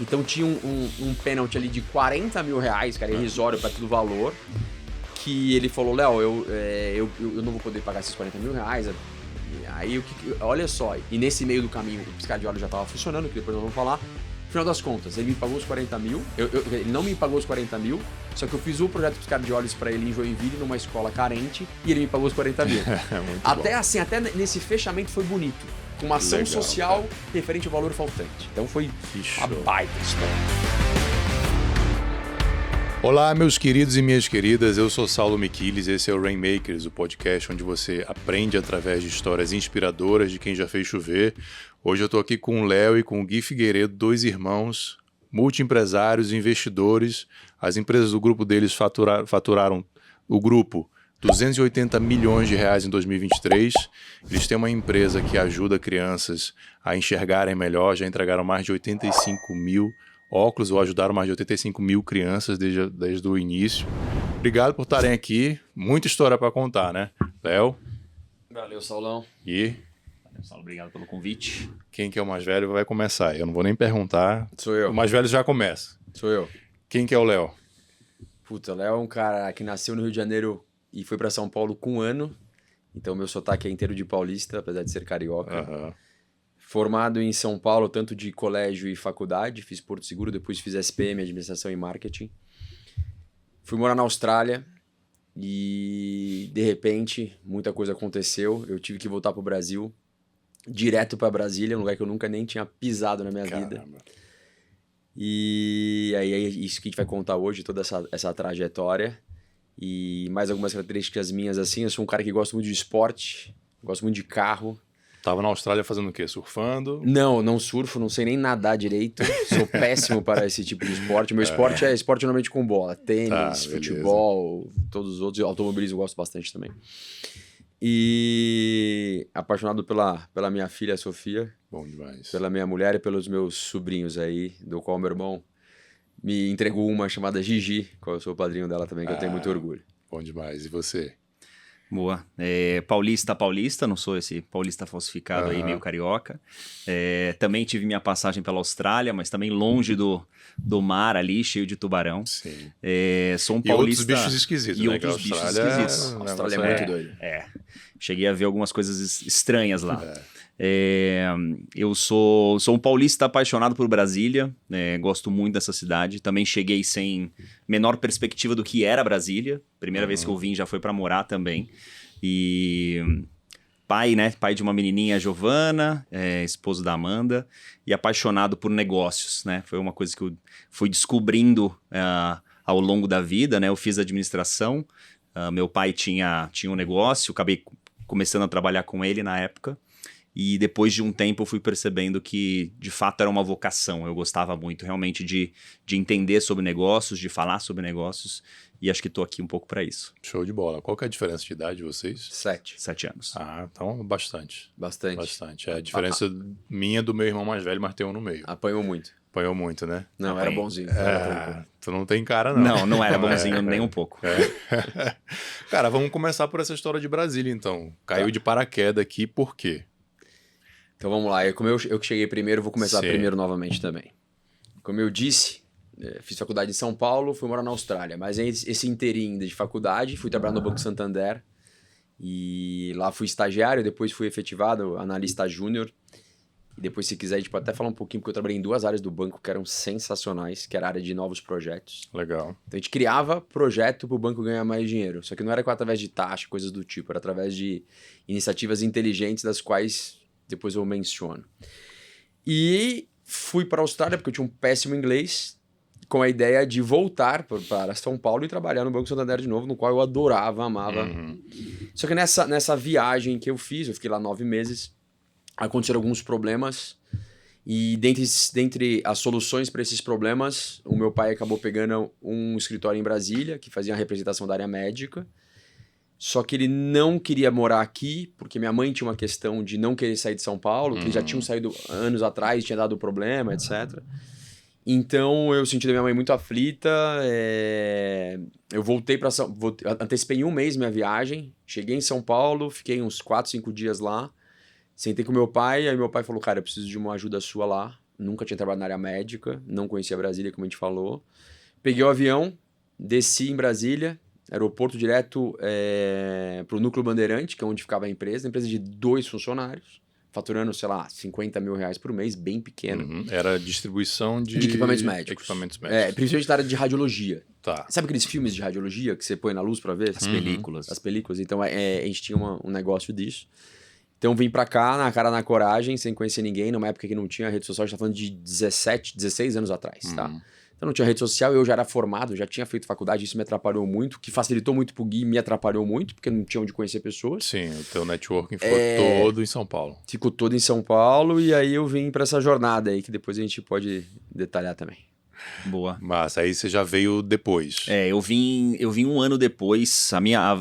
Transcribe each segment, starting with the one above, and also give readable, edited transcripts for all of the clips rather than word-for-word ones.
Então tinha um pênalti ali de 40 mil reais, cara, irrisório para todo o valor, que ele falou, Léo, eu não vou poder pagar esses 40 mil reais. Aí, olha só, e nesse meio do caminho o piscar de olhos já estava funcionando, que depois nós vamos falar. No final das contas, ele me pagou os 40 mil, ele não me pagou os 40 mil, só que eu fiz o projeto piscar de olhos para ele em Joinville, numa escola carente, e ele me pagou os 40 mil. Até nesse fechamento foi bonito, com uma ação social referente ao valor faltante. Então foi a baita história. Olá, meus queridos e minhas queridas, eu sou Saulo Miquiles e esse é o Rainmakers, o podcast onde você aprende através de histórias inspiradoras de quem já fez chover. Hoje eu estou aqui com o Léo e com o Gui Figueiredo, dois irmãos, multiempresários, investidores. As empresas do grupo deles faturaram o grupo 280 milhões de reais em 2023. Eles têm uma empresa que ajuda crianças a enxergarem melhor, já entregaram mais de 85 mil óculos, ou ajudaram mais de 85 mil crianças desde o início. Obrigado por estarem aqui. Muita história para contar, né? Léo? Valeu, Saulão. E? Valeu, Saulo. Obrigado pelo convite. Quem que é o mais velho vai começar. Eu não vou nem perguntar. Sou eu. O mais velho já começa. Sou eu. Quem que é o Léo? Puta, o Léo é um cara que nasceu no Rio de Janeiro e foi para São Paulo com 1 ano. Então meu sotaque é inteiro de paulista, apesar de ser carioca. Uhum. Formado em São Paulo, tanto de colégio e faculdade, fiz Porto Seguro, depois fiz SPM, Administração e Marketing. Fui morar na Austrália e, de repente, muita coisa aconteceu. Eu tive que voltar pro Brasil, direto para Brasília, um lugar que eu nunca nem tinha pisado na minha vida. E aí é isso que a gente vai contar hoje, toda essa trajetória. E mais algumas características minhas, assim. Eu sou um cara que gosta muito de esporte, gosto muito de carro. Tava na Austrália fazendo o quê? Surfando? Não surfo, não sei nem nadar direito. Sou péssimo para esse tipo de esporte. Meu esporte é esporte normalmente com bola. Tênis, futebol, todos os outros. Automobilismo eu gosto bastante também. E apaixonado pela minha filha, Sofia. Bom demais. Pela minha mulher e pelos meus sobrinhos aí, do qual meu irmão me entregou uma chamada Gigi, qual eu sou o padrinho dela também, que eu tenho muito orgulho. Bom demais. E você? Boa. Paulista, não sou esse paulista falsificado aí, meio carioca. Também tive minha passagem pela Austrália, mas também longe do mar ali, cheio de tubarão. Sim. Sou um e paulista... outros bichos esquisitos, e né? outros bichos esquisitos. A Austrália é muito doido. Cheguei a ver algumas coisas estranhas lá. Eu sou um paulista apaixonado por Brasília, gosto muito dessa cidade. Também cheguei sem menor perspectiva do que era Brasília. Primeira vez que eu vim já foi para morar também. E pai, né? Pai de uma menininha, Giovana, esposo da Amanda, e apaixonado por negócios, né? Foi uma coisa que eu fui descobrindo ao longo da vida, né? Eu fiz administração, meu pai tinha um negócio, acabei começando a trabalhar com ele na época. E depois de um tempo eu fui percebendo que de fato era uma vocação. Eu gostava muito realmente de entender sobre negócios, de falar sobre negócios. E acho que estou aqui um pouco para isso. Show de bola. Qual que é a diferença de idade de vocês? 7 anos. Ah, então bastante. Bastante. É a diferença minha do meu irmão mais velho, mas tem um no meio. Apanhou muito. Apanhou muito, né? Não, era bonzinho. Tu não tem cara, não. Não era bonzinho nem um pouco. Cara, vamos começar por essa história de Brasília, então. Caiu de paraquedas aqui, por quê? Então vamos lá, como eu que cheguei primeiro, vou começar primeiro novamente também. Como eu disse, fiz faculdade em São Paulo, fui morar na Austrália, mas esse inteirinho de faculdade, fui trabalhar no Banco Santander e lá fui estagiário, depois fui efetivado, analista júnior. E depois, se quiser, a gente pode até falar um pouquinho, porque eu trabalhei em 2 áreas do banco que eram sensacionais, que era a área de novos projetos. Legal. Então a gente criava projeto para o banco ganhar mais dinheiro, só que não era através de taxa, coisas do tipo, era através de iniciativas inteligentes das quais depois eu menciono. E fui para a Austrália porque eu tinha um péssimo inglês, com a ideia de voltar para São Paulo e trabalhar no Banco Santander de novo, no qual eu adorava, amava. Só que nessa viagem que eu fiz, eu fiquei lá 9 meses, aconteceram alguns problemas e dentre as soluções para esses problemas, o meu pai acabou pegando um escritório em Brasília, que fazia a representação da área médica. Só que ele não queria morar aqui, porque minha mãe tinha uma questão de não querer sair de São Paulo, que já tinham saído anos atrás, tinha dado problema, etc. Então eu senti a minha mãe muito aflita, eu voltei para antecipei em 1 mês minha viagem, cheguei em São Paulo, fiquei uns 4, 5 dias lá, sentei com meu pai, aí meu pai falou, cara, eu preciso de uma ajuda sua lá, nunca tinha trabalhado na área médica, não conhecia Brasília, como a gente falou. Peguei o avião, desci em Brasília, aeroporto direto para o Núcleo Bandeirante, que é onde ficava a empresa de 2 funcionários, faturando, sei lá, 50 mil reais por mês, bem pequeno. Uhum. Era distribuição de equipamentos médicos. Principalmente da área de radiologia. Tá. Sabe aqueles filmes de radiologia que você põe na luz para ver? As películas. As películas. Então, a gente tinha um negócio disso. Então, vim pra cá, na cara, na coragem, sem conhecer ninguém, numa época que não tinha rede social, a gente tá falando de 16 anos atrás, tá? Então, não tinha rede social, eu já era formado, já tinha feito faculdade, isso me atrapalhou muito, o que facilitou muito pro Gui, me atrapalhou muito, porque não tinha onde conhecer pessoas. Sim, o teu networking ficou todo em São Paulo. Ficou todo em São Paulo, e aí eu vim pra essa jornada aí, que depois a gente pode detalhar também. Boa. Mas aí você já veio depois. Eu vim um ano depois.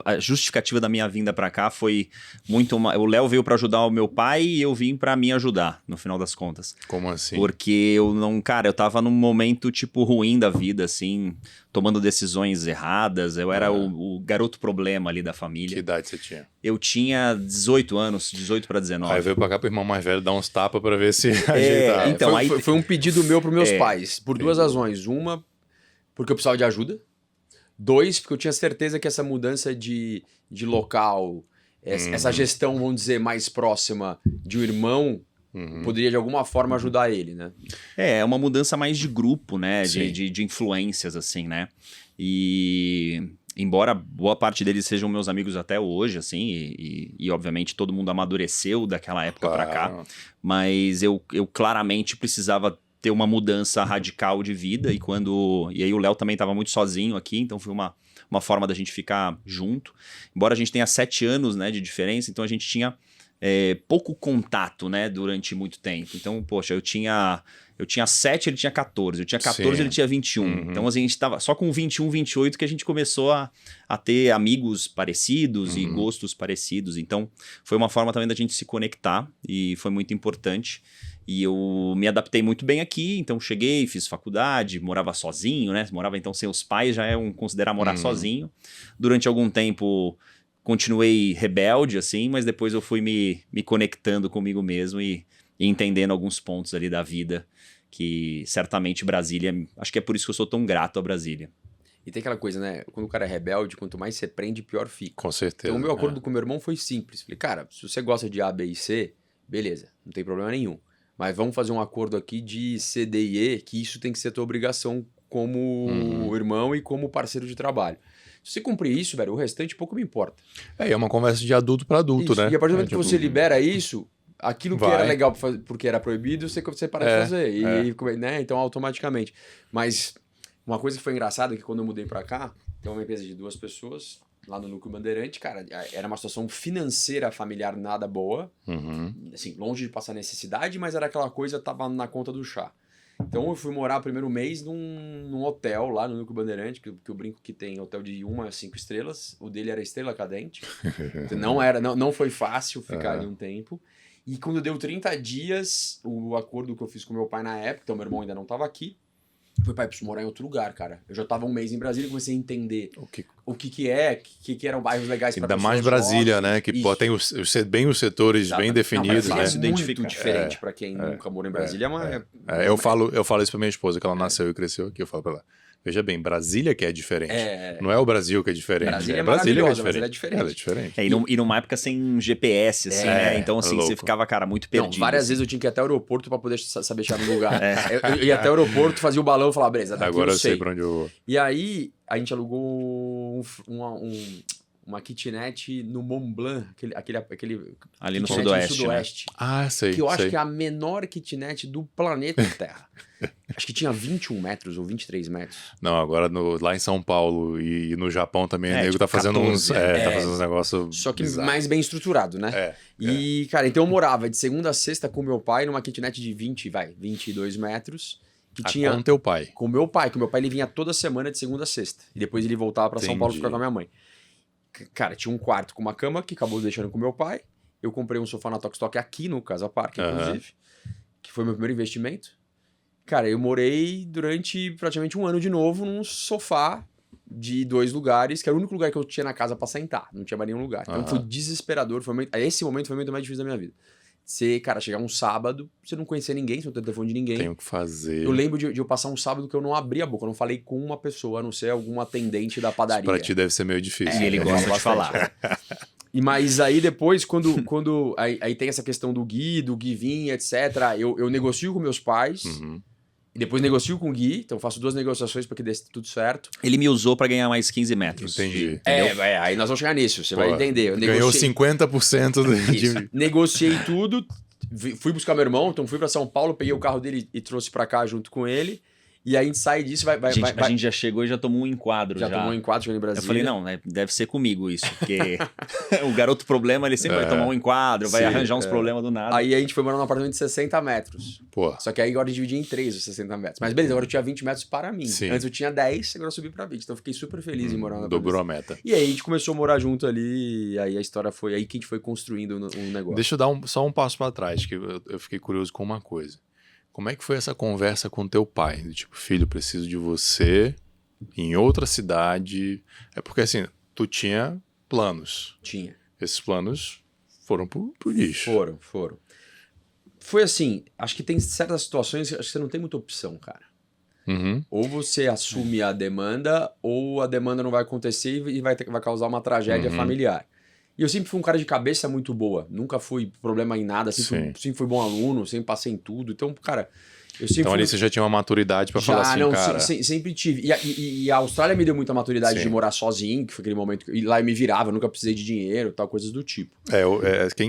A justificativa da minha vinda pra cá foi muito o Léo veio pra ajudar o meu pai e eu vim pra me ajudar, no final das contas. Como assim? Porque eu tava num momento, tipo, ruim da vida, assim, tomando decisões erradas. Eu era o garoto problema ali da família. Que idade você tinha? Eu tinha 18 anos, 18 para 19. Aí veio pra cá pro irmão mais velho dar uns tapas pra ver se ajeitava. Então, foi um pedido meu pros meus pais, por 2 razões. Uma, porque eu precisava de ajuda. 2, porque eu tinha certeza que essa mudança de local, essa gestão, vamos dizer, mais próxima de um irmão, poderia de alguma forma ajudar ele, né? É uma mudança mais de grupo, né? Sim. De influências, assim, né? E embora boa parte deles sejam meus amigos até hoje, assim, e obviamente todo mundo amadureceu daquela época pra cá, mas eu claramente precisava ter uma mudança radical de vida, e aí o Léo também estava muito sozinho aqui, então foi uma forma da gente ficar junto. Embora a gente tenha 7 anos, né, de diferença, então a gente tinha pouco contato, né, durante muito tempo. Então, poxa, eu tinha 7, ele tinha 14. Eu tinha 14, Sim. ele tinha 21. Então, assim, a gente tava só com 21, 28 que a gente começou a ter amigos parecidos e gostos parecidos. Então, foi uma forma também da gente se conectar e foi muito importante. E eu me adaptei muito bem aqui, então cheguei, fiz faculdade, morava sozinho, né? Morava então sem os pais, já considerar morar sozinho. Durante algum tempo continuei rebelde, assim, mas depois eu fui me conectando comigo mesmo e entendendo alguns pontos ali da vida, que certamente Brasília, acho que é por isso que eu sou tão grato a Brasília. E tem aquela coisa, né? Quando o cara é rebelde, quanto mais você prende, pior fica. Com certeza. Então o meu acordo com o meu irmão foi simples. Falei, cara, se você gosta de A, B e C, beleza, não tem problema nenhum. Mas vamos fazer um acordo aqui de C, D e E, que isso tem que ser tua obrigação como irmão e como parceiro de trabalho. Se você cumprir isso, velho, o restante pouco me importa. É uma conversa de adulto para adulto, isso. né? E a partir do momento que você libera isso, aquilo que era legal porque era proibido, você para de fazer. E, né? Então, automaticamente. Mas uma coisa que foi engraçada é que quando eu mudei para cá, tem uma empresa de 2 pessoas lá no Núcleo Bandeirante, cara, era uma situação financeira familiar nada boa, assim, longe de passar necessidade, mas era aquela coisa, tava na conta do chá. Então eu fui morar o primeiro mês num hotel lá no Núcleo Bandeirante, que eu brinco que tem hotel de 1 a 5 estrelas, o dele era estrela cadente, então não foi fácil ficar ali um tempo. E quando deu 30 dias, o acordo que eu fiz com meu pai na época, então meu irmão ainda não estava aqui, foi, pai, preciso morar em outro lugar, cara. Eu já tava um mês em Brasília e comecei a entender o que eram bairros legais para pessoas. Ainda mais Brasília, novas, né? Que tem bem os setores bem definidos, não, né? É muito diferente para quem nunca morou em Brasília. Eu falo isso pra minha esposa, que ela nasceu e cresceu aqui, eu falo pra ela. Veja bem, Brasília que é diferente. Não é o Brasil que é diferente. Brasília Brasília que é diferente. Ela é diferente. E numa época sem GPS, assim, né? Então, assim, você ficava, cara, muito perdido. Várias vezes eu tinha que ir até o aeroporto pra poder saber chegar no lugar. Eu ia até o aeroporto, fazia o balão e falava, beleza, daqui agora eu sei pra onde eu vou. E aí, a gente alugou uma kitnet no Mont Blanc, aquele ali no sudoeste. Né? Sei. Que eu acho que é a menor kitnet do planeta Terra. Acho que tinha 21 metros ou 23 metros. Não, agora lá em São Paulo e no Japão também, o nego tipo tá fazendo 14, tá fazendo uns negócios. Só que bizarros. mais bem estruturado, né? E, cara, então eu morava de segunda a sexta com meu pai numa kitnet de 22 metros. Com teu pai? Com meu pai, que meu pai ele vinha toda semana de segunda a sexta. E depois ele voltava pra São Paulo ficar com a minha mãe. Cara, tinha um quarto com uma cama que acabou deixando com meu pai. Eu comprei um sofá na Tokstok aqui no Casa Park, inclusive. Que foi meu primeiro investimento. Cara, eu morei durante praticamente um ano de novo num sofá de 2 lugares, que era o único lugar que eu tinha na casa pra sentar. Não tinha mais nenhum lugar. Então foi desesperador. Esse momento foi o momento mais difícil da minha vida. você, cara, chegar um sábado, você não conhecer ninguém, você não tem telefone de ninguém. Tenho que fazer. Eu lembro de eu passar um sábado que eu não abri a boca, eu não falei com uma pessoa, a não ser algum atendente da padaria. Isso pra ti deve ser meio difícil. E ele gosta de falar. Mas aí depois, quando aí tem essa questão do Gui vir, etc., eu negocio com meus pais, e depois negocio com o Gui, então faço 2 negociações para que dê tudo certo. Ele me usou pra ganhar mais 15 metros. Entendi. Aí nós vamos chegar nisso, você vai entender. Eu Ganhou 50% Isso. Negociei tudo, fui buscar meu irmão, então fui para São Paulo, peguei o carro dele e trouxe para cá junto com ele. E aí a gente sai disso, a gente já chegou e já tomou um enquadro. Já tomou um enquadro, chegou em Brasília. Eu falei, não, deve ser comigo isso, porque o garoto problema, ele sempre vai tomar um enquadro, vai arranjar uns problemas do nada. Aí a gente foi morar num apartamento de 60 metros. Pô. Só que aí agora eu dividi em 3 os 60 metros. Mas beleza, agora eu tinha 20 metros para mim. Sim. Antes eu tinha 10, agora eu subi para 20. Então eu fiquei super feliz em morar na Dobrou a meta. E aí a gente começou a morar junto ali, e aí a história foi aí que a gente foi construindo um negócio. Deixa eu dar só um passo para trás, que eu fiquei curioso com uma coisa. Como é que foi essa conversa com teu pai? Tipo, filho, preciso de você em outra cidade. É porque assim, tu tinha planos. Tinha. Esses planos foram pro lixo. Foram. Foi assim, acho que tem certas situações, acho que você não tem muita opção, cara. Ou você assume a demanda, ou a demanda não vai acontecer e vai causar uma tragédia familiar. E eu sempre fui um cara de cabeça muito boa. Nunca fui problema em nada. Sempre fui bom aluno, sempre passei em tudo. Então, cara, eu sempre Então ali você já tinha uma maturidade pra falar assim, cara... Sempre tive. E a Austrália me deu muita maturidade de morar sozinho, que foi aquele momento... E lá eu me virava, eu nunca precisei de dinheiro, tal, coisas do tipo.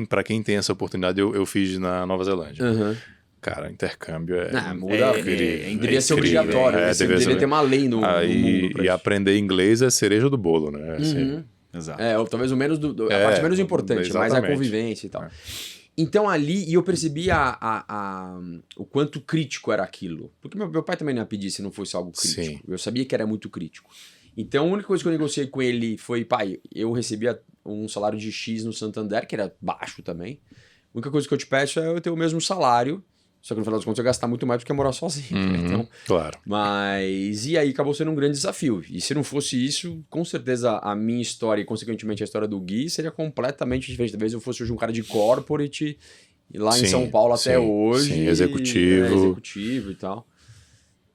Pra quem tem essa oportunidade, eu fiz na Nova Zelândia. Cara, intercâmbio deveria ser obrigatório. Deveria ter uma lei no mundo. E aprender inglês é cereja do bolo, né? Assim, Exato. Talvez a parte menos importante, mas a convivência e tal. Então ali, e eu percebi o quanto crítico era aquilo. Porque meu pai também não ia pedir se não fosse algo crítico. Sim. Eu sabia que era muito crítico. Então a única coisa que eu negociei com ele foi, pai, eu recebia um salário de X no Santander, que era baixo também. A única coisa que eu te peço é eu ter o mesmo salário. Só que no final das contas eu ia gastar muito mais porque ia morar sozinho. Então, claro. Mas... E aí acabou sendo um grande desafio. E se não fosse isso, com certeza a minha história e consequentemente a história do Gui seria completamente diferente. Talvez eu fosse hoje um cara de corporate e lá em São Paulo até hoje. Sim, executivo. Executivo e tal.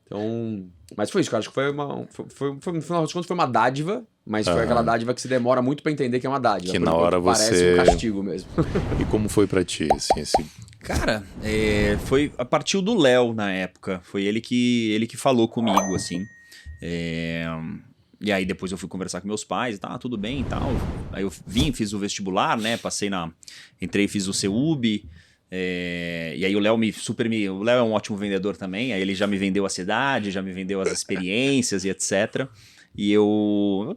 Então... Mas foi isso, cara. Acho que foi no final das contas foi uma dádiva, mas foi aquela dádiva que se demora muito pra entender que é uma dádiva. Que na hora parece um castigo mesmo. E como foi pra ti, assim, Cara, partiu do Léo na época. Foi ele que falou comigo, assim. E aí depois eu fui conversar com meus pais, tudo bem e tal. Aí eu fiz o vestibular, né? Entrei e fiz o CEUB. E aí o Léo o Léo é um ótimo vendedor também. Aí ele já me vendeu a cidade, já me vendeu as experiências e etc. E eu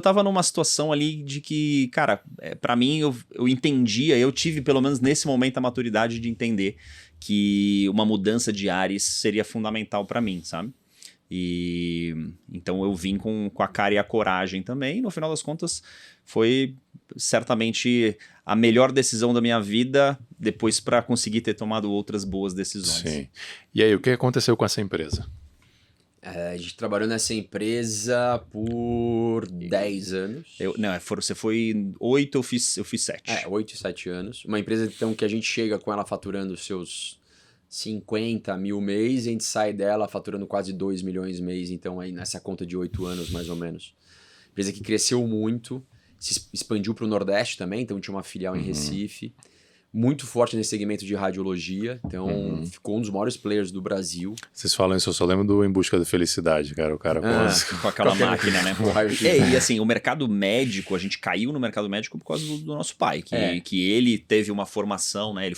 tava numa situação ali de que, cara, pra mim eu entendia, eu tive pelo menos nesse momento a maturidade de entender que uma mudança de ares seria fundamental pra mim, sabe? E então eu vim com a cara e a coragem também, e no final das contas foi certamente a melhor decisão da minha vida depois pra conseguir ter tomado outras boas decisões. Sim. E aí, o que aconteceu com essa empresa? A gente trabalhou nessa empresa por 10 anos. Você foi 8, eu fiz 7. 8 e 7 anos. Uma empresa então que a gente chega com ela faturando seus 50 mil mês e a gente sai dela faturando quase 2 milhões mês. Então aí nessa conta de 8 anos mais ou menos. Empresa que cresceu muito, se expandiu para o Nordeste também, então tinha uma filial em Recife. Muito forte nesse segmento de radiologia, então ficou um dos maiores players do Brasil. Vocês falam isso, eu só lembro do Em Busca da Felicidade, cara, o cara com aquela máquina, né? E assim, o mercado médico, a gente caiu no mercado médico por causa do nosso pai, que ele teve uma formação, né? Ele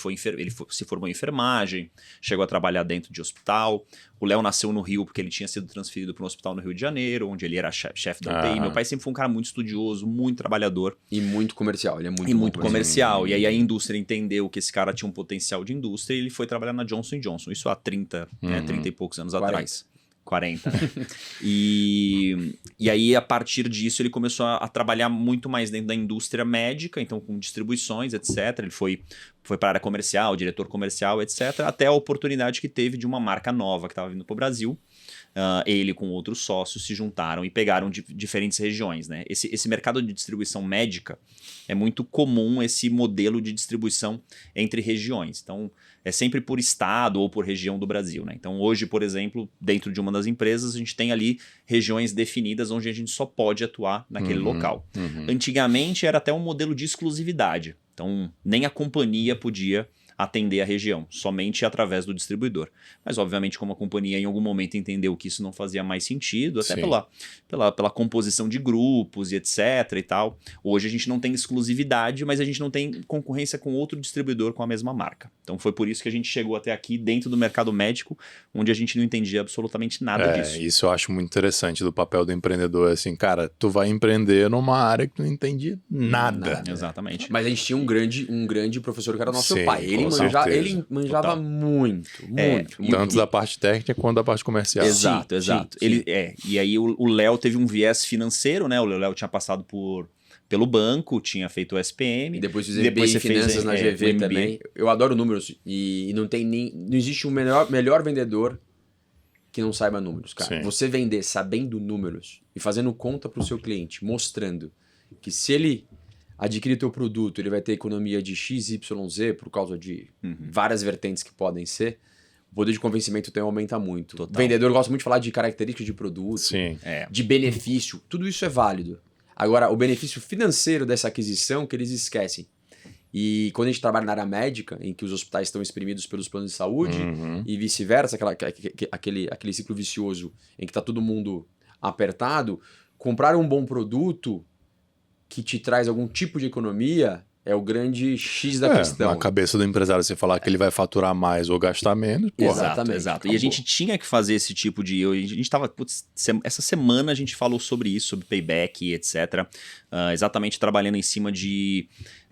se formou em enfermagem, chegou a trabalhar dentro de hospital. O Léo nasceu no Rio porque ele tinha sido transferido para um hospital no Rio de Janeiro, onde ele era chefe da UTI. Meu pai sempre foi um cara muito estudioso, muito trabalhador. E muito comercial, ele é muito comercial. E aí a indústria entendeu que esse cara tinha um potencial de indústria e ele foi trabalhar na Johnson & Johnson. Isso há 30 e poucos anos 40. atrás. 40, né? E aí, a partir disso, ele começou a trabalhar muito mais dentro da indústria médica, então com distribuições, etc. Ele foi foi para a área comercial, diretor comercial, etc., até a oportunidade que teve de uma marca nova que estava vindo para o Brasil. Ele com outros sócios se juntaram e pegaram diferentes regiões, né? Esse mercado de distribuição médica é muito comum, esse modelo de distribuição entre regiões. Então, é sempre por estado ou por região do Brasil, né? Então, hoje, por exemplo, dentro de uma das empresas, a gente tem ali regiões definidas onde a gente só pode atuar naquele local. Antigamente, era até um modelo de exclusividade. Então, nem a companhia podia atender a região, somente através do distribuidor. Mas, obviamente, como a companhia em algum momento entendeu que isso não fazia mais sentido, até pela composição de grupos e etc. e tal, hoje a gente não tem exclusividade, mas a gente não tem concorrência com outro distribuidor com a mesma marca. Então foi por isso que a gente chegou até aqui dentro do mercado médico, onde a gente não entendia absolutamente nada disso. Isso eu acho muito interessante do papel do empreendedor, assim, cara, tu vai empreender numa área que tu não entende nada. Exatamente. Mas a gente tinha um grande professor que era nosso pai. Ele manjava Total. muito. Tanto da parte técnica quanto da parte comercial. Exato. Sim. E aí o Léo teve um viés financeiro, né? O Léo tinha passado pelo banco, tinha feito o SPM. E depois fiz MBA em finanças na GV também. Eu adoro números e não existe um melhor vendedor que não saiba números, cara. Sim. Você vender sabendo números e fazendo conta para o seu cliente, mostrando que se ele adquirir teu produto, ele vai ter economia de XYZ por causa de várias vertentes que podem ser, o poder de convencimento tem aumenta muito. Total. O vendedor gosta muito de falar de características de produto, Sim. de benefício, tudo isso é válido. Agora, o benefício financeiro dessa aquisição que eles esquecem. E quando a gente trabalha na área médica, em que os hospitais estão exprimidos pelos planos de saúde e vice-versa, aquele ciclo vicioso em que está todo mundo apertado, comprar um bom produto que te traz algum tipo de economia é o grande X da questão. Na cabeça do empresário, você falar que ele vai faturar mais ou gastar menos, porra. Exatamente. Exato. E a gente tinha que fazer esse tipo de... A gente estava... Essa semana a gente falou sobre isso, sobre payback e etc. Exatamente trabalhando em cima de...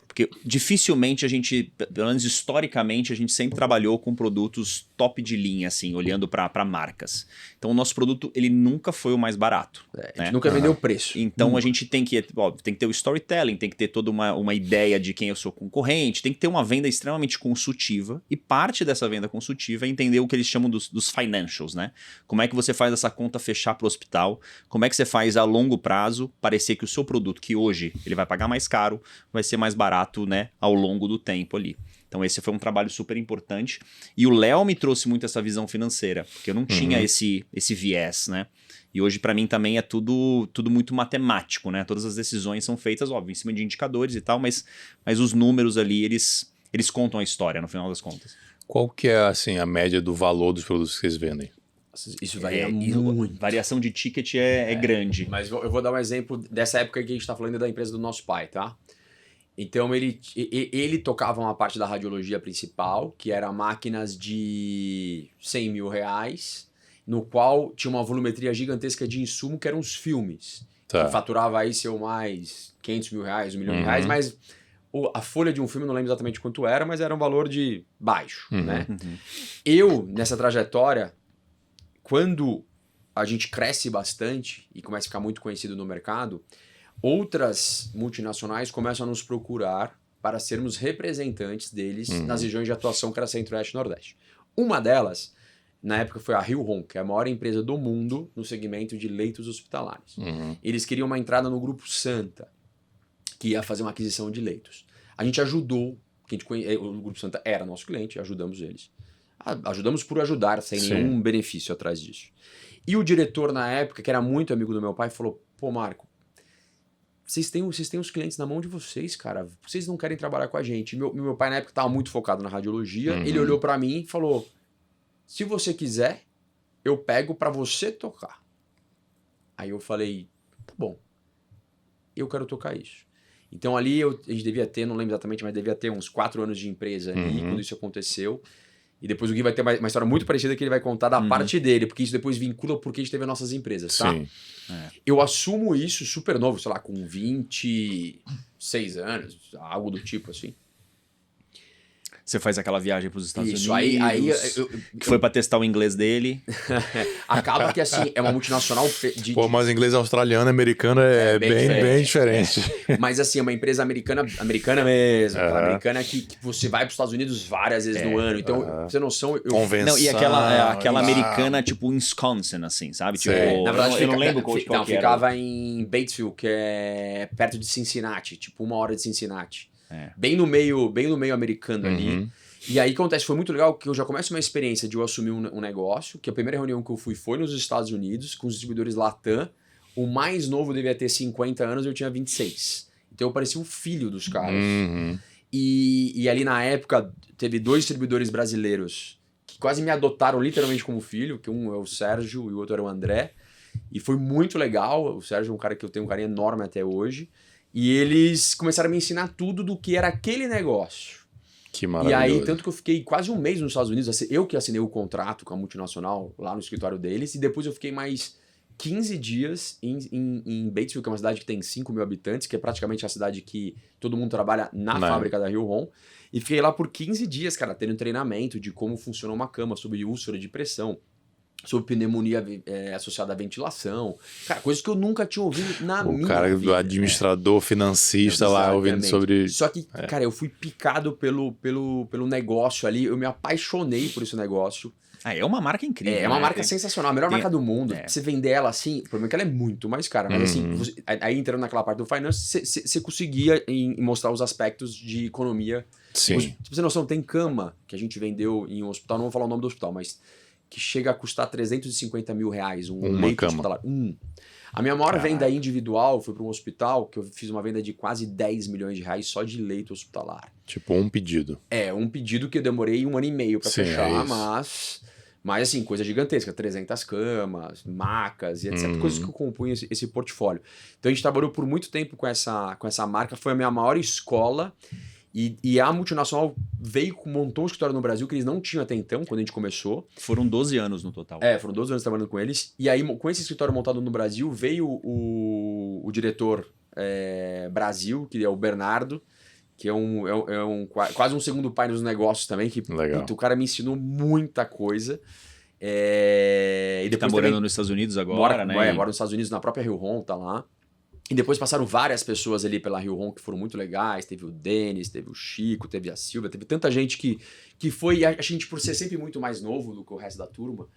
Porque dificilmente a gente, pelo menos historicamente, a gente sempre trabalhou com produtos top de linha, assim, olhando para marcas. Então o nosso produto, ele nunca foi o mais barato. A gente nunca vendeu o preço. Então a gente tem que ter o storytelling, tem que ter toda uma ideia de quem eu sou concorrente, tem que ter uma venda extremamente consultiva, e parte dessa venda consultiva é entender o que eles chamam dos financials, né? Como é que você faz essa conta fechar para o hospital, como é que você faz a longo prazo parecer que o seu produto, que hoje ele vai pagar mais caro, vai ser mais barato, né, ao longo do tempo ali. Então esse foi um trabalho super importante. E o Léo me trouxe muito essa visão financeira, porque eu não tinha esse viés, né? E hoje para mim também é tudo muito matemático, né? Todas as decisões são feitas, óbvio, em cima de indicadores e tal, mas os números ali, eles contam a história no final das contas. Qual que é, assim, a média do valor dos produtos que vocês vendem? Isso varia muito. Variação de ticket é grande. Mas eu vou dar um exemplo dessa época que a gente está falando da empresa do nosso pai, tá? Então ele tocava uma parte da radiologia principal, que era máquinas de 100 mil reais, no qual tinha uma volumetria gigantesca de insumo, que eram os filmes. Tá. Que faturava aí seu mais 500 mil reais, 1 milhão de reais, mas a folha de um filme, não lembro exatamente quanto era, mas era um valor de baixo, né? Eu, nessa trajetória, quando a gente cresce bastante e começa a ficar muito conhecido no mercado, outras multinacionais começam a nos procurar para sermos representantes deles nas regiões de atuação que era Centro-Oeste e Nordeste. Uma delas, na época, foi a Hillrom, que é a maior empresa do mundo no segmento de leitos hospitalares. Eles queriam uma entrada no Grupo Santa, que ia fazer uma aquisição de leitos. A gente ajudou, o Grupo Santa era nosso cliente, ajudamos eles. Ajudamos por ajudar, sem nenhum benefício atrás disso. E o diretor, na época, que era muito amigo do meu pai, falou, pô, Marco, vocês têm os clientes na mão de vocês, cara. Vocês não querem trabalhar com a gente. Meu pai, na época, estava muito focado na radiologia. Ele olhou para mim e falou, se você quiser, eu pego para você tocar. Aí eu falei, tá bom, eu quero tocar isso. Então ali a gente devia ter, não lembro exatamente, mas devia ter uns 4 anos de empresa ali quando isso aconteceu. E depois o Gui vai ter uma história muito parecida que ele vai contar da parte dele, porque isso depois vincula porque a gente teve as nossas empresas, tá? Sim. Eu assumo isso super novo, sei lá, com 26 anos, algo do tipo assim. Você faz aquela viagem para os Estados Isso, Unidos. aí que foi para testar o inglês dele. Acaba que assim, é uma multinacional Pô, mas inglês australiano e americano é bem diferente. Mas assim, é uma empresa americana mesmo. Americana que você vai para os Estados Unidos várias vezes no ano. Então, pra você ter noção... Convenção. Não, e aquela americana, tipo, Wisconsin, assim, sabe? Tipo, na verdade, eu não lembro qual que ficava em Batesville, que é perto de Cincinnati, tipo 1 hora de Cincinnati. Bem no meio americano ali. E aí acontece, foi muito legal que eu já começo uma experiência de eu assumir um negócio, que a primeira reunião que eu fui foi nos Estados Unidos, com os distribuidores Latam. O mais novo devia ter 50 anos, eu tinha 26. Então eu parecia um filho dos caras. E ali na época teve 2 distribuidores brasileiros que quase me adotaram literalmente como filho, que um é o Sérgio e o outro era o André. E foi muito legal. O Sérgio é um cara que eu tenho um carinho enorme até hoje. E eles começaram a me ensinar tudo do que era aquele negócio. Que maravilhoso. E aí, tanto que eu fiquei quase um mês nos Estados Unidos, eu que assinei o contrato com a multinacional lá no escritório deles, e depois eu fiquei mais 15 dias em Batesville, que é uma cidade que tem 5 mil habitantes, que é praticamente a cidade que todo mundo trabalha na fábrica da Rio Home. E fiquei lá por 15 dias, cara, tendo treinamento de como funciona uma cama, sobre úlcera de pressão, sobre pneumonia associada à ventilação. Cara, coisas que eu nunca tinha ouvido na minha vida. O cara do administrador, financista lá, ouvindo sobre... Só que, cara, eu fui picado pelo negócio ali, eu me apaixonei por esse negócio. É uma marca incrível. É uma marca sensacional, a melhor marca do mundo. Você vender ela assim, o problema é que ela é muito mais cara. Mas assim, aí entrando naquela parte do finance, você conseguia mostrar os aspectos de economia. Sim. Pra você ter noção, tem cama que a gente vendeu em um hospital, não vou falar o nome do hospital, mas que chega a custar 350 mil reais um leito hospitalar. A minha maior venda individual foi para um hospital que eu fiz uma venda de quase 10 milhões de reais só de leito hospitalar. Tipo um pedido. Um pedido que eu demorei 1 ano e meio para fechar, mas assim, coisa gigantesca, 300 camas, macas e etc, coisas que compunham esse portfólio. Então a gente trabalhou por muito tempo com essa marca, foi a minha maior escola. E a multinacional montou um escritório no Brasil que eles não tinham até então, quando a gente começou. Foram 12 anos no total. Foram 12 anos trabalhando com eles. E aí, com esse escritório montado no Brasil, veio o diretor Brasil, que é o Bernardo, que é quase um segundo pai nos negócios também. Legal. O cara me ensinou muita coisa. E depois tá morando nos Estados Unidos agora, né? Mora nos Estados Unidos, na própria Rio Home, tá lá. E depois passaram várias pessoas ali pela Rio Home que foram muito legais. Teve o Denis, teve o Chico, teve a Silvia, teve tanta gente que foi... A gente, por ser sempre muito mais novo do que o resto da turma,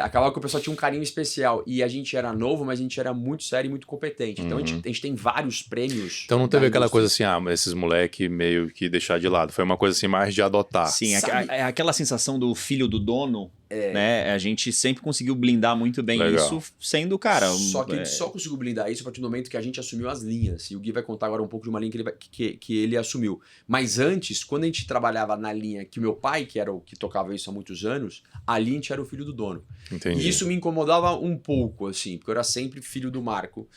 acabava que o pessoal tinha um carinho especial. E a gente era novo, mas a gente era muito sério e muito competente. Então a gente tem vários prêmios. Então não teve aquela coisa assim, esses moleque meio que deixar de lado. Foi uma coisa assim mais de adotar. Sim, aquela sensação do filho do dono, né? A gente sempre conseguiu blindar muito bem isso, sendo, cara... Só que a gente só conseguiu blindar isso a partir do momento que a gente assumiu as linhas. E o Gui vai contar agora um pouco de uma linha que ele assumiu. Mas antes, quando a gente trabalhava na linha que o meu pai, que era o que tocava isso há muitos anos, ali a gente era o filho do dono. Entendi. E isso me incomodava um pouco, assim, porque eu era sempre filho do Marco.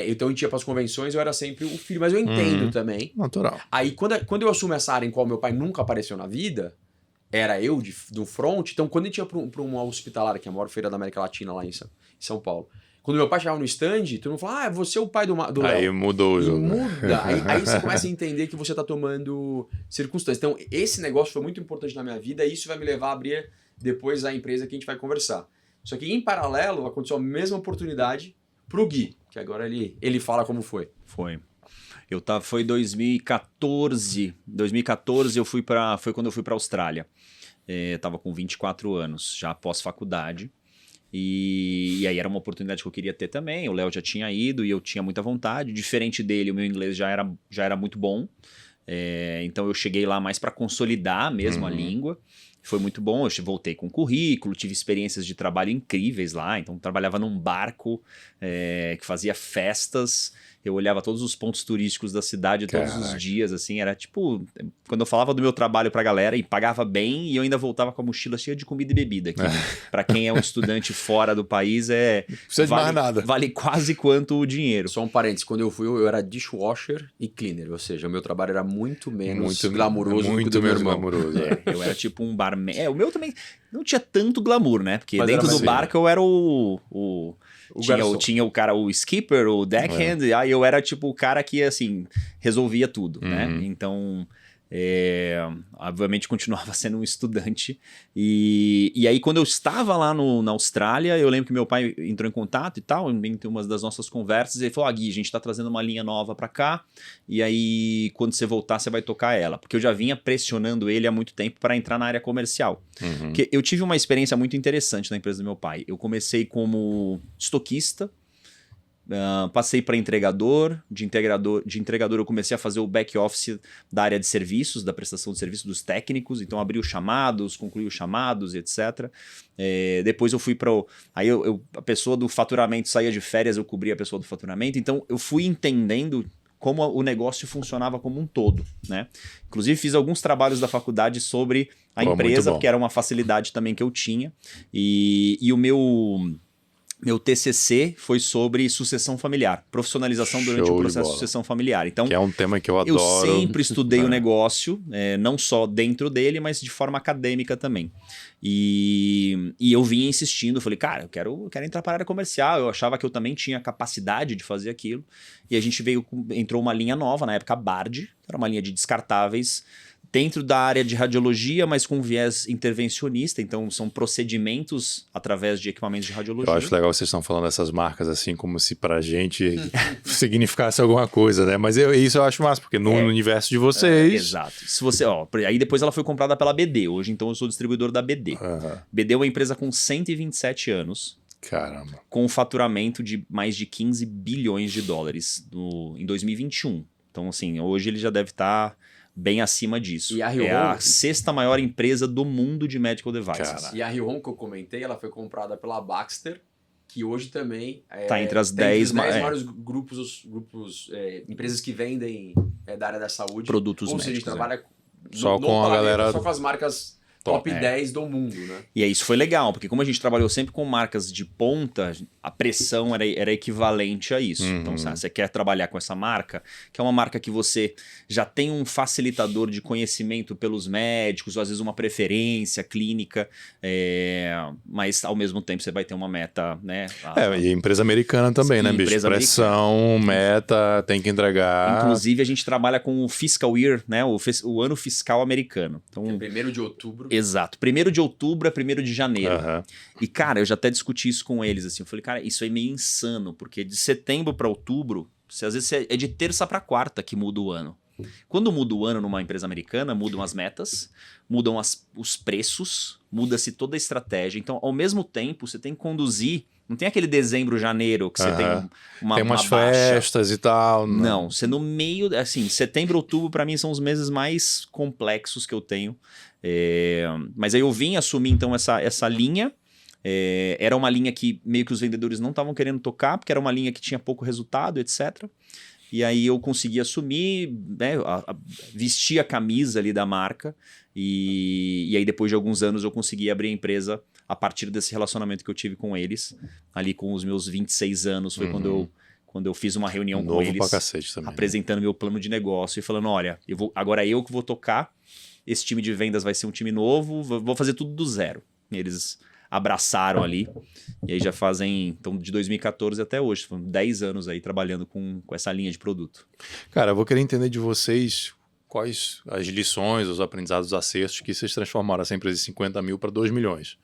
Então a gente ia para as convenções, eu era sempre o filho, mas eu entendo também. Natural. Aí quando eu assumo essa área em qual meu pai nunca apareceu na vida, era eu do front, então quando a gente ia para uma hospitalar, que é a maior feira da América Latina lá em São Paulo, quando meu pai chegava no stand, todo mundo falava, você é o pai do Léo. Aí mudou o jogo. Muda. Aí você começa a entender que você tá tomando circunstâncias. Então esse negócio foi muito importante na minha vida e isso vai me levar a abrir depois a empresa que a gente vai conversar. Só que em paralelo aconteceu a mesma oportunidade pro Gui, que agora ele fala como foi. Foi 2014. 2014 foi quando eu fui para a Austrália. Tava com 24 anos, já após faculdade. E aí era uma oportunidade que eu queria ter também. O Léo já tinha ido e eu tinha muita vontade. Diferente dele, o meu inglês já era muito bom. Então eu cheguei lá mais para consolidar mesmo a língua. Foi muito bom, eu voltei com currículo, tive experiências de trabalho incríveis lá. Então trabalhava num barco que fazia festas. Eu olhava todos os pontos turísticos da cidade todos os dias, assim, era tipo... Quando eu falava do meu trabalho pra galera e pagava bem, e eu ainda voltava com a mochila cheia de comida e bebida. Que pra quem é um estudante fora do país, precisa de mais nada. Vale quase quanto o dinheiro. Só um parênteses, quando eu fui, eu era dishwasher e cleaner, ou seja, o meu trabalho era muito menos glamuroso do que o do meu irmão. Eu era tipo um barman. O meu também não tinha tanto glamour, né? Porque mas dentro do barco eu era tinha o cara, o skipper, o deckhand, e aí eu era tipo o cara que, assim, resolvia tudo, né? Então, Obviamente continuava sendo um estudante. E aí, quando eu estava lá na Austrália, eu lembro que meu pai entrou em contato e tal, em uma das nossas conversas, e ele falou: Gui, a gente está trazendo uma linha nova para cá, e aí quando você voltar, você vai tocar ela. Porque eu já vinha pressionando ele há muito tempo para entrar na área comercial. Porque eu tive uma experiência muito interessante na empresa do meu pai. Eu comecei como estoquista, passei para entregador, de entregador eu comecei a fazer o back office da área de serviços, da prestação de serviços dos técnicos, então abri os chamados, concluí os chamados, etc. Depois eu fui para a pessoa do faturamento saía de férias, eu cobria a pessoa do faturamento, então eu fui entendendo como o negócio funcionava como um todo, né? Inclusive fiz alguns trabalhos da faculdade sobre a empresa, porque era uma facilidade também que eu tinha, e o meu TCC foi sobre sucessão familiar, profissionalização durante o processo de sucessão familiar. Então, que é um tema que eu adoro. Eu sempre estudei o negócio, não só dentro dele, mas de forma acadêmica também. E eu vinha insistindo, falei, cara, eu quero entrar para a área comercial, eu achava que eu também tinha capacidade de fazer aquilo. E a gente entrou uma linha nova, na época Bard, que era uma linha de descartáveis, dentro da área de radiologia, mas com viés intervencionista, então são procedimentos através de equipamentos de radiologia. Eu acho legal vocês estão falando dessas marcas assim, como se pra gente significasse alguma coisa, né? Mas isso eu acho massa, porque no universo de vocês... Exato. Se você, aí depois ela foi comprada pela BD, hoje então eu sou distribuidor da BD. BD é uma empresa com 127 anos, caramba, com um faturamento de mais de 15 bilhões de dólares em 2021. Então assim, hoje ele já deve estar bem acima disso. E a é a 6ª maior empresa do mundo de medical devices. Caraca. E a Rihon que eu comentei, ela foi comprada pela Baxter, que hoje também tá entre as 10 maiores grupos empresas que vendem da área da saúde. Produtos médicos. Ou seja, a gente trabalha só com a galera, só com as marcas top 10 do mundo, né? E aí isso foi legal, porque como a gente trabalhou sempre com marcas de ponta, a pressão era equivalente a isso. Então, sabe, você quer trabalhar com essa marca, que é uma marca que você já tem um facilitador de conhecimento pelos médicos, ou às vezes uma preferência clínica, mas ao mesmo tempo você vai ter uma meta, né? E empresa americana também, né, bicho? Pressão, meta, tem que entregar. Inclusive, a gente trabalha com o fiscal year, né? O ano fiscal americano. Então, é 1º de outubro. Exato. 1º de outubro a 1º de janeiro. E, cara, eu já até discuti isso com eles, assim. Eu falei, cara, isso é meio insano, porque de setembro para outubro, às vezes é de terça para quarta que muda o ano. Quando muda o ano numa empresa americana, mudam as metas, mudam os preços, muda-se toda a estratégia. Então, ao mesmo tempo, você tem que conduzir. Não tem aquele dezembro, janeiro, que você tem tem umas baixa. Festas e tal. Não, você no meio... Assim, setembro, outubro, para mim, são os meses mais complexos que eu tenho. Mas aí eu vim assumir, então, essa linha. Era uma linha que meio que os vendedores não estavam querendo tocar, porque era uma linha que tinha pouco resultado, etc. E aí eu consegui assumir, né, vestir a camisa ali da marca. E aí depois de alguns anos eu consegui abrir a empresa a partir desse relacionamento que eu tive com eles. Ali com os meus 26 anos foi quando eu fiz uma reunião com eles, pra cacete também, apresentando meu plano de negócio e falando, olha, agora eu que vou tocar, esse time de vendas vai ser um time novo, vou fazer tudo do zero. E eles abraçaram ali, e aí já fazem, então, de 2014 até hoje, foram 10 anos aí trabalhando com essa linha de produto. Cara, eu vou querer entender de vocês quais as lições, os aprendizados, os acertos que vocês transformaram essa empresa de 50 mil para 2 milhões.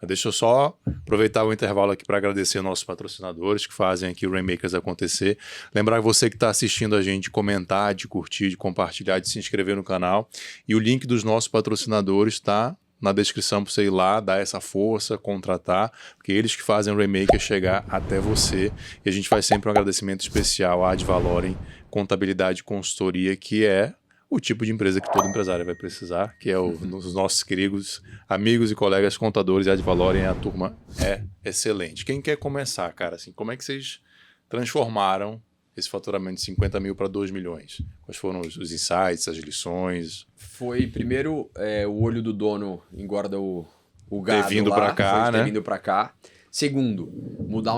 Mas deixa eu só aproveitar o intervalo aqui para agradecer nossos patrocinadores que fazem aqui o Rainmakers acontecer. Lembrar você que está assistindo a gente, comentar, de curtir, de compartilhar, de se inscrever no canal. E o link dos nossos patrocinadores está na descrição para você ir lá, dar essa força, contratar, porque eles que fazem o Rainmaker chegar até você. E a gente faz sempre um agradecimento especial à Ad Valorem Contabilidade e Consultoria, que é o tipo de empresa que todo empresário vai precisar, que é os nossos queridos amigos e colegas contadores. A Ad Valorem, a turma é excelente. Quem quer começar, cara, assim, como é que vocês transformaram esse faturamento de 50 mil para 2 milhões? Quais foram os insights, as lições? Foi, primeiro, o olho do dono engorda o gado ter vindo para cá, né? Ter vindo para cá. Segundo, mudar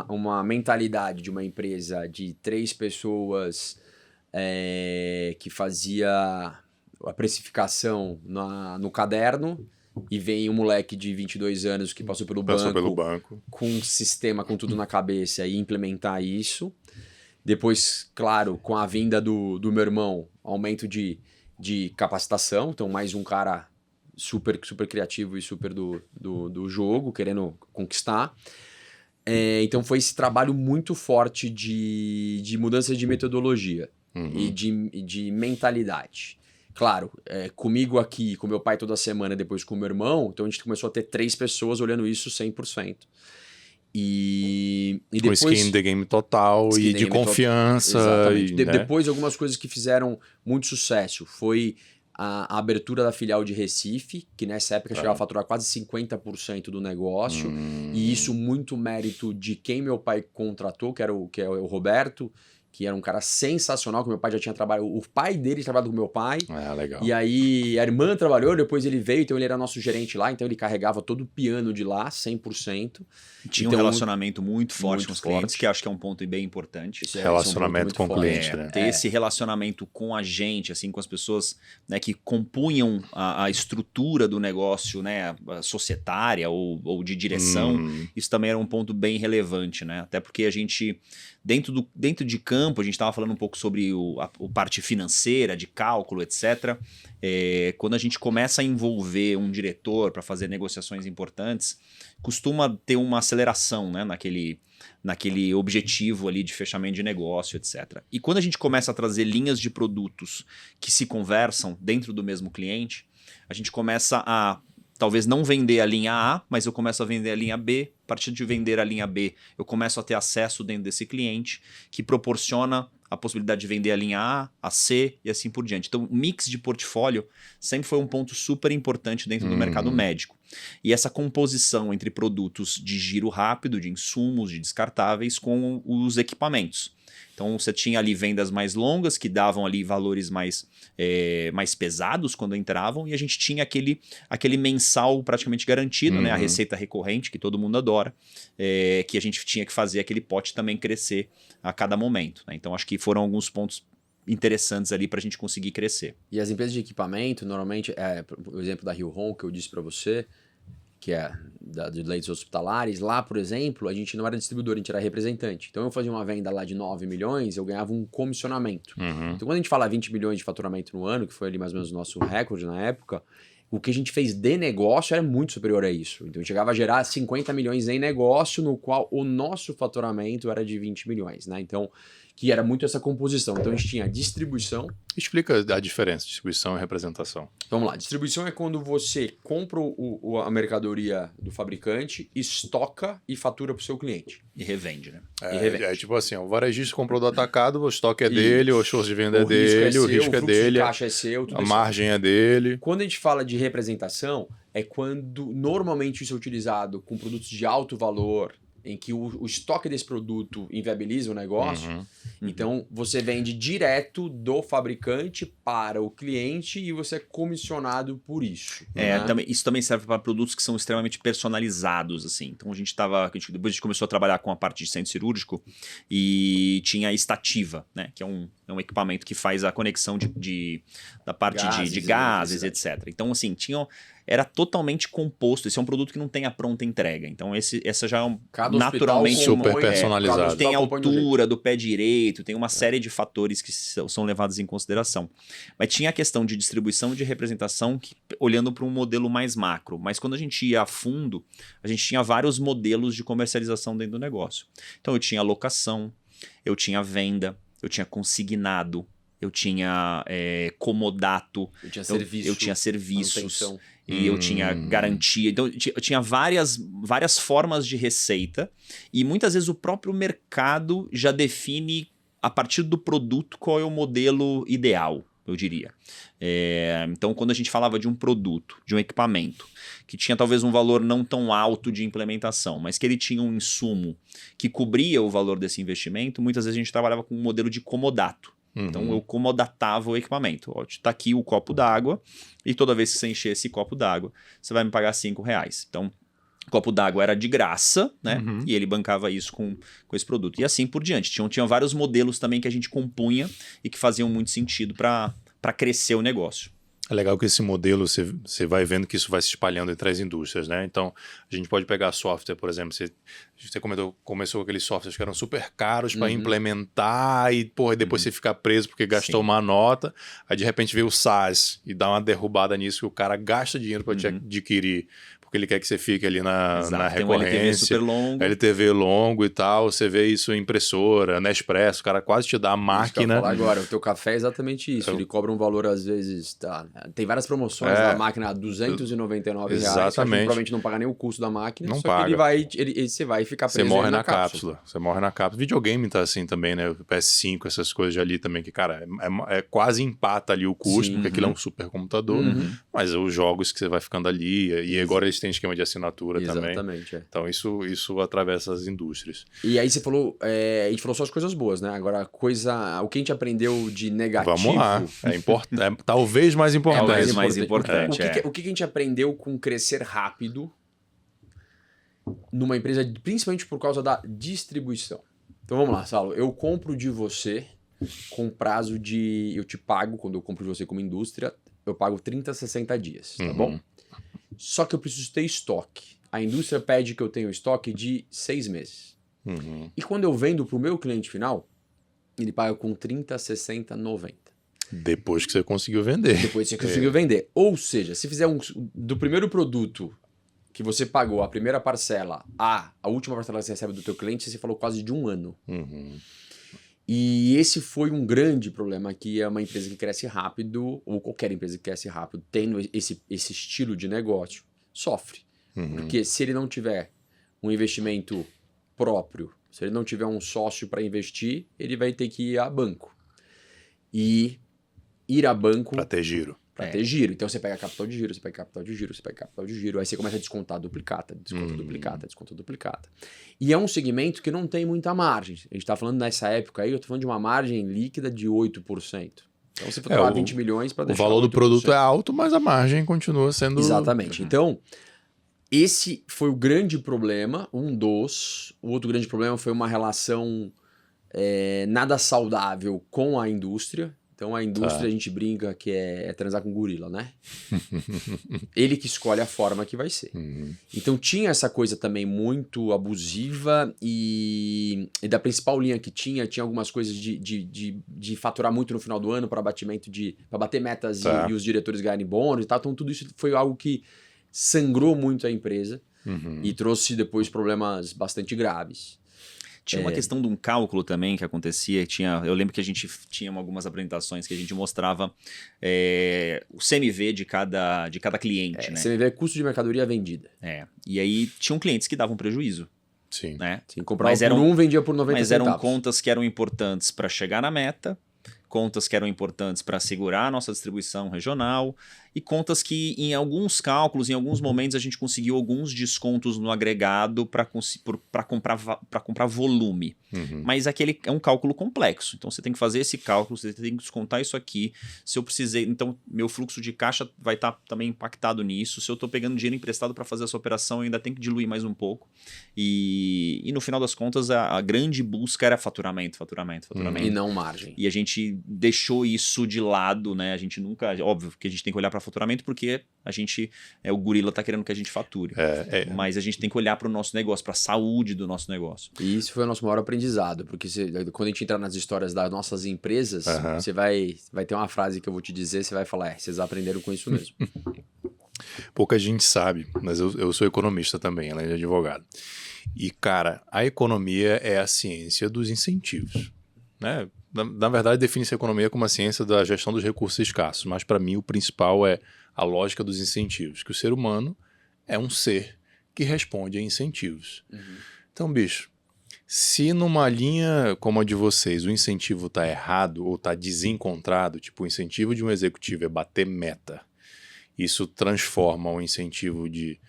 uma mentalidade de uma empresa de 3 pessoas que fazia a precificação no caderno, e vem um moleque de 22 anos que passou pelo banco com um sistema, com tudo na cabeça, e implementar isso. Depois, claro, com a vinda do meu irmão, aumento de de capacitação, então mais um cara super criativo e super do jogo, querendo conquistar. Então foi esse trabalho muito forte de mudança de metodologia e de mentalidade. Claro, comigo aqui, com meu pai toda semana, depois com meu irmão, então a gente começou a ter 3 pessoas olhando isso 100%. E com depois, skin the game total e de confiança. Exatamente. Né? Depois, algumas coisas que fizeram muito sucesso foi a abertura da filial de Recife, que nessa época chegava a faturar quase 50% do negócio. E isso muito mérito de quem meu pai contratou, que é o Roberto, que era um cara sensacional, que meu pai já tinha trabalhado. O pai dele trabalhava com meu pai. Legal. E aí a irmã trabalhou, depois ele veio, então ele era nosso gerente lá, então ele carregava todo o piano de lá, 100%. Tinha um relacionamento muito forte com os clientes, que acho que é um ponto bem importante. Relacionamento com o cliente, né? Ter esse relacionamento com a gente, assim, com as pessoas, né, que compunham a estrutura do negócio, né, societária ou de direção, isso também era um ponto bem relevante, né? Até porque a gente, dentro de campo, a gente estava falando um pouco sobre a parte financeira, de cálculo, etc. Quando a gente começa a envolver um diretor para fazer negociações importantes, costuma ter uma aceleração, né, naquele objetivo ali de fechamento de negócio, etc. E quando a gente começa a trazer linhas de produtos que se conversam dentro do mesmo cliente, a gente começa a talvez não vender a linha A, mas eu começo a vender a linha B. A partir de vender a linha B, eu começo a ter acesso dentro desse cliente, que proporciona a possibilidade de vender a linha A, a C e assim por diante. Então, o mix de portfólio sempre foi um ponto super importante dentro do mercado médico. E essa composição entre produtos de giro rápido, de insumos, de descartáveis, com os equipamentos. Então, você tinha ali vendas mais longas, que davam ali valores mais pesados quando entravam, e a gente tinha aquele mensal praticamente garantido, né? A receita recorrente, que todo mundo adora, que a gente tinha que fazer aquele pote também crescer a cada momento, né? Então, acho que foram alguns pontos interessantes ali para a gente conseguir crescer. E as empresas de equipamento, normalmente, o exemplo da Rio Home que eu disse para você, que é de leitos hospitalares, lá, por exemplo, a gente não era distribuidor, a gente era representante. Então, eu fazia uma venda lá de 9 milhões, eu ganhava um comissionamento. Então, quando a gente fala 20 milhões de faturamento no ano, que foi ali mais ou menos o nosso recorde na época, o que a gente fez de negócio era muito superior a isso. Então, chegava a gerar 50 milhões em negócio, no qual o nosso faturamento era de 20 milhões, né? Então, que era muito essa composição. Então, a gente tinha distribuição. Explica a diferença, distribuição e representação. Vamos lá, distribuição é quando você compra a mercadoria do fabricante, estoca e fatura para o seu cliente. E revende, né? É tipo assim, o varejista comprou do atacado, o estoque é dele, o esforço de venda é dele, o risco é dele, a caixa é seu, tudo a margem é dele. Quando a gente fala de representação, é quando normalmente isso é utilizado com produtos de alto valor, em que o estoque desse produto inviabiliza o negócio. Então, você vende direto do fabricante para o cliente e você é comissionado por isso. Isso também serve para produtos que são extremamente personalizados, assim. Então, depois a gente começou a trabalhar com a parte de centro cirúrgico e tinha a estativa, né? Que é um equipamento que faz a conexão da parte de gases, etc. Então, assim, era totalmente composto. Esse é um produto que não tem a pronta entrega. Então, essa já é naturalmente super personalizado. Tem a altura do pé direito, tem uma série de fatores que são levados em consideração. Mas tinha a questão de distribuição e de representação, olhando para um modelo mais macro. Mas quando a gente ia a fundo, a gente tinha vários modelos de comercialização dentro do negócio. Então, eu tinha locação, eu tinha venda, eu tinha consignado, eu tinha comodato, eu tinha serviços, e eu tinha garantia. Então, eu tinha várias formas de receita, e muitas vezes o próprio mercado já define, a partir do produto, qual é o modelo ideal, eu diria. Então, quando a gente falava de um produto, de um equipamento, que tinha talvez um valor não tão alto de implementação, mas que ele tinha um insumo que cobria o valor desse investimento, muitas vezes a gente trabalhava com um modelo de comodato. Então, eu comodatava o equipamento. Está aqui o copo d'água, e toda vez que você encher esse copo d'água, você vai me pagar R$5. Então, o copo d'água era de graça, né? E ele bancava isso com esse produto. E assim por diante. Tinha vários modelos também que a gente compunha e que faziam muito sentido para crescer o negócio. É legal que esse modelo, você vai vendo que isso vai se espalhando entre as indústrias, né? Então, a gente pode pegar software, por exemplo, você começou com aqueles softwares que eram super caros para implementar e, porra, depois você fica preso porque gastou uma nota, aí de repente vê o SaaS e dá uma derrubada nisso que o cara gasta dinheiro para te adquirir, porque ele quer que você fique ali na recorrência. Tem um LTV super longo. LTV longo e tal, você vê isso em impressora, Nespresso, o cara quase te dá a máquina. Isso que eu ia falar agora, o teu café é exatamente isso, ele cobra um valor às vezes, tem várias promoções da máquina a R$299, exatamente. Provavelmente não paga nem o custo da máquina, não só paga. que você vai ficar preso você morre na cápsula. Você morre na cápsula. Videogame tá assim também, né? O PS5, essas coisas ali também, que, cara, quase empata ali o custo, porque aquilo é um supercomputador, mas os jogos que você vai ficando ali, e agora eles têm esquema de assinatura também. Exatamente, Então isso atravessa as indústrias. E aí você falou, a gente falou só as coisas boas, né? Agora, o que a gente aprendeu de negativo... Vamos lá, talvez mais importante. Talvez mais importante, O que a gente aprendeu com crescer rápido numa empresa, principalmente por causa da distribuição? Então vamos lá, Saulo, eu compro de você com prazo de... Eu te pago, quando eu compro de você como indústria, eu pago 30, 60 dias, tá bom? Só que eu preciso ter estoque. A indústria pede que eu tenha estoque de 6 meses. E quando eu vendo para o meu cliente final, ele paga com 30, 60, 90. Depois que você conseguiu vender. Depois que você conseguiu vender. Ou seja, se fizer do primeiro produto que você pagou, a primeira parcela, a última parcela que você recebe do teu cliente, você falou quase de 1 ano. E esse foi um grande problema que é uma empresa que cresce rápido, ou qualquer empresa que cresce rápido, tendo esse estilo de negócio, sofre. Porque se ele não tiver um investimento próprio, se ele não tiver um sócio para investir, ele vai ter que ir a banco. E ir a banco... Para ter giro. Para ter giro. Então você pega capital de giro, você pega capital de giro, você pega capital de giro, aí você começa a descontar duplicata, desconta duplicata. E é um segmento que não tem muita margem. A gente está falando nessa época aí, eu estou falando de uma margem líquida de 8%. Então você for falar 20 milhões para deixar... O valor do produto é alto, mas a margem continua sendo... Exatamente. Então, esse foi o grande problema, o outro grande problema foi uma relação nada saudável com a indústria. Então a indústria, a gente brinca que é transar com gorila, né? Ele que escolhe a forma que vai ser. Então tinha essa coisa também muito abusiva e da principal linha que tinha algumas coisas de faturar muito no final do ano para bater metas e os diretores ganharem bônus e tal. Então tudo isso foi algo que sangrou muito a empresa e trouxe depois problemas bastante graves. Tinha uma questão de um cálculo também que acontecia. Eu lembro que a gente tinha algumas apresentações que a gente mostrava o CMV de cada cliente. Né? CMV é custo de mercadoria vendida. E aí tinham clientes que davam prejuízo. Sim. Né? Sim, comprava por vendia por 90 mas centavos. Mas eram contas que eram importantes para chegar na meta, contas que eram importantes para segurar a nossa distribuição regional e contas que em alguns cálculos, em alguns momentos a gente conseguiu alguns descontos no agregado para comprar volume. Mas aquele é um cálculo complexo, então você tem que fazer esse cálculo, você tem que descontar isso aqui. Se eu precisei, então meu fluxo de caixa vai estar também impactado nisso. Se eu estou pegando dinheiro emprestado para fazer essa operação, eu ainda tenho que diluir mais um pouco. E no final das contas a grande busca era faturamento. E não margem. E a gente deixou isso de lado, né? A gente nunca... Óbvio que a gente tem que olhar para faturamento porque a gente... o gorila tá querendo que a gente fature. Mas a gente tem que olhar para o nosso negócio, para a saúde do nosso negócio. E isso foi o nosso maior aprendizado, porque quando a gente entrar nas histórias das nossas empresas, você vai ter uma frase que eu vou te dizer, você vai falar, vocês aprenderam com isso mesmo. Pouca gente sabe, mas eu sou economista também, além de advogado. E, cara, a economia é a ciência dos incentivos, né? Na verdade, define-se a economia como a ciência da gestão dos recursos escassos, mas para mim o principal é a lógica dos incentivos, que o ser humano é um ser que responde a incentivos. Então, bicho, se numa linha como a de vocês o incentivo está errado ou está desencontrado, tipo o incentivo de um executivo é bater meta, isso transforma um incentivo de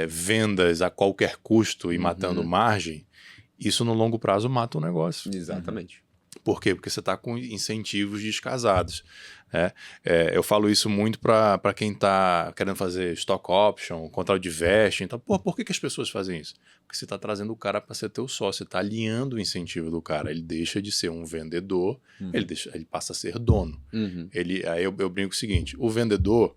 vendas a qualquer custo e matando margem, isso no longo prazo mata o negócio. Exatamente. Por quê? Porque você está com incentivos descasados. Né? Eu falo isso muito para quem está querendo fazer stock option, contrato de vesting. Então, por que as pessoas fazem isso? Porque você está trazendo o cara para ser teu sócio, você está alinhando o incentivo do cara. Ele deixa de ser um vendedor, ele passa a ser dono. Aí eu brinco o seguinte, o vendedor,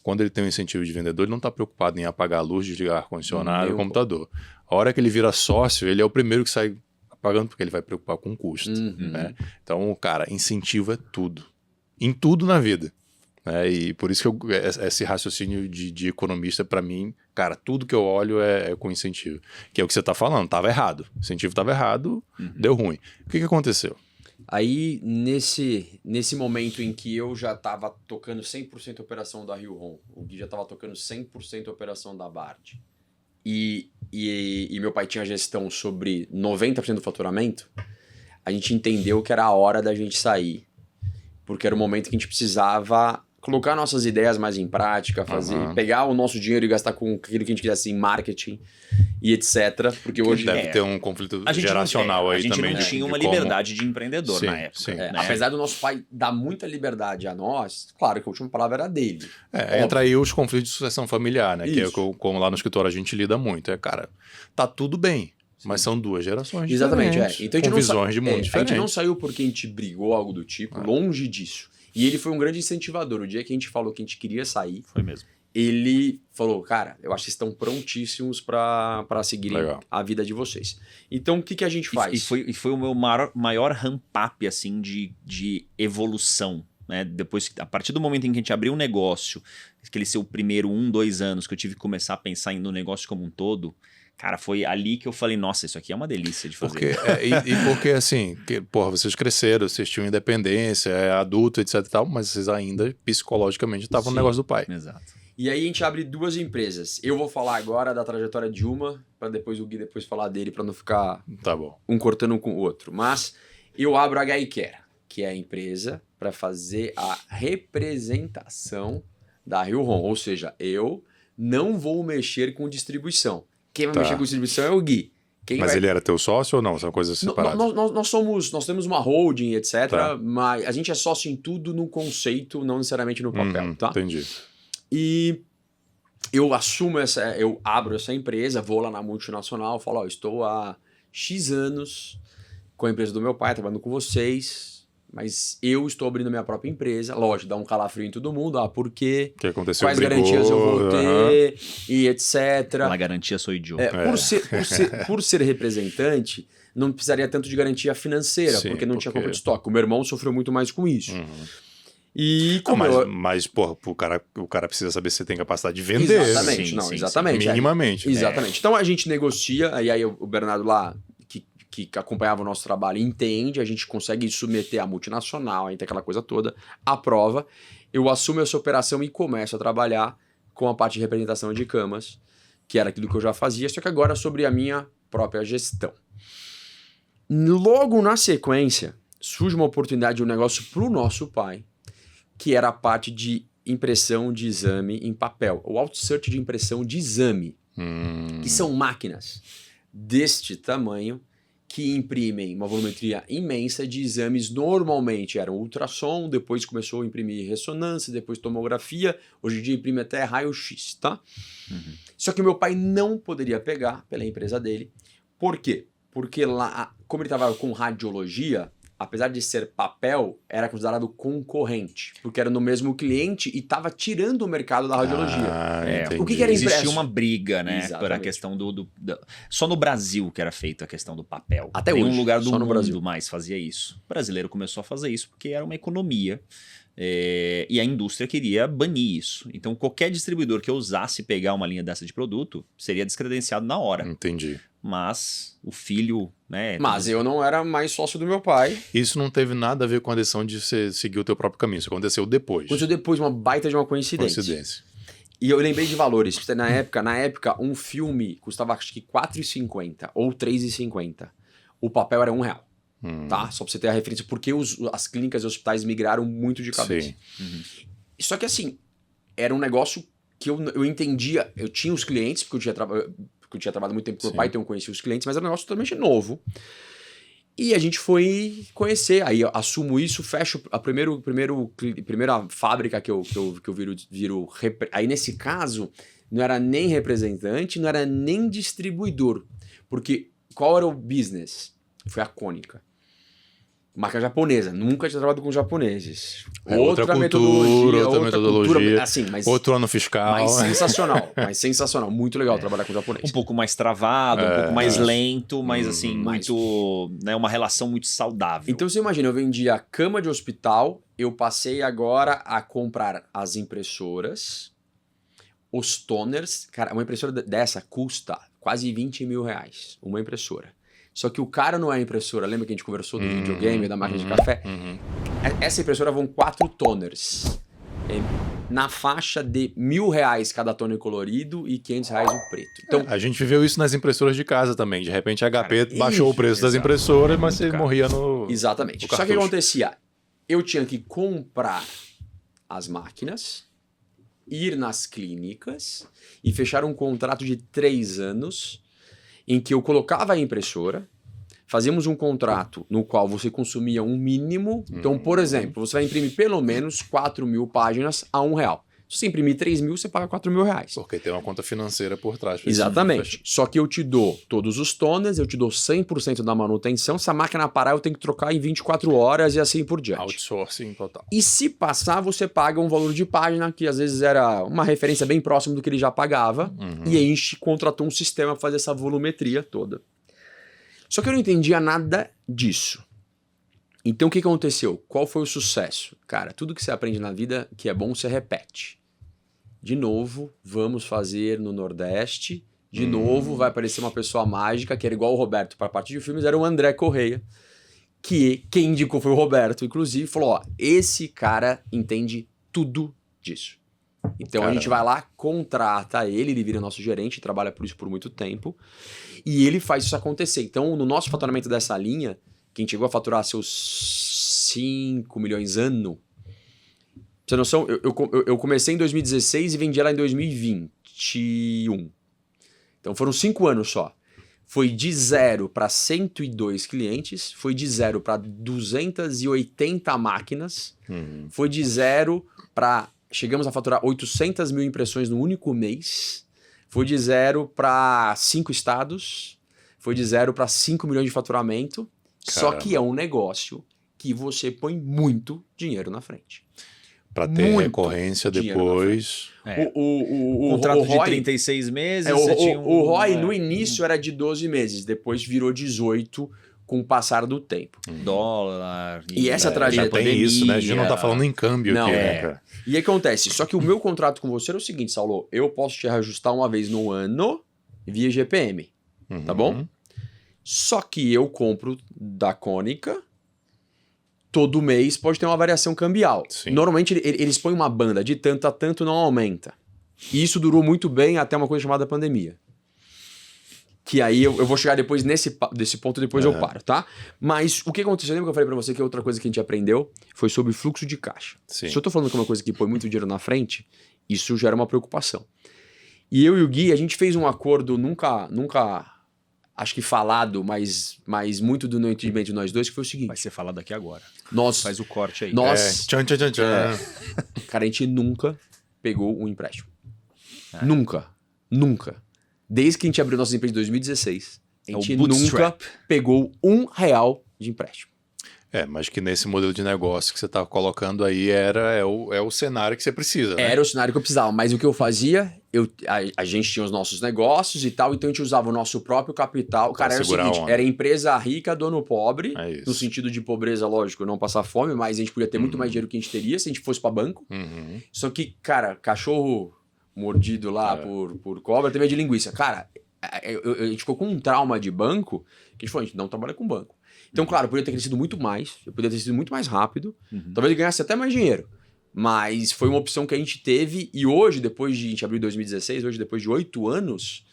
quando ele tem um incentivo de vendedor, ele não está preocupado em apagar a luz, desligar ar-condicionado e o computador. A hora que ele vira sócio, ele é o primeiro que sai pagando, porque ele vai preocupar com o custo. Né? Então, cara, incentivo é tudo. Em tudo na vida. Né? E por isso que esse raciocínio de economista, para mim, cara, tudo que eu olho é com incentivo. Que é o que você tá falando, tava errado. O incentivo tava errado, deu ruim. O que aconteceu? Aí, nesse momento em que eu já estava tocando 100% a operação da Rio Home, o Gui já estava tocando 100% a operação da Bard, e meu pai tinha gestão sobre 90% do faturamento, a gente entendeu que era a hora da gente sair. Porque era o momento que a gente precisava colocar nossas ideias mais em prática, pegar o nosso dinheiro e gastar com aquilo que a gente quisesse em marketing e etc. Porque hoje deve ter um conflito geracional aí também. A gente não tinha uma liberdade de empreendedor na época. Né? Apesar do nosso pai dar muita liberdade a nós, claro que a última palavra era dele. Entra aí os conflitos de sucessão familiar, né? Isso. Que é como lá no escritório a gente lida muito. Cara, tá tudo bem. Mas são duas gerações diferentes, Então, com visões de mundo diferentes. A gente não saiu porque a gente brigou, algo do tipo, longe disso. E ele foi um grande incentivador. O dia que a gente falou que a gente queria sair, foi mesmo. Ele falou, cara, eu acho que estão prontíssimos para seguirem a vida de vocês. Então, o que a gente faz? E foi o meu maior ramp-up, assim, de evolução. Né? Depois, a partir do momento em que a gente abriu um negócio, aquele seu primeiro 2 anos, que eu tive que começar a pensar no negócio como um todo... Cara, foi ali que eu falei, nossa, isso aqui é uma delícia de fazer. Porque assim, vocês cresceram, vocês tinham independência, adulto, etc e tal, mas vocês ainda psicologicamente estavam no negócio do pai. Exato. E aí a gente abre 2 empresas. Eu vou falar agora da trajetória de uma, para depois o Gui falar dele, para não ficar um cortando um com o outro. Mas eu abro a HiCare, que é a empresa para fazer a representação da Rio Home. Ou seja, eu não vou mexer com distribuição. Quem vai mexer com distribuição é o Gui. Mas ele era teu sócio ou não? São coisas separadas? Nós temos uma holding, etc. Mas a gente é sócio em tudo no conceito, não necessariamente no papel. Entendi. E eu abro essa empresa, vou lá na multinacional, falo, estou há X anos com a empresa do meu pai, trabalhando com vocês, mas eu estou abrindo minha própria empresa. Lógico, dá um calafrio em todo mundo. Por quê? O que aconteceu? Quais garantias eu vou ter? E etc. A garantia sou idiota. Por ser representante, não precisaria tanto de garantia financeira, porque não tinha compra de estoque. O meu irmão sofreu muito mais com isso. E mas o cara precisa saber se você tem capacidade de vender. Exatamente. Exatamente. Minimamente. Exatamente. Então a gente negocia, e aí o Bernardo lá, que acompanhava o nosso trabalho, entende, a gente consegue submeter a multinacional, aí tem aquela coisa toda, aprova, eu assumo essa operação e começo a trabalhar com a parte de representação de camas, que era aquilo que eu já fazia, só que agora sobre a minha própria gestão. Logo na sequência, surge uma oportunidade de um negócio para o nosso pai, que era a parte de impressão de exame em papel, o outsert de impressão de exame, que são máquinas deste tamanho, que imprimem uma volumetria imensa de exames. Normalmente eram ultrassom, depois começou a imprimir ressonância, depois tomografia, hoje em dia imprime até raio-x, tá? Só que o meu pai não poderia pegar pela empresa dele. Por quê? Porque lá, como ele trabalhava com radiologia, apesar de ser papel, era considerado concorrente, porque era no mesmo cliente e estava tirando o mercado da radiologia. O que era impresso? Existia uma briga, né, por a questão só no Brasil que era feita a questão do papel. Até hoje, nenhum lugar do só no mundo Brasil mais fazia isso. O brasileiro começou a fazer isso porque era uma economia e a indústria queria banir isso. Então qualquer distribuidor que ousasse pegar uma linha dessa de produto seria descredenciado na hora. Entendi. Mas o filho, né? Mas eu não era mais sócio do meu pai. Isso não teve nada a ver com a decisão de você seguir o teu próprio caminho. Isso aconteceu depois. Aconteceu depois, uma baita de uma coincidência. E eu lembrei de valores. Na época, um filme custava acho que R$4,50 ou R$3,50. O papel era R$1. Tá? Só pra você ter a referência. Porque as clínicas e hospitais migraram muito de cabeça. Só que assim, era um negócio que eu entendia. Eu tinha os clientes, porque eu tinha trabalhado muito tempo com o meu pai, então eu conhecia os clientes, mas era um negócio totalmente novo. E a gente foi conhecer, aí eu assumo isso, fecho a primeira fábrica que eu viro. Aí nesse caso, não era nem representante, não era nem distribuidor. Porque qual era o business? Foi a Cônica. Marca japonesa, nunca tinha trabalhado com japoneses. Outra metodologia, assim, mas, outro ano fiscal. Mas sensacional, muito legal trabalhar com japonês. Um pouco mais travado, um pouco mais lento, mas assim, muito, né, uma relação muito saudável. Então você imagina, eu vendia cama de hospital, eu passei agora a comprar as impressoras, os toners. Cara, uma impressora dessa custa quase 20 mil reais, uma impressora. Só que o cara não é a impressora. Lembra que a gente conversou do videogame, da máquina de café? Essa impressora vão 4 toners. Na faixa de R$1.000 cada toner colorido e R$500 o preto. Então, a gente viveu isso nas impressoras de casa também. De repente a HP baixou o preço das impressoras, mas você morria no... Exatamente. Só que o que acontecia? Eu tinha que comprar as máquinas, ir nas clínicas e fechar um contrato de 3 anos em que eu colocava a impressora, fazíamos um contrato no qual você consumia um mínimo. Então, por exemplo, você vai imprimir pelo menos 4.000 páginas a R$1. Se você imprimir 3.000, você paga R$4.000. Porque tem uma conta financeira por trás. Exatamente. Só que eu te dou todos os toners, eu te dou 100% da manutenção. Se a máquina parar, eu tenho que trocar em 24 horas e assim por diante. Outsourcing total. E se passar, você paga um valor de página, que às vezes era uma referência bem próxima do que ele já pagava. E aí a gente contratou um sistema para fazer essa volumetria toda. Só que eu não entendia nada disso. Então o que aconteceu? Qual foi o sucesso? Cara, tudo que você aprende na vida que é bom, você repete. De novo, vamos fazer no Nordeste. De novo, vai aparecer uma pessoa mágica, que era igual o Roberto para a parte de filmes, era o André Correia. Que quem indicou foi o Roberto, inclusive, falou, ó, esse cara entende tudo disso. Então a gente vai lá, contrata ele vira nosso gerente, trabalha por isso por muito tempo, e ele faz isso acontecer. Então, no nosso faturamento dessa linha, quem chegou a faturar seus 5 milhões ano, pra você ter noção, eu comecei em 2016 e vendi lá em 2021. Então foram 5 anos só. Foi de 0 para 102 clientes, foi de 0 para 280 máquinas, foi de 0 para... Chegamos a faturar 800 mil impressões no único mês, foi de 0 para 5 estados, foi de 0 para 5 milhões de faturamento. Caramba. Só que é um negócio que você põe muito dinheiro na frente. Para ter muito recorrência depois. O contrato de 36 meses. O ROI no início era de 12 meses, depois virou 18 com o passar do tempo. Dólar. E essa tragédia. Tem isso, né? A gente não tá falando em câmbio aqui, né, cara? E aí acontece, só que o meu contrato com você era o seguinte, Saulo, eu posso te reajustar uma vez no ano via GPM, tá bom? Só que eu compro da Cônica, todo mês pode ter uma variação cambial. Sim. Normalmente eles põem uma banda de tanto a tanto, não aumenta. E isso durou muito bem até uma coisa chamada pandemia. Que aí eu vou chegar depois desse ponto, depois eu paro, tá? Mas o que aconteceu, lembra que eu falei pra você que outra coisa que a gente aprendeu foi sobre fluxo de caixa. Sim. Se eu tô falando que é uma coisa que põe muito dinheiro na frente, isso gera uma preocupação. E eu e o Gui, a gente fez um acordo nunca acho que falado, mas muito do entendimento de nós dois, que foi o seguinte. Vai ser falado aqui agora. Nós... Faz o corte aí. Nós... Tchan. Cara, a gente nunca pegou um empréstimo. Nunca. Desde que a gente abriu nossas empresas em 2016, a gente nunca pegou R$1 de empréstimo. Mas que nesse modelo de negócio que você tá colocando aí é o cenário que você precisa, né? Era o cenário que eu precisava, mas o que eu fazia, a gente tinha os nossos negócios e tal, então a gente usava o nosso próprio capital. Cara, era o seguinte, era empresa rica, dono pobre, no sentido de pobreza, lógico, não passar fome, mas a gente podia ter muito mais dinheiro que a gente teria se a gente fosse para banco. Só que, cara, cachorro mordido lá por cobra tem medo de linguiça. Cara, a gente ficou com um trauma de banco, que a gente falou, a gente não trabalha com banco. Então, claro, eu poderia ter crescido muito mais, eu poderia ter sido muito mais rápido, talvez eu ganhasse até mais dinheiro. Mas foi uma opção que a gente teve e hoje, depois de a gente abrir em 2016, hoje depois de 8 anos,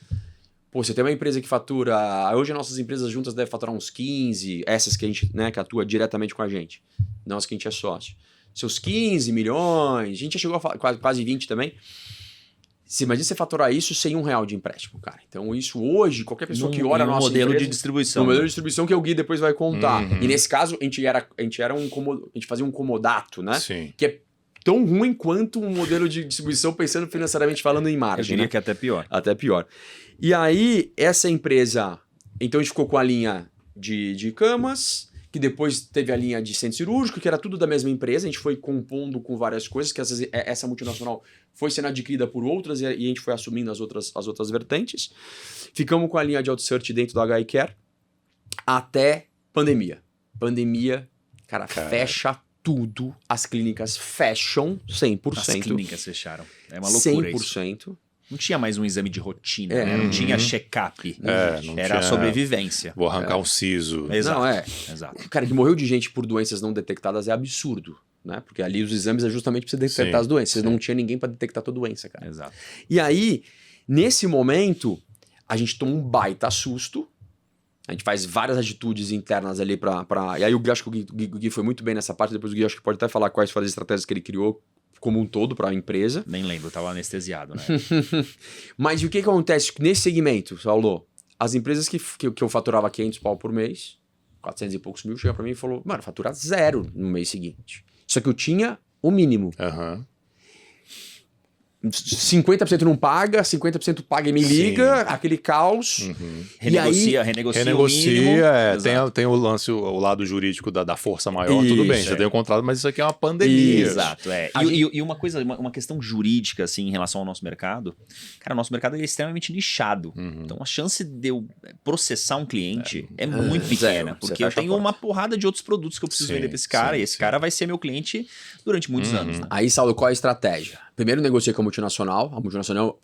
pô, você tem uma empresa que fatura... Hoje as nossas empresas juntas devem faturar uns 15, essas que a gente, né, que atua diretamente com a gente, não as que a gente é sócio. Seus 15 milhões, a gente já chegou a quase 20 também. Você imagina você faturar isso sem R$1 de empréstimo, cara. Então isso hoje, qualquer pessoa que olha a nossa modelo empresa, de distribuição. no modelo de distribuição que o Gui depois vai contar. Uhum. E nesse caso, a gente fazia um comodato, né? Sim. Que é tão ruim quanto um modelo de distribuição pensando financeiramente falando em Eu margem. diria Né? que é até pior. Até pior. E aí, essa empresa... Então a gente ficou com a linha de camas, que depois teve a linha de centro cirúrgico, que era tudo da mesma empresa. A gente foi compondo com várias coisas, que essa multinacional foi sendo adquirida por outras e a gente foi assumindo as outras vertentes. Ficamos com a linha de outsearch dentro do HI Care até pandemia. Pandemia, cara, fecha tudo. As clínicas fecham 100%. As clínicas fecharam. É uma loucura 100%. isso. Não tinha mais um exame de rotina, É. né? Não tinha check-up. Não Era tinha- a sobrevivência. Vou arrancar um siso. Exato. Não, é. Exato. Cara, que morreu de gente por doenças não detectadas é absurdo, né? Porque ali os exames é justamente pra você detectar Sim, as doenças. sim. Não tinha ninguém pra detectar a tua doença, cara. Exato. E aí, nesse momento, a gente toma um baita susto. A gente faz várias atitudes internas ali pra... E aí acho que o Gui foi muito bem nessa parte. Depois o Gui acho que pode até falar quais foram as estratégias que ele criou como um todo pra empresa. Nem lembro, tava anestesiado, né? Mas e o que acontece nesse segmento, Saulo? As empresas que eu faturava 500 pau por mês, 400 e poucos mil, chega pra mim e falou, mano, fatura 0 no mês seguinte. Só que eu tinha o mínimo. Aham. 50% não paga, 50% paga e me Sim. liga, aquele caos. Uhum. E aí, Renegocia o mínimo. Renegocia, tem o lance, o lado jurídico da força maior, tudo bem, Isso, você tem o contrato, mas isso aqui é uma pandemia. Exato, é. E uma coisa, uma questão jurídica, assim, em relação ao nosso mercado, cara, o nosso mercado é extremamente nichado. Uhum. Então a chance de eu processar um cliente é muito pequena, zero. Você porque eu fecha a tenho porta. uma porrada de outros produtos que eu preciso Sim, vender pra esse cara, sim, e esse sim. cara vai ser meu cliente durante muitos anos, né? Aí, Saulo, qual é a estratégia? Primeiro negociei com a multinacional. A multinacional,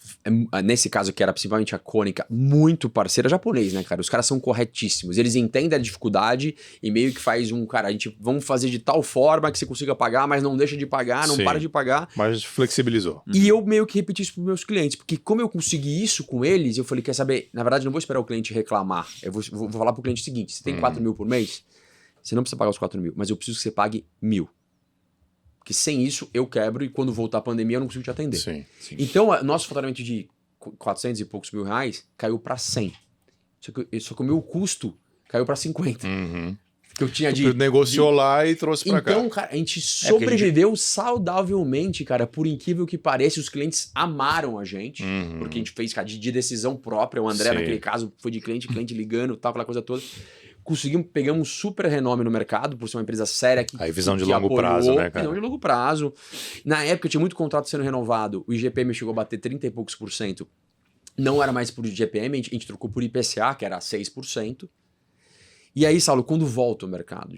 nesse caso que era principalmente a Cônica, muito parceira japonês, né, cara? Os caras são corretíssimos. Eles entendem a dificuldade e meio que faz cara, vamos fazer de tal forma que você consiga pagar, mas não deixa de pagar, não Sim. para de pagar. Mas flexibilizou. E eu meio que repeti isso pros meus clientes, porque como eu consegui isso com eles, eu falei, quer saber, na verdade não vou esperar o cliente reclamar, eu vou falar pro cliente o seguinte, você tem 4 mil por mês, você não precisa pagar os 4 mil, mas eu preciso que você pague 1.000. Porque sem isso eu quebro e quando voltar a pandemia eu não consigo te atender. Sim. Então, nosso faturamento de 400 e poucos mil reais caiu para 100. Só que o meu custo caiu para 50. Uhum. Que eu tinha Tu negociou lá e trouxe pra cá. Então, cara, a gente porque sobreviveu saudavelmente, cara. Por incrível que pareça, os clientes amaram a gente. Uhum. Porque a gente fez, cara, de decisão própria. O André, Sim. naquele caso, foi de cliente ligando, tal, aquela coisa toda. Pegamos um super renome no mercado, por ser uma empresa séria que Aí visão de que longo apoiou, prazo, né, cara? Visão de longo prazo. Na época tinha muito contrato sendo renovado, o IGPM chegou a bater 30 e poucos por cento. Não era mais por IGPM, a gente trocou por IPCA, que era 6%. E aí, Saulo, quando volta o mercado,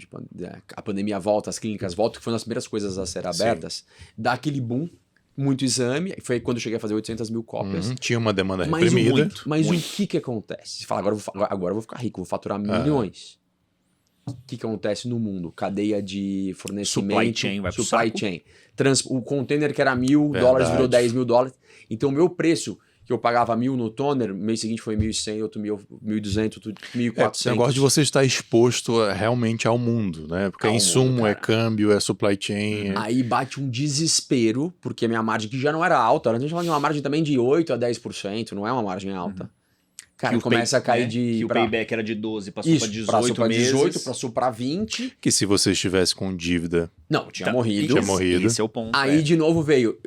a pandemia volta, as clínicas voltam, que foram as primeiras coisas a ser abertas, dá aquele boom, muito exame, foi quando eu cheguei a fazer 800 mil cópias. Uhum. Tinha uma demanda Mas reprimida. Mas o que acontece? Você fala, agora eu vou ficar rico, vou faturar milhões. O que acontece no mundo? Cadeia de fornecimento. Supply chain vai pro supply saco. chain. O container que era $1.000 Verdade. virou $10.000. Então o meu preço, que eu pagava 1.000 no toner, no mês seguinte foi 1.100, outro 1.200, outro 1.400. O negócio de você estar exposto realmente ao mundo, né? Porque é Ao insumo, mundo, é cara. câmbio, é supply chain. Aí bate um desespero, porque a minha margem, que já não era alta, a gente falando de uma margem também de 8% a 10%, não é uma margem alta. Cara, Que o começa a cair né? de... Que o payback era de 12, passou Isso, pra 18 passou pra meses. 18, passou pra 20. Que se você estivesse com dívida, Não, tinha Tá, morrido. Tinha morrido. Esse é o ponto. Aí de novo veio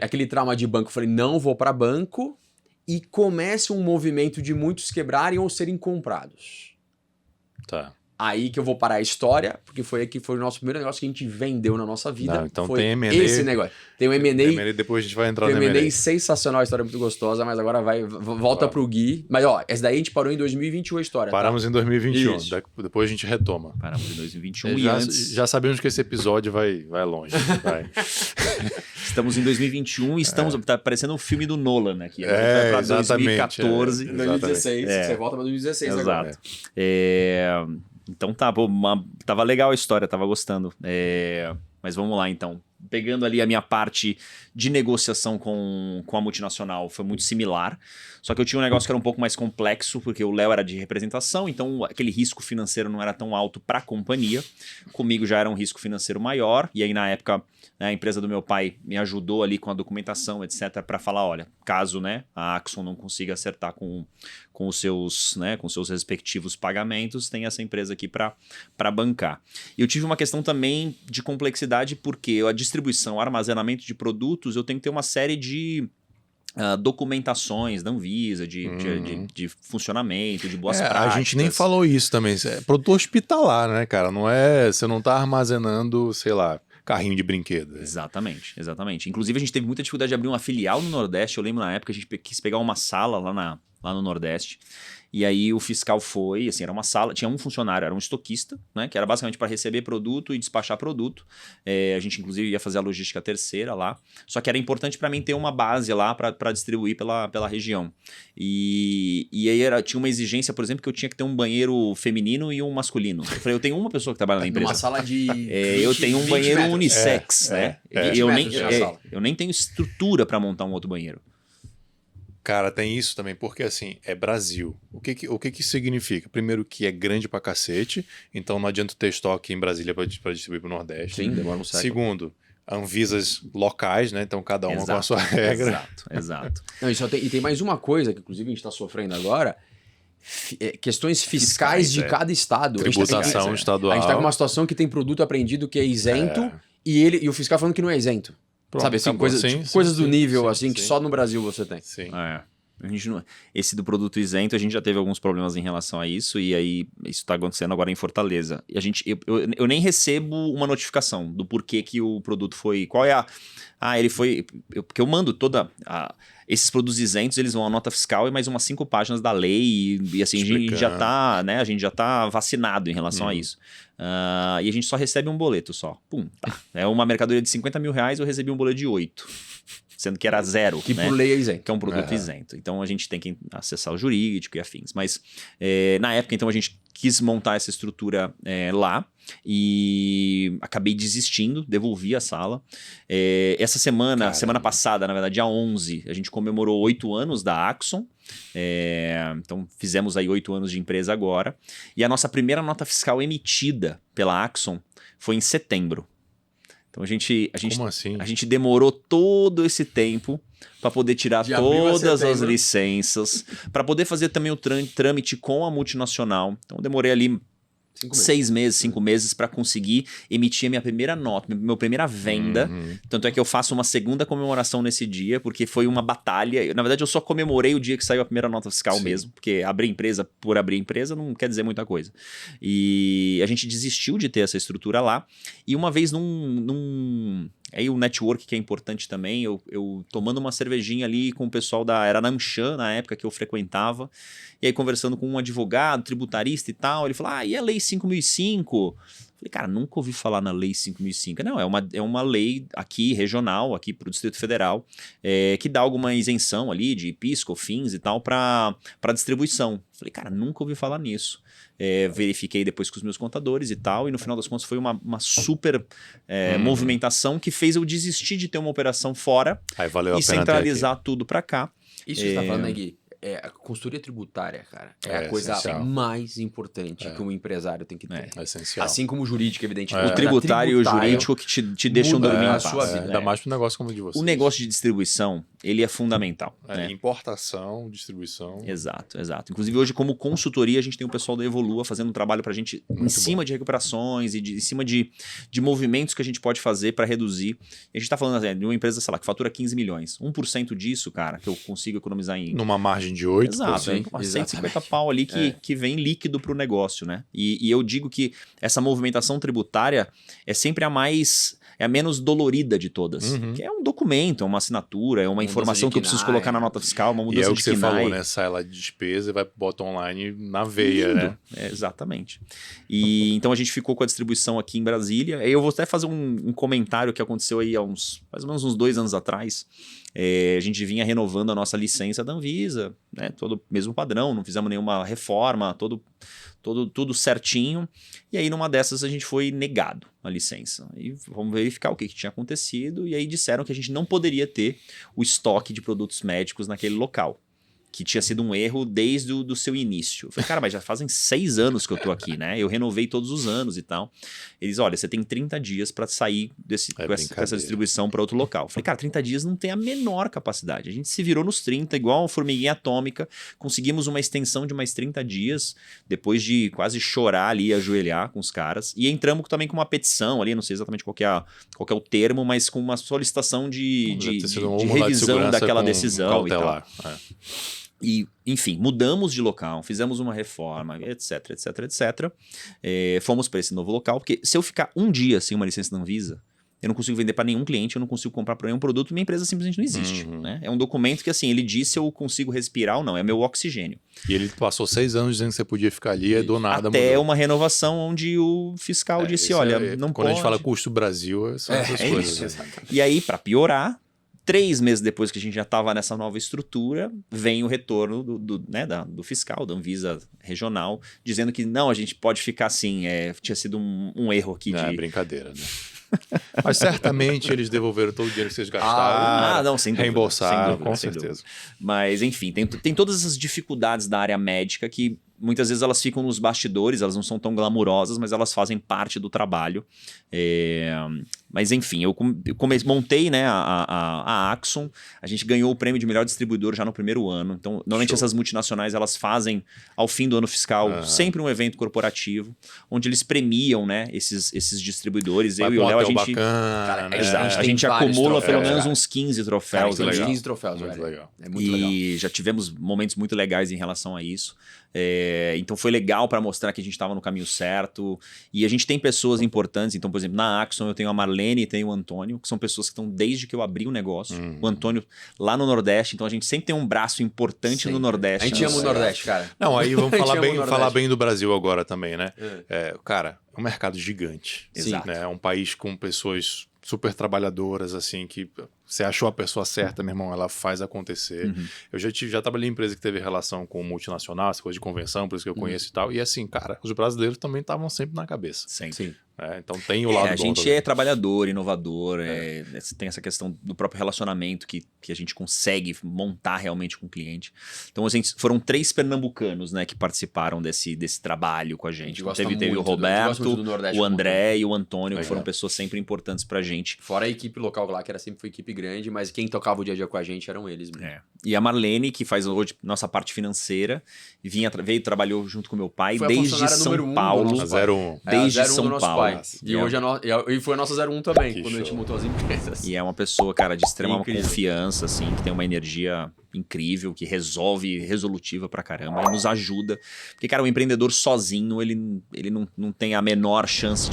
aquele trauma de banco. Eu falei, não vou para banco. E começa um movimento de muitos quebrarem ou serem comprados. tá. Aí que eu vou parar a história, porque foi aqui foi o nosso primeiro negócio que a gente vendeu na nossa vida. Não, então foi tem M&A. esse negócio. Tem o M&A. M&A, depois a gente vai entrar Tem no o M&A M&A. sensacional, a história é muito gostosa, mas agora volta pro Gui. Mas ó, essa daí a gente parou em 2021 a história. Paramos em 2021, Isso. depois a gente retoma. Paramos em 2021 É, e antes... já sabemos que esse episódio vai longe. Vai. Estamos em 2021 e estamos... Tá parecendo um filme do Nolan aqui. É, Pra exatamente, 2014. é. 2016, É. você volta pra 2016 agora. Exato. Então tá, pô, tava legal a história, tava gostando. Mas vamos lá então. pegando ali a minha parte de negociação com a multinacional, foi muito similar. Só que eu tinha um negócio que era um pouco mais complexo, porque o Léo era de representação, então aquele risco financeiro não era tão alto para a companhia. Comigo já era um risco financeiro maior, e aí na época a empresa do meu pai me ajudou ali com a documentação, etc, para falar, olha, caso, né, a Axon não consiga acertar com os seus, né, com seus respectivos pagamentos, tem essa empresa aqui para bancar. E eu tive uma questão também de complexidade, porque a distribuição, o armazenamento de produtos, eu tenho que ter uma série de documentações da Anvisa, de funcionamento, de boas práticas. A gente nem falou isso também. É produto hospitalar, né, cara? Não é, você não está armazenando, sei lá, carrinho de brinquedo. Exatamente, exatamente. Inclusive, a gente teve muita dificuldade de abrir uma filial no Nordeste. Eu lembro na época, a gente quis pegar uma sala lá no Nordeste. E aí o fiscal foi, assim, era uma sala, tinha um funcionário, era um estoquista, né, que era basicamente para receber produto e despachar produto. A gente, inclusive, ia fazer a logística terceira lá. Só que era importante para mim ter uma base lá para distribuir pela região. E aí tinha uma exigência, por exemplo, que eu tinha que ter um banheiro feminino e um masculino. Eu falei, eu tenho uma pessoa que trabalha na empresa. Uma sala de 20, eu tenho um banheiro metros. unissex, né? Eu nem tenho estrutura para montar um outro banheiro. Cara, tem isso também, porque assim, é Brasil. O que que significa? Primeiro que é grande pra cacete, então não adianta ter estoque em Brasília pra distribuir pro Nordeste. Sim, demora um século. Segundo, Anvisas locais, né? Então cada uma com a sua regra. Exato. Não, e tem mais uma coisa que inclusive a gente está sofrendo agora, questões fiscais de cada estado. Tributação estadual. A gente tá com uma situação que tem produto apreendido que é isento e o fiscal falando que não é isento. Pronto, sabe, assim, acabou. coisas do nível assim sim. que só no Brasil você tem. Sim. A gente não, esse do produto isento, a gente já teve alguns problemas em relação a isso, e aí isso está acontecendo agora em Fortaleza. E eu nem recebo uma notificação do porquê que o produto foi. Qual é a. Ele foi. Porque eu mando esses produtos isentos, eles vão a nota fiscal e mais umas 5 páginas da lei, e assim, a gente já tá, né? A gente já tá vacinado em relação a isso. E a gente só recebe um boleto só. Pum, tá. É uma mercadoria de 50 mil reais, eu recebi um boleto de 8. Sendo que era 0, que né? por lei é isento. Que é um produto isento. Então a gente tem que acessar o jurídico e afins. Mas na época, então, a gente quis montar essa estrutura lá e acabei desistindo, devolvi a sala. Essa semana passada, na verdade, dia 11, a gente comemorou 8 anos da Axon. Então fizemos aí 8 anos de empresa agora. E a nossa primeira nota fiscal emitida pela Axon foi em setembro. Então Como assim? A gente demorou todo esse tempo para poder tirar todas as licenças, para poder fazer também o trâmite com a multinacional. Então eu demorei ali 5 meses para conseguir emitir a minha primeira nota, minha primeira venda. Tanto é que eu faço uma segunda comemoração nesse dia, porque foi uma batalha. Na verdade, eu só comemorei o dia que saiu a primeira nota fiscal mesmo, porque abrir empresa por abrir empresa não quer dizer muita coisa. E a gente desistiu de ter essa estrutura lá. E uma vez aí o network que é importante também, eu tomando uma cervejinha ali com o pessoal era na Amchan, na época que eu frequentava, e aí conversando com um advogado, tributarista e tal, ele falou, e a lei 5.005? Falei, cara, nunca ouvi falar na lei 5.005. Não, é uma lei aqui regional, aqui para o Distrito Federal, que dá alguma isenção ali de PIS, COFINS e tal para distribuição. Falei, cara, nunca ouvi falar nisso. Verifiquei depois com os meus contadores e tal, e no final das contas foi uma super movimentação que fez eu desistir de ter uma operação fora e centralizar tudo para cá. Isso que você tá falando, né, Gui? A consultoria tributária, cara, é a coisa mais importante que um empresário tem que ter. É essencial. Assim como o jurídico, evidentemente. O tributário e o jurídico que te deixam dormir em paz. Sua vida. Ainda mais para um negócio como o de vocês. O negócio de distribuição, ele é fundamental. Né? Importação, distribuição. Exato. Inclusive hoje, como consultoria, a gente tem o pessoal da Evolua fazendo um trabalho pra gente em cima de recuperações e em cima de movimentos que a gente pode fazer para reduzir. E a gente tá falando de uma empresa, sei lá, que fatura 15 milhões. 1% disso, cara, que eu consigo economizar em... Numa margem de 8%. Exato, 150 pau ali que vem líquido pro negócio, né? E eu digo que essa movimentação tributária é sempre a menos dolorida de todas. Que é um documento, é uma assinatura, é uma informação que eu preciso colocar na nota fiscal, uma mudança de KNAI. E é o que você falou, né? Sai lá de despesa e vai pro bottom online na veia, né? Exatamente. E então a gente ficou com a distribuição aqui em Brasília. Eu vou até fazer um comentário que aconteceu aí há mais ou menos uns 2 anos atrás. a gente vinha renovando a nossa licença da Anvisa, né? Todo mesmo padrão, não fizemos nenhuma reforma, tudo certinho. E aí, numa dessas, a gente foi negado a licença. E vamos verificar o que tinha acontecido. E aí disseram que a gente não poderia ter o estoque de produtos médicos naquele local, que tinha sido um erro desde o do seu início. Eu falei, cara, mas já fazem 6 anos que eu tô aqui, né? Eu renovei todos os anos e tal. Eles, olha, você tem 30 dias para sair com essa distribuição para outro local. Eu falei, cara, 30 dias não tem a menor capacidade. A gente se virou nos 30, igual uma formiguinha atômica, conseguimos uma extensão de mais 30 dias, depois de quase chorar ali, ajoelhar com os caras. E entramos também com uma petição ali, não sei exatamente qual que é o termo, mas com uma solicitação de revisão daquela decisão e tal. E, enfim, mudamos de local, fizemos uma reforma, etc. Fomos para esse novo local, porque se eu ficar um dia sem uma licença da Anvisa, eu não consigo vender para nenhum cliente, eu não consigo comprar para nenhum produto, minha empresa simplesmente não existe. Né? É um documento que, assim, ele diz se eu consigo respirar ou não, é meu oxigênio. E ele passou 6 anos dizendo que você podia ficar ali, e do nada até mudou. uma renovação onde o fiscal disse, olha, não quando pode. a gente fala custo Brasil, são essas coisas. Isso. E aí, para piorar, 3 meses depois que a gente já estava nessa nova estrutura, vem o retorno do fiscal, da Anvisa regional, dizendo que não, a gente pode ficar assim, tinha sido um erro aqui É brincadeira, né? Mas certamente eles devolveram todo o dinheiro que vocês gastaram. Não, sem dúvida. Reembolsaram, sem dúvida, com sem certeza. Dúvida. Mas, enfim, tem todas essas dificuldades da área médica que muitas vezes elas ficam nos bastidores, elas não são tão glamurosas, mas elas fazem parte do trabalho. Mas enfim, eu montei, né, a Axon, a gente ganhou o prêmio de melhor distribuidor já no primeiro ano. Então, normalmente essas multinacionais elas fazem, ao fim do ano fiscal, sempre um evento corporativo, onde eles premiam, né, esses distribuidores. Eu e o Léo, a gente... Bacana, né? A gente acumula pelo menos uns 15 troféus. Cara, ali. 15 troféus, muito velho. legal. É muito legal. E já tivemos momentos muito legais em relação a isso. Então foi legal para mostrar que a gente estava no caminho certo. E a gente tem pessoas importantes. Então, por exemplo, na Axon eu tenho a Marlene e tenho o Antônio, que são pessoas que estão desde que eu abri o negócio. O Antônio lá no Nordeste. Então a gente sempre tem um braço importante no Nordeste. A gente ama o Nordeste, cara. Não, aí vamos falar bem do Brasil agora também, né? Cara, é um mercado gigante. Exato. Né? É um país com pessoas super trabalhadoras, assim, que você achou a pessoa certa, meu irmão, ela faz acontecer. Eu já trabalhei em empresa que teve relação com multinacional, essa coisa de convenção, por isso que eu conheço e tal. E assim, cara, os brasileiros também estavam sempre na cabeça. Sempre. Então tem o lado bom. A gente também. é trabalhador, inovador, tem essa questão do próprio relacionamento que a gente consegue montar realmente com o cliente. Então, foram 3 pernambucanos, né, que participaram desse trabalho com a gente. Teve o Roberto, o André e o Antônio, que foram pessoas sempre importantes pra gente. Fora a equipe local lá, que sempre foi equipe grande, mas quem tocava o dia a dia com a gente eram eles mesmo. E a Marlene, que faz hoje nossa parte financeira, veio e trabalhou junto com meu pai foi desde São Paulo. Desde São Paulo. E foi a nossa 01 também, Que quando a gente show. montou as empresas. E é uma pessoa, cara, de extrema Incrível. confiança, assim, que tem uma energia incrível, que resolutiva pra caramba, e nos ajuda. Porque, cara, o empreendedor sozinho, ele não tem a menor chance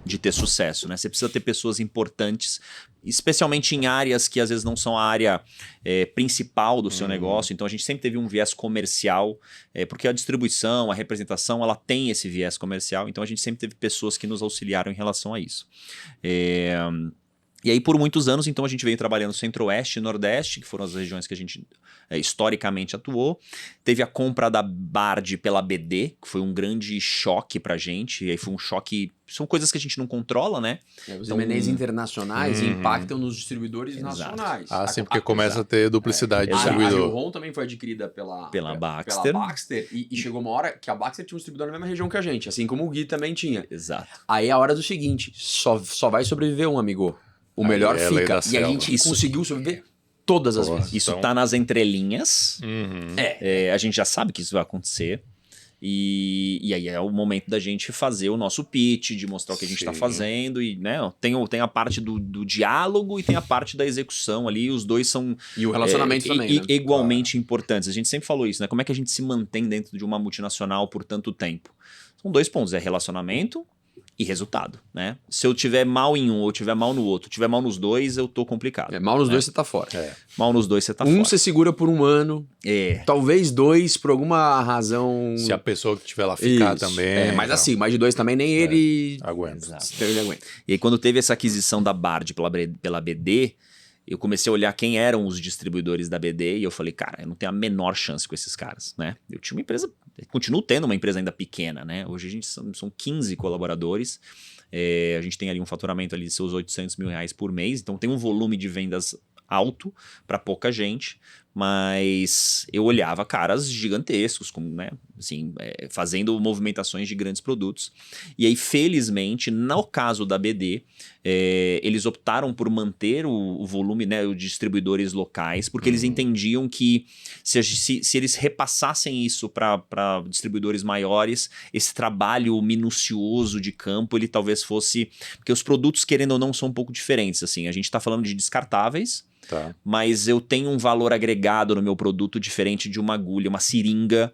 de ter sucesso, né? Você precisa ter pessoas importantes, especialmente em áreas que às vezes não são a área principal do seu negócio. Então a gente sempre teve um viés comercial, porque a distribuição, a representação, ela tem esse viés comercial. Então a gente sempre teve pessoas que nos auxiliaram em relação a isso. E aí, por muitos anos, então, a gente veio trabalhando Centro-Oeste e Nordeste, que foram as regiões que a gente historicamente atuou. Teve a compra da Bard pela BD, que foi um grande choque pra gente. E aí foi um choque... São coisas que a gente não controla, né? Os M&As internacionais impactam nos distribuidores nacionais. Sim, porque começa a ter duplicidade de A distribuidor. Rio também foi adquirida pela Baxter. E chegou uma hora que a Baxter tinha um distribuidor na mesma região que a gente, assim como o Gui também tinha. Exato. Aí é a hora do seguinte, só vai sobreviver um, amigo. O melhor é a lei fica. da E a selva. gente conseguiu sobreviver todas as vezes. Isso tá nas entrelinhas. Uhum. A gente já sabe que isso vai acontecer. E aí é o momento da gente fazer o nosso pitch, de mostrar o que a gente está fazendo. E, né, tem a parte do diálogo e tem a parte da execução ali. Os dois são E o relacionamento também, né? igualmente importantes. A gente sempre falou isso, né? Como é que a gente se mantém dentro de uma multinacional por tanto tempo? São 2 pontos, relacionamento e resultado, né? Se eu tiver mal em um ou tiver mal no outro, tiver mal nos 2, eu tô complicado. Mal nos 2 você tá fora. Mal nos 2 você tá fora. Você segura por 1 ano, talvez 2 por alguma razão... Se a pessoa que estiver lá ficar também. Mas assim, mais de 2 também, nem ele... Aguenta. Ele aguenta. E aí quando teve essa aquisição da Bard pela BD, eu comecei a olhar quem eram os distribuidores da BD e eu falei, cara, eu não tenho a menor chance com esses caras, né? Eu tinha uma empresa, continuo tendo uma empresa ainda pequena, né? Hoje a gente são 15 colaboradores, a gente tem ali um faturamento ali de seus R$800 mil por mês, então tem um volume de vendas alto para pouca gente, mas eu olhava caras gigantescos, como, né, assim, fazendo movimentações de grandes produtos. E aí, felizmente, no caso da BD, eles optaram por manter o volume, né, os distribuidores locais, porque eles entendiam que se eles repassassem isso para distribuidores maiores, esse trabalho minucioso de campo, ele talvez fosse... Porque os produtos, querendo ou não, são um pouco diferentes. Assim, a gente está falando de descartáveis, Tá. mas eu tenho um valor agregado no meu produto diferente de uma agulha, uma seringa,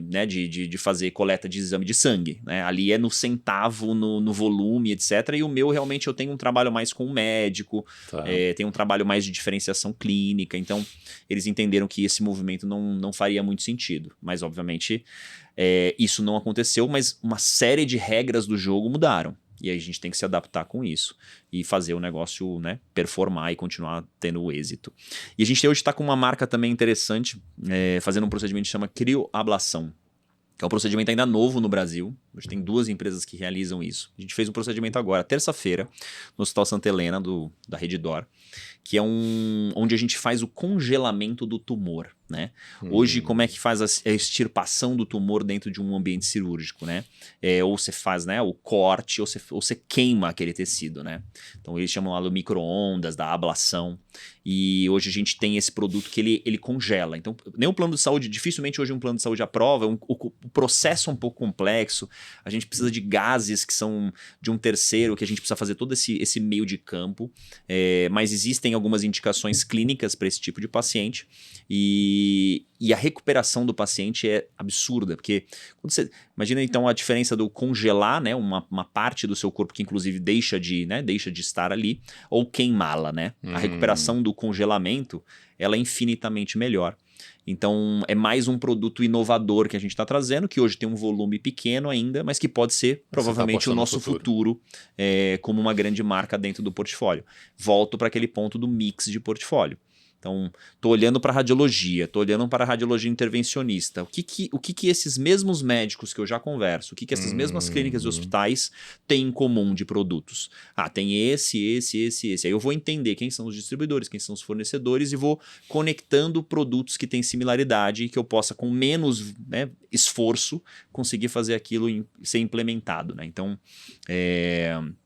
né, de fazer coleta de exame de sangue. Né? Ali é no centavo, no volume, etc. E o meu, realmente, eu tenho um trabalho mais com o médico, Tá. tenho um trabalho mais de diferenciação clínica. Então, eles entenderam que esse movimento não faria muito sentido. Mas, obviamente, isso não aconteceu, mas uma série de regras do jogo mudaram. E aí a gente tem que se adaptar com isso e fazer o negócio, né, performar e continuar tendo o êxito. E a gente hoje está com uma marca também interessante, fazendo um procedimento que chama crioablação, que é um procedimento ainda novo no Brasil. Hoje tem 2 empresas que realizam isso. A gente fez um procedimento agora, terça-feira, no Hospital Santa Helena, da Redditor, que é onde a gente faz o congelamento do tumor, né? Hoje, como é que faz a extirpação do tumor dentro de um ambiente cirúrgico, né? Ou você faz, né, o corte, ou você queima aquele tecido, né? Então, eles chamam lá do micro-ondas, da ablação. E hoje a gente tem esse produto que ele congela. Então, nem o plano de saúde, dificilmente hoje um plano de saúde aprova, o processo é um pouco complexo, a gente precisa de gases que são de um terceiro, que a gente precisa fazer todo esse meio de campo, mas existem algumas indicações clínicas para esse tipo de paciente e a recuperação do paciente é absurda, porque quando você imagina então a diferença do congelar, né, uma parte do seu corpo que inclusive deixa de estar ali, ou queimá-la, né? A recuperação do congelamento, ela é infinitamente melhor. Então é mais um produto inovador que a gente está trazendo, que hoje tem um volume pequeno ainda, mas que pode ser provavelmente o nosso futuro como uma grande marca dentro do portfólio. Volto para aquele ponto do mix de portfólio. Então, estou olhando para a radiologia, estou olhando para a radiologia intervencionista. O que esses mesmos médicos que eu já converso, o que essas mesmas clínicas e hospitais têm em comum de produtos? Tem esse. Aí eu vou entender quem são os distribuidores, quem são os fornecedores e vou conectando produtos que têm similaridade e que eu possa, com menos, né, esforço, conseguir fazer aquilo ser implementado. Né? Então,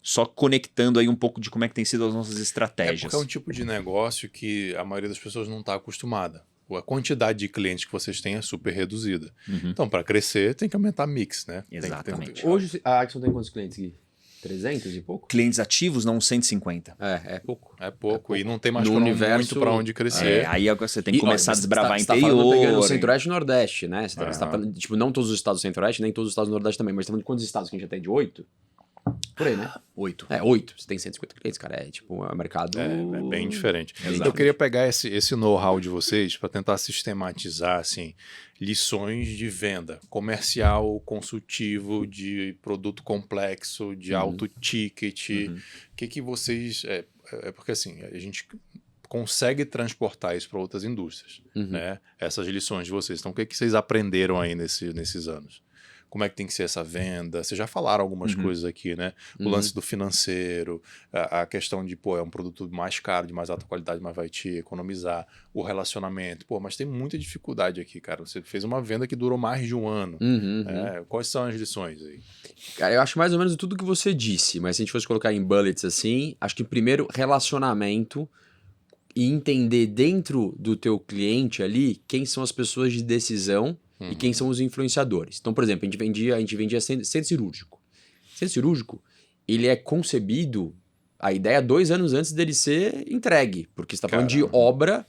só conectando aí um pouco de como é que tem sido as nossas estratégias. Porque é um tipo de negócio que a maioria das pessoas não está acostumada. A quantidade de clientes que vocês têm é super reduzida. Então, para crescer, tem que aumentar mix, né? Exatamente. Hoje, a Axon tem quantos clientes aqui? 300 e pouco? Clientes ativos, não 150. É pouco. É pouco. E não tem mais No universo, muito para onde crescer. Aí você tem que começar a desbravar Você tá falando pegando interior. Centro-Oeste e Nordeste, né? Você tá falando, tipo, não todos os estados do Centro-Oeste, nem todos os estados do Nordeste também, mas tá falando de quantos estados que a gente já tem? De 8? Por aí, né? 8. 8. Você tem 150 clientes, cara. É tipo, é um mercado... É bem diferente. Exatamente. Eu queria pegar esse know-how de vocês para tentar sistematizar, assim, lições de venda comercial, consultivo, de produto complexo, de alto ticket. O que vocês... porque assim, a gente consegue transportar isso para outras indústrias, né? Essas lições de vocês. Então, o que vocês aprenderam aí nesses anos? Como é que tem que ser essa venda? Vocês já falaram algumas coisas aqui, né? O lance do financeiro, a questão de, é um produto mais caro, de mais alta qualidade, mas vai te economizar. O relacionamento. Mas tem muita dificuldade aqui, cara. Você fez uma venda que durou mais de um ano. Quais são as lições aí? Cara, eu acho mais ou menos tudo que você disse, mas se a gente fosse colocar em bullets assim, acho que primeiro, relacionamento e entender dentro do teu cliente ali quem são as pessoas de decisão e quem são os influenciadores. Então, por exemplo, a gente vendia centro cirúrgico. Centro cirúrgico, ele é concebido, a ideia 2 anos antes dele ser entregue, porque você está falando de obra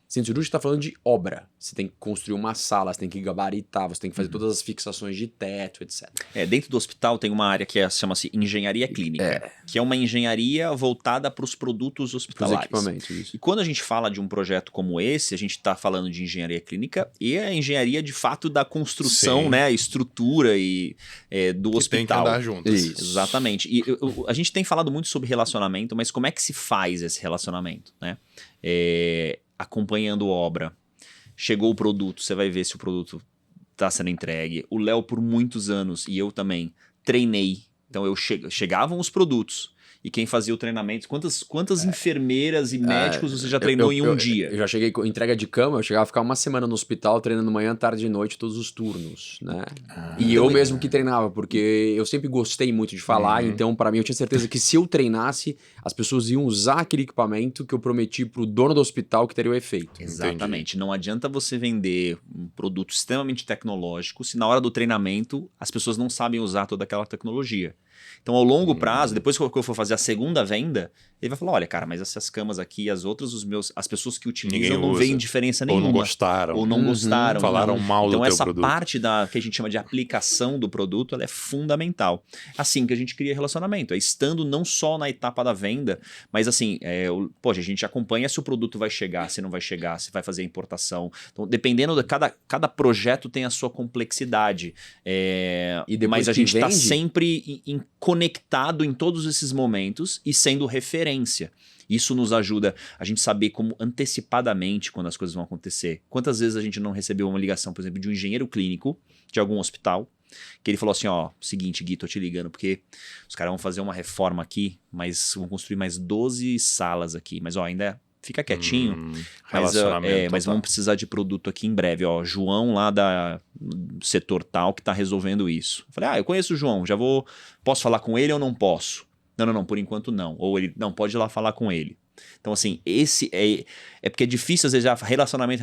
Centro cirúrgico está falando de obra. Você tem que construir uma sala, você tem que gabaritar, você tem que fazer todas as fixações de teto, etc. Dentro do hospital tem uma área que chama-se engenharia clínica, que é uma engenharia voltada para os produtos hospitalares. Os equipamentos, isso. E quando a gente fala de um projeto como esse, a gente está falando de engenharia clínica e a engenharia de fato da construção, né, a estrutura do hospital. Tem que andar juntos. Isso. Exatamente. E a gente tem falado muito sobre relacionamento, mas como é que se faz esse relacionamento, né? Acompanhando obra. Chegou o produto, você vai ver se o produto está sendo entregue. O Léo, por muitos anos, e eu também, treinei. Então, chegavam os produtos. E quem fazia o treinamento, quantas enfermeiras e médicos você já treinou em um dia? Eu já cheguei com entrega de cama, eu chegava a ficar uma semana no hospital treinando manhã, tarde e noite, todos os turnos, né? E eu mesmo que treinava, porque eu sempre gostei muito de falar, então para mim eu tinha certeza que se eu treinasse, as pessoas iam usar aquele equipamento que eu prometi pro dono do hospital que teria o efeito. Exatamente. Não adianta você vender um produto extremamente tecnológico se na hora do treinamento as pessoas não sabem usar toda aquela tecnologia. Então, ao longo prazo, depois que eu for fazer a segunda venda, ele vai falar, olha, cara, mas essas camas aqui, as outras, as pessoas que utilizam não veem diferença nenhuma. Ou não gostaram. Ou não gostaram. Falaram mal do teu produto. Então, essa parte que a gente chama de aplicação do produto, ela é fundamental. Assim que a gente cria relacionamento. Estando não só na etapa da venda, mas assim, a gente acompanha se o produto vai chegar, se não vai chegar, se vai fazer a importação. Então, dependendo de cada projeto tem a sua complexidade. Mas a gente está sempre conectado em todos esses momentos e sendo referência. Isso nos ajuda a gente saber como antecipadamente quando as coisas vão acontecer. Quantas vezes a gente não recebeu uma ligação, por exemplo, de um engenheiro clínico de algum hospital, que ele falou assim, seguinte, Gui, tô te ligando, porque os caras vão fazer uma reforma aqui, mas vão construir mais 12 salas aqui, mas ainda fica quietinho, mas vamos precisar de produto aqui em breve. João lá do setor tal que tá resolvendo isso. Eu falei, eu conheço o João, posso falar com ele ou não posso? Não, por enquanto não. Ou ele, não, pode ir lá falar com ele. Então, assim, esse é porque é difícil, às vezes, já relacionamento,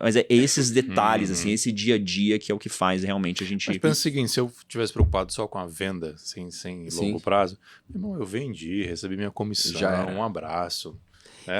mas é esses detalhes, assim, esse dia a dia que é o que faz realmente a gente... Mas pensa o seguinte, se eu tivesse preocupado só com a venda, sem longo prazo, irmão, eu vendi, recebi minha comissão, um abraço...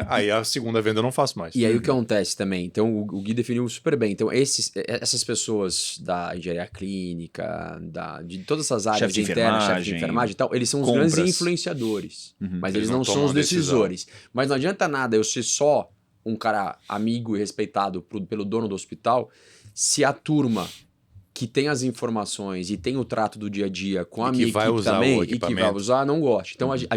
Aí a segunda venda eu não faço mais. E aí o que acontece também? Então o Gui definiu super bem. Então essas pessoas da engenharia clínica, de todas essas áreas internas, chefe de enfermagem e tal, eles são os grandes influenciadores. Mas eles não são os decisores. Mas não adianta nada eu ser só um cara amigo e respeitado pelo dono do hospital se a turma que tem as informações e tem o trato do dia a dia com a minha equipe também e que vai usar, não gosta. Então a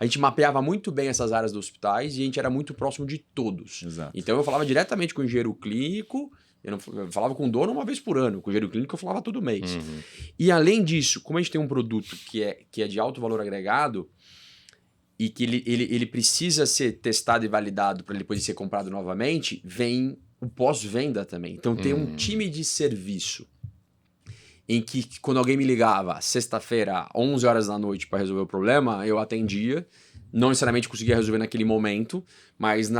gente mapeava muito bem essas áreas dos hospitais e a gente era muito próximo de todos. Exato. Então eu falava diretamente com o engenheiro clínico, eu falava com o dono uma vez por ano, com o engenheiro clínico eu falava todo mês. E além disso, como a gente tem um produto que é de alto valor agregado e que ele precisa ser testado e validado para depois ser comprado novamente, vem o pós-venda também. Então tem um time de serviço em que quando alguém me ligava sexta-feira, 11 horas da noite para resolver o problema, eu atendia. Não necessariamente conseguia resolver naquele momento, mas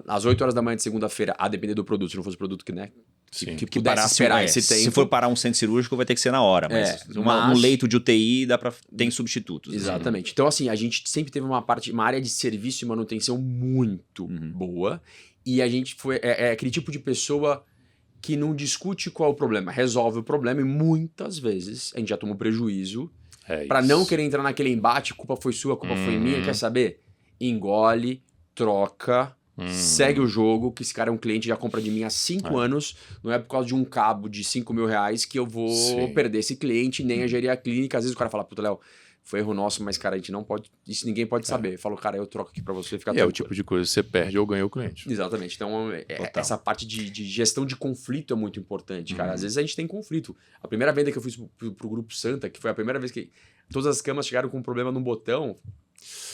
às 8 horas da manhã de segunda-feira, a depender do produto, se não fosse produto que, né, que pudesse esperar esse tempo. Se for parar um centro cirúrgico, vai ter que ser na hora. Mas um leito de UTI tem substitutos. Exatamente. Então, assim, a gente sempre teve uma área de serviço e manutenção muito boa. E a gente foi aquele tipo de pessoa que não discute qual é o problema, resolve o problema e muitas vezes a gente já tomou prejuízo para não querer entrar naquele embate, culpa foi sua, culpa foi minha, quer saber? Engole, troca, segue o jogo, que esse cara é um cliente, já compra de mim há 5 anos, não é por causa de um cabo de 5 mil reais que eu vou perder esse cliente, nem a engenharia clínica. Às vezes o cara fala, puta, Léo, foi erro nosso, mas, cara, a gente não pode... Isso ninguém pode saber. Falo, cara, eu troco aqui pra você ficar tranquilo. É o tipo de coisa que você perde ou ganha o cliente. Exatamente. Então, essa parte de gestão de conflito é muito importante, cara. Às vezes a gente tem conflito. A primeira venda que eu fiz pro Grupo Santa, que foi a primeira vez que todas as camas chegaram com um problema no botão,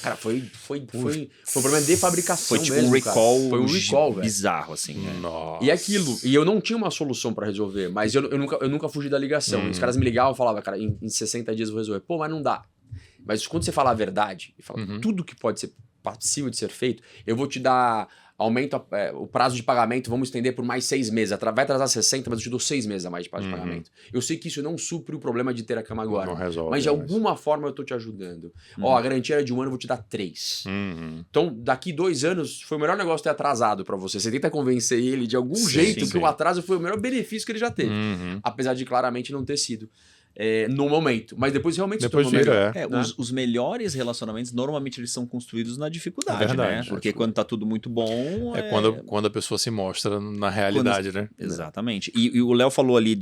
cara, foi um problema de fabricação mesmo, foi tipo um recall. Cara. Foi um recall, velho. Bizarro, assim. Nossa. E aquilo. E eu não tinha uma solução pra resolver, mas eu nunca fugi da ligação. Os caras me ligavam e falavam, cara, em 60 dias eu vou resolver. Pô, mas não dá. Mas quando você fala a verdade, e fala tudo que pode ser possível de ser feito, eu vou te dar aumenta o prazo de pagamento, vamos estender por mais 6 meses. Vai atrasar 60, mas eu te dou 6 meses a mais de prazo de pagamento. Eu sei que isso não supre o problema de ter a cama agora. Não resolve. Mas de alguma forma eu tô te ajudando. Ó, a garantia era de 1 ano, eu vou te dar 3. Então, daqui 2 anos, foi o melhor negócio ter atrasado pra você. Você tenta convencer ele de algum jeito que o atraso foi o melhor benefício que ele já teve. Apesar de claramente não ter sido. No momento. Mas depois realmente se tornou melhor. Os melhores relacionamentos, normalmente eles são construídos na dificuldade, verdade, né? Porque quando tá tudo muito bom... Quando a pessoa se mostra na realidade, né? Exatamente. E o Léo falou ali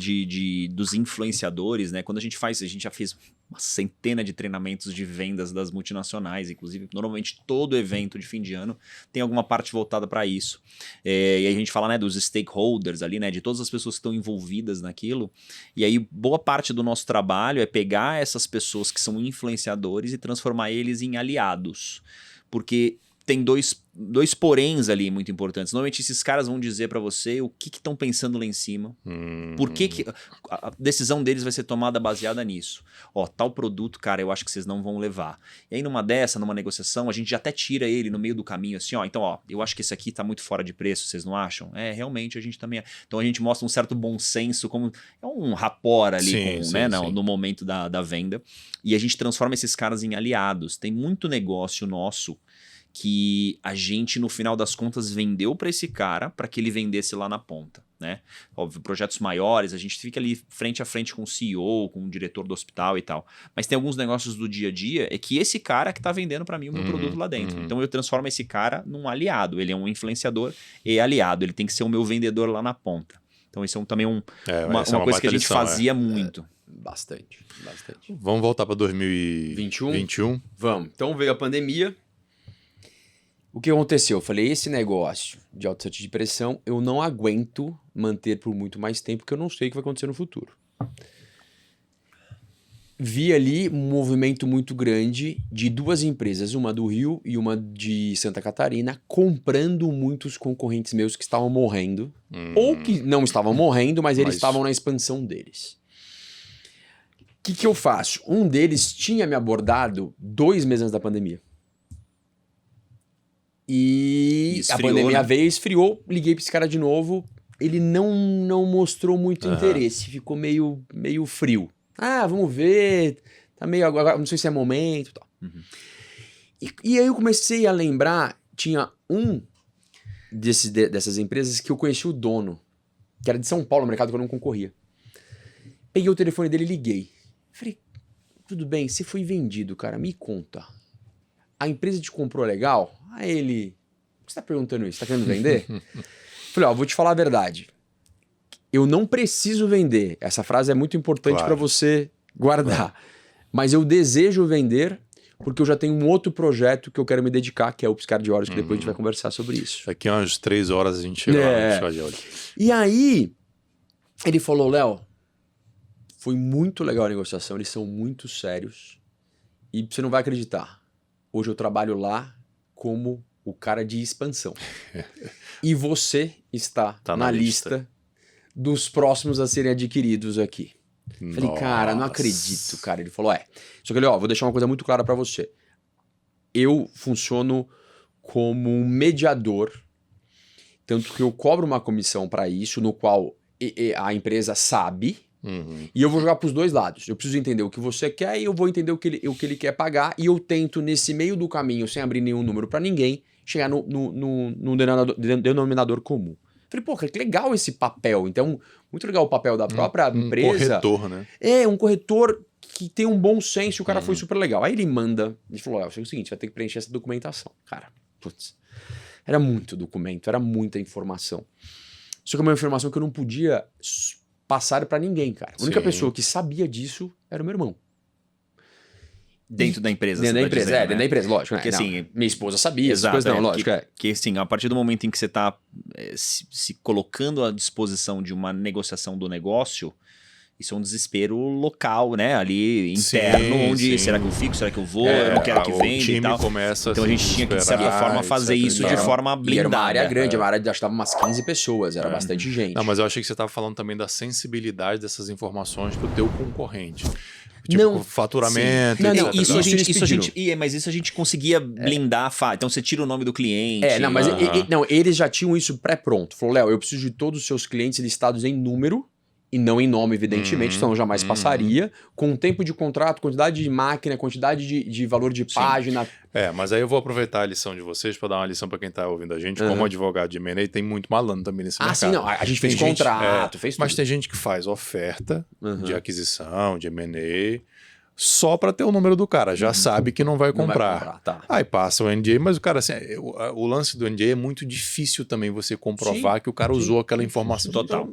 dos influenciadores, né? Quando a gente já fez uma centena de treinamentos de vendas das multinacionais, inclusive, normalmente todo evento de fim de ano tem alguma parte voltada para isso. E aí a gente fala, né, dos stakeholders ali, né? De todas as pessoas que estão envolvidas naquilo. E aí boa parte do nosso trabalho é pegar essas pessoas que são influenciadores e transformar eles em aliados. Porque tem dois poréns ali muito importantes. Normalmente esses caras vão dizer pra você o que estão pensando lá em cima. Por que a decisão deles vai ser tomada baseada nisso. Ó, tal produto, cara, eu acho que vocês não vão levar. E aí numa negociação, a gente já até tira ele no meio do caminho, assim, ó, então, ó, eu acho que esse aqui tá muito fora de preço, vocês não acham? Realmente, a gente também... Então a gente mostra um certo bom senso, como é um rapport ali, no momento da venda. E a gente transforma esses caras em aliados. Tem muito negócio nosso que a gente, no final das contas, vendeu para esse cara para que ele vendesse lá na ponta, né? Óbvio, projetos maiores, a gente fica ali frente a frente com o CEO, com o diretor do hospital e tal. Mas tem alguns negócios do dia a dia, é que esse cara que tá vendendo para mim o meu produto lá dentro. Então eu transformo esse cara num aliado. Ele é um influenciador e aliado. Ele tem que ser o meu vendedor lá na ponta. Então isso é também uma coisa que a gente fazia muito. Bastante. Vamos voltar para 2021? Vamos. Então veio a pandemia. O que aconteceu? Eu falei, esse negócio de autossete de pressão eu não aguento manter por muito mais tempo, porque eu não sei o que vai acontecer no futuro. Vi ali um movimento muito grande de 2 empresas, uma do Rio e uma de Santa Catarina, comprando muitos concorrentes meus que estavam morrendo, ou que não estavam morrendo, mas eles estavam na expansão deles. O que eu faço? Um deles tinha me abordado 2 meses antes da pandemia. E esfriou, a pandemia veio, esfriou, liguei pra esse cara de novo, ele não mostrou muito interesse, ficou meio frio. Ah, vamos ver, tá meio agora, não sei se é momento e tal. E aí eu comecei a lembrar, tinha um dessas empresas que eu conheci o dono, que era de São Paulo, no mercado que eu não concorria. Peguei o telefone dele e liguei. Falei, tudo bem, você foi vendido, cara, me conta. A empresa te comprou legal? Aí ele, por que você tá perguntando isso? Tá querendo vender? Falei, ó, vou te falar a verdade. Eu não preciso vender. Essa frase é muito importante para você guardar. Mas eu desejo vender porque eu já tenho um outro projeto que eu quero me dedicar, que é o piscar de olhos, que depois a gente vai conversar sobre isso. Daqui a umas 3 horas a gente chega lá no piscar de olhos. E aí, ele falou, Léo, foi muito legal a negociação, eles são muito sérios e você não vai acreditar. Hoje eu trabalho lá como o cara de expansão. E você está na lista dos próximos a serem adquiridos aqui. Falei, cara, não acredito, cara. Ele falou, Só que ele, vou deixar uma coisa muito clara pra você. Eu funciono como um mediador, tanto que eu cobro uma comissão pra isso, no qual a empresa sabe, e eu vou jogar pros 2 lados. Eu preciso entender o que você quer e eu vou entender o que ele quer pagar, e eu tento, nesse meio do caminho, sem abrir nenhum número pra ninguém, chegar num denominador comum. Falei, pô, que legal esse papel. Então, muito legal o papel da própria empresa. Um corretor, né? Um corretor que tem um bom senso e o cara foi super legal. Aí ele manda, ele falou, é o seguinte, vai ter que preencher essa documentação. Cara, putz, era muito documento, era muita informação. Só que é uma informação que eu não podia passar pra ninguém, cara. A única pessoa que sabia disso era o meu irmão. Dentro da empresa. Dentro da empresa, dentro da empresa, lógico. Porque, assim, minha esposa sabia, exato, essas coisas lógico. Que assim, a partir do momento em que você está se colocando à disposição de uma negociação do negócio, Isso é um desespero local, né? Ali, interno, onde será que eu fico, será que eu vou, eu não quero que venda time e tal. começa Então a gente tinha que, de certa forma, fazer isso de forma blindada. E era uma área grande, uma área de acho que tava umas 15 pessoas, era bastante gente. Não, mas eu achei que você estava falando também da sensibilidade dessas informações pro teu concorrente. Tipo, Não, faturamento, não, etc. não, Mas isso a gente conseguia blindar. Então você tira o nome do cliente. Mas eles já tinham isso pré-pronto. Falou, Léo, eu preciso de todos os seus clientes listados em número e não em nome, evidentemente, senão eu jamais passaria, com tempo de contrato, quantidade de máquina, quantidade de valor de página. Mas aí eu vou aproveitar a lição de vocês para dar uma lição para quem tá ouvindo a gente. Como advogado de M&A, tem muito malandro também nesse mercado. Sim, não. A gente fez contrato, fez tudo. Mas tem gente que faz oferta de aquisição, de M&A, só para ter o número do cara. Já sabe que não vai comprar. Tá. Aí passa o NDA, mas o cara, assim, o lance do NDA é muito difícil também você comprovar que o cara usou aquela informação. Total.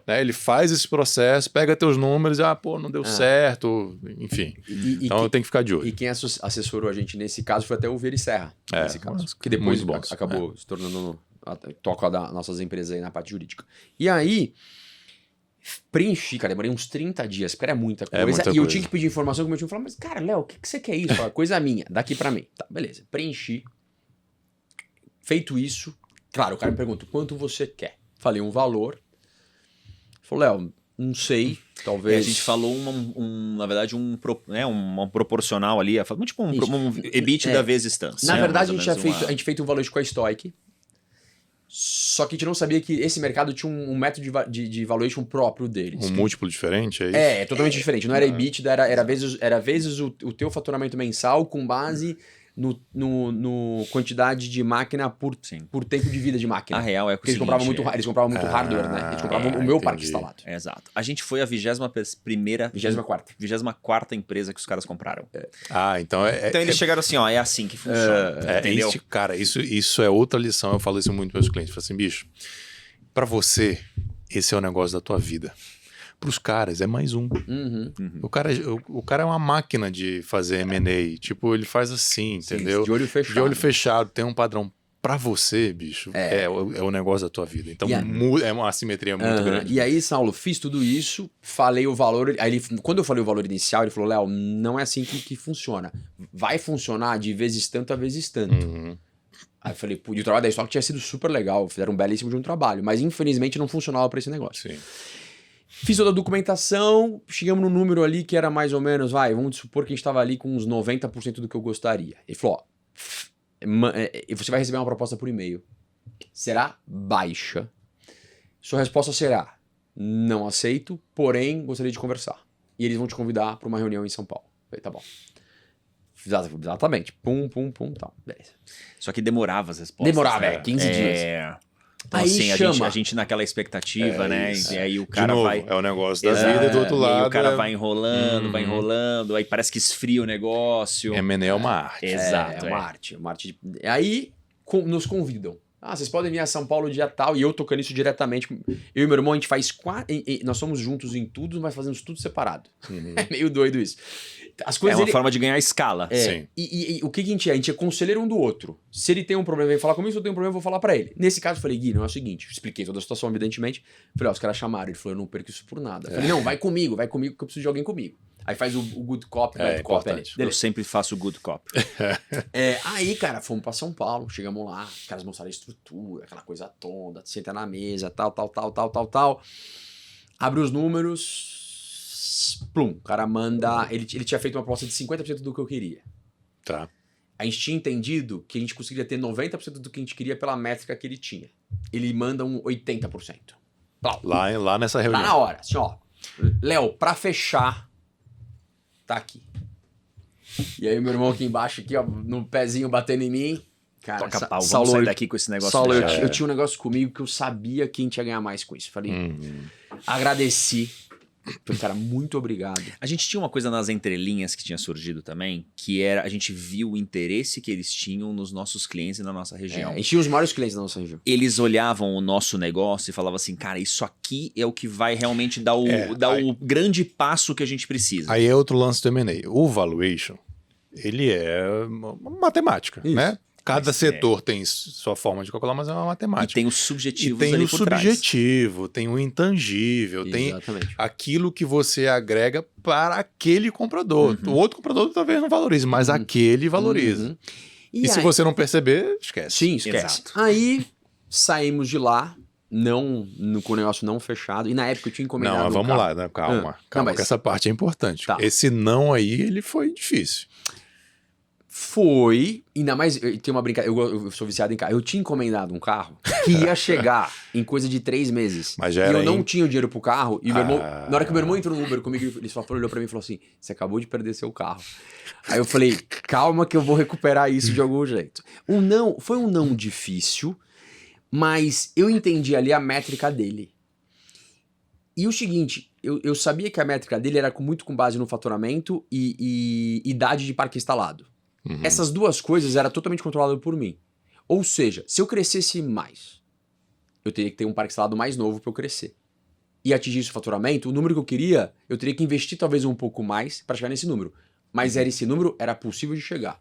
Né? Ele faz esse processo, pega teus números, não deu certo, enfim. Então tem que ficar de olho. E quem assessorou a gente nesse caso foi até o Veriserra, nesse caso. Que depois acabou se tornando toca das nossas empresas aí na parte jurídica. E aí, preenchi, cara, demorei uns 30 dias, porque era muita coisa. Eu tinha que pedir informação, que o meu time falou, mas cara, Léo, o que você quer isso? Fala, coisa minha, daqui pra mim. Tá, beleza, preenchi. Feito isso, claro, o cara me pergunta, quanto você quer? Falei um valor. Falou, Léo, não sei, talvez... a gente falou, na verdade, um proporcional ali, tipo um EBITDA vezes tanto. Na verdade, a gente fez um valuation com a Stoic, só que a gente não sabia que esse mercado tinha um método de valuation próprio deles. Um múltiplo diferente, é isso? É totalmente diferente. Não era EBITDA, era vezes o teu faturamento mensal com base no quantidade de máquina por tempo de vida de máquina. A real é que eles compravam muito hardware, né? Eles compravam o meu parque instalado. Exato. A gente foi a 24ª empresa que os caras compraram. Então Então eles chegaram assim, é assim que funciona. Entendeu? Cara, isso é outra lição. Eu falo isso muito para meus clientes. Eu falo assim, bicho, para você, esse é o negócio da tua vida. Para os caras, é mais um. O cara é uma máquina de fazer M&A. Tipo, ele faz assim, entendeu? De olho fechado. De olho fechado, tem um padrão. Para você, bicho, é o negócio da tua vida. Então, é uma assimetria muito grande. E aí, Saulo, fiz tudo isso, falei o valor. Aí quando eu falei o valor inicial, ele falou, Léo, não é assim que funciona. Vai funcionar de vezes tanto a vezes tanto. Aí eu falei, o trabalho da Stock tinha sido super legal, fizeram um belíssimo de um trabalho, mas infelizmente não funcionava para esse negócio. Sim. Fiz toda a documentação, chegamos no número ali que era mais ou menos, vamos supor que a gente estava ali com uns 90% do que eu gostaria. Ele falou, você vai receber uma proposta por e-mail. Será baixa. Sua resposta será, não aceito, porém gostaria de conversar. E eles vão te convidar para uma reunião em São Paulo. Eu falei, tá bom. Exatamente. Pum, tal. Beleza. Só que demorava as respostas. Demorava, 15 dias. Então, aí assim, chama. a gente naquela expectativa, né? E aí o cara vai... É o negócio da vida do outro lado. E aí o cara vai enrolando, aí parece que esfria o negócio. M&A é uma arte. Exato. É uma arte. Aí nos convidam. Vocês podem vir a São Paulo dia tal, e eu tocando isso diretamente. Eu e meu irmão, a gente faz nós somos juntos em tudo, mas fazemos tudo separado. É meio doido isso. As coisas uma forma de ganhar escala. Sim. E o que a gente é? A gente é conselheiro um do outro. Se ele tem um problema, ele vem falar comigo. Se eu tenho um problema, eu vou falar pra ele. Nesse caso, eu falei, Gui, não é o seguinte. Expliquei toda a situação, evidentemente. Falei, os caras chamaram. Ele falou, eu não perco isso por nada. Eu falei, não, vai comigo, que eu preciso de alguém comigo. Aí faz o good cop, bad cop ali. Eu sempre faço o good cop. Aí, cara, fomos pra São Paulo, chegamos lá, os caras mostraram a estrutura, aquela coisa toda, senta na mesa, tal. Abre os números, plum, o cara manda... Ele tinha feito uma proposta de 50% do que eu queria. Tá. A gente tinha entendido que a gente conseguiria ter 90% do que a gente queria pela métrica que ele tinha. Ele manda um 80%. Lá nessa reunião. Lá na hora, assim, Léo, pra fechar... Tá aqui. E aí, meu irmão aqui embaixo, aqui, no pezinho batendo em mim. Cara, toca pau, vamos sair daqui com esse negócio. Saulo, eu tinha um negócio comigo que eu sabia que a gente ia ganhar mais com isso. Falei, agradeci. Falei, cara, muito obrigado. A gente tinha uma coisa nas entrelinhas que tinha surgido também, que era, a gente viu o interesse que eles tinham nos nossos clientes e na nossa região. A gente tinha os maiores clientes da nossa região. Eles olhavam o nosso negócio e falavam assim, cara, isso aqui é o que vai realmente dar o grande passo que a gente precisa. Aí é outro lance do M&A. O valuation, ele é uma matemática, né? Cada setor tem sua forma de calcular, mas é uma matemática. E tem os subjetivos e tem ali o por subjetivo, tem o intangível, Exatamente. tem aquilo que você agrega para aquele comprador. O outro comprador talvez não valorize, mas aquele valoriza. E se você não perceber, esquece. Sim, esquece. Exato. Aí saímos de lá, com o negócio não fechado. E na época eu tinha encomendado Não, mas vamos lá, né? Calma, mas... que essa parte é importante. Tá. Esse não aí, ele foi difícil. Foi, ainda mais, tem uma brincadeira, eu sou viciado em carro, eu tinha encomendado um carro que ia chegar em coisa de 3 meses, mas já e era eu não tinha o dinheiro pro carro, e meu irmão, na hora que meu irmão entrou no Uber comigo, ele só olhou pra mim e falou assim, você acabou de perder seu carro. Aí eu falei, calma que eu vou recuperar isso de algum jeito. Foi um não difícil, mas eu entendi ali a métrica dele. E o seguinte, eu sabia que a métrica dele era muito com base no faturamento e idade de parque instalado. Essas duas coisas eram totalmente controladas por mim. Ou seja, se eu crescesse mais, eu teria que ter um parque instalado mais novo para eu crescer. E atingir esse faturamento, o número que eu queria, eu teria que investir talvez um pouco mais para chegar nesse número. Mas esse número era possível de chegar.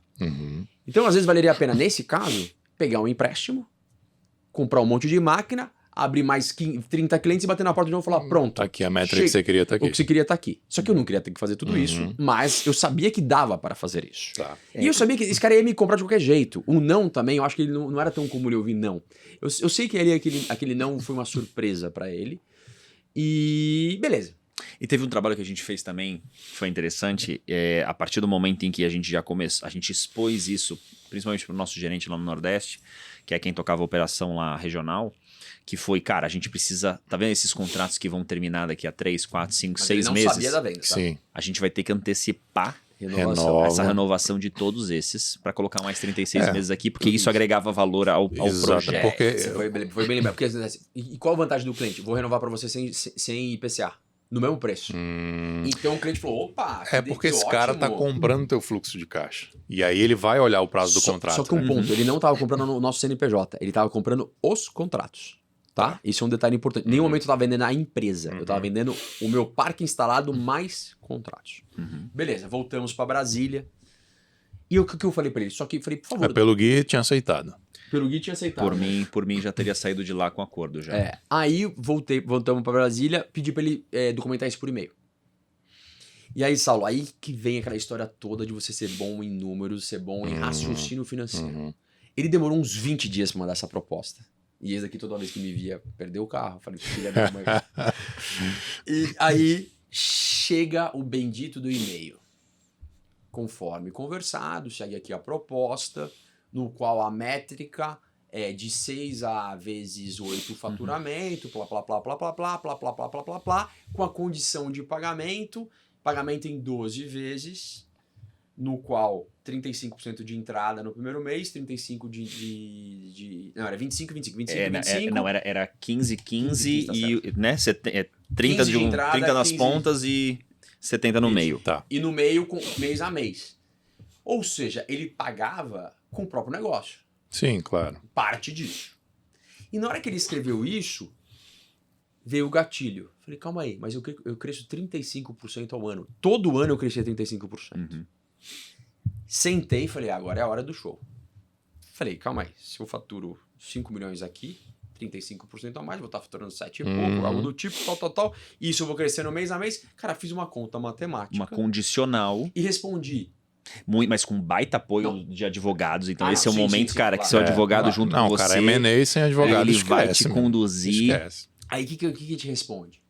Então, às vezes, valeria a pena, nesse caso, pegar um empréstimo, comprar um monte de máquina, abrir mais 30 clientes e bater na porta de novo e falar, pronto. Tá aqui a métrica que você queria tá aqui. O que você queria tá aqui. Só que eu não queria ter que fazer tudo isso, mas eu sabia que dava para fazer isso. Tá. E eu sabia que esse cara ia me comprar de qualquer jeito. O não também, eu acho que ele não era tão comum ele ouvir não. Eu sei que aquele não foi uma surpresa para ele. E beleza. E teve um trabalho que a gente fez também, que foi interessante, a partir do momento em que a gente já começou, a gente expôs isso, principalmente para o nosso gerente lá no Nordeste, que é quem tocava a operação lá regional, que foi, cara, a gente precisa, tá vendo esses contratos que vão terminar daqui a 3, 4, 5, 6 meses? Não sabia da venda, tá? Sim. A gente vai ter que antecipar Renovação. essa renovação de todos esses para colocar mais 36 meses aqui, porque isso agregava valor ao projeto. Porque... Você foi bem lembrado. Porque, e qual a vantagem do cliente? Vou renovar para você sem IPCA. No mesmo preço. Então o cliente falou, opa, porque esse cara tá comprando teu fluxo de caixa. E aí ele vai olhar o prazo do contrato. Só que um ponto, ele não tava comprando no nosso CNPJ, ele tava comprando os contratos. Tá? Isso é um detalhe importante. Em nenhum momento eu tava vendendo a empresa. Eu tava vendendo o meu parque instalado mais contratos. Beleza, voltamos para Brasília. E o que eu falei para ele? Só que eu falei, por favor. Pelo Gui tinha aceitado. Pelo Gui tinha aceitado. Por mim já teria saído de lá com acordo já. Aí voltamos para Brasília, pedi para ele documentar isso por e-mail. E aí, Saulo, aí que vem aquela história toda de você ser bom em números, ser bom em raciocínio financeiro. Ele demorou uns 20 dias para mandar essa proposta. E esse aqui, toda vez que me via, perdeu o carro. Eu falei, filha da mãe. E aí chega o bendito do e-mail. Conforme conversado, segue aqui a proposta, no qual a métrica é de 6 a vezes 8 o faturamento, plá, plá, plá, plá, plá, plá, plá, plá, plá, plá, plá, plá, com a condição de pagamento em 12 vezes, no qual 35% de entrada no primeiro mês, 35% não, era 25, 25, 25, 25. Não, era 15, 15 tá e, né, 30 de entrada, 30 nas 15... pontas e 70 no meio. Tá. E no meio, mês a mês. Ou seja, ele pagava com o próprio negócio. Sim, claro. Parte disso. E na hora que ele escreveu isso, veio o gatilho. Falei, calma aí, mas eu cresço 35% ao ano. Todo ano eu crescia 35%. Sentei e falei, agora é a hora do show. Falei, calma aí, se eu faturo 5 milhões aqui, 35% a mais, vou estar faturando 7 e pouco, algo do tipo, tal. E isso eu vou crescendo mês a mês. Cara, fiz uma conta matemática. Uma condicional. E respondi. Mas com baita apoio de advogados. Então esse é o sim, momento, sim, cara, claro. que seu advogado junto com você... Não, cara, M&A sem advogado, ele vai te conduzir. Esquece. Aí o que te responde?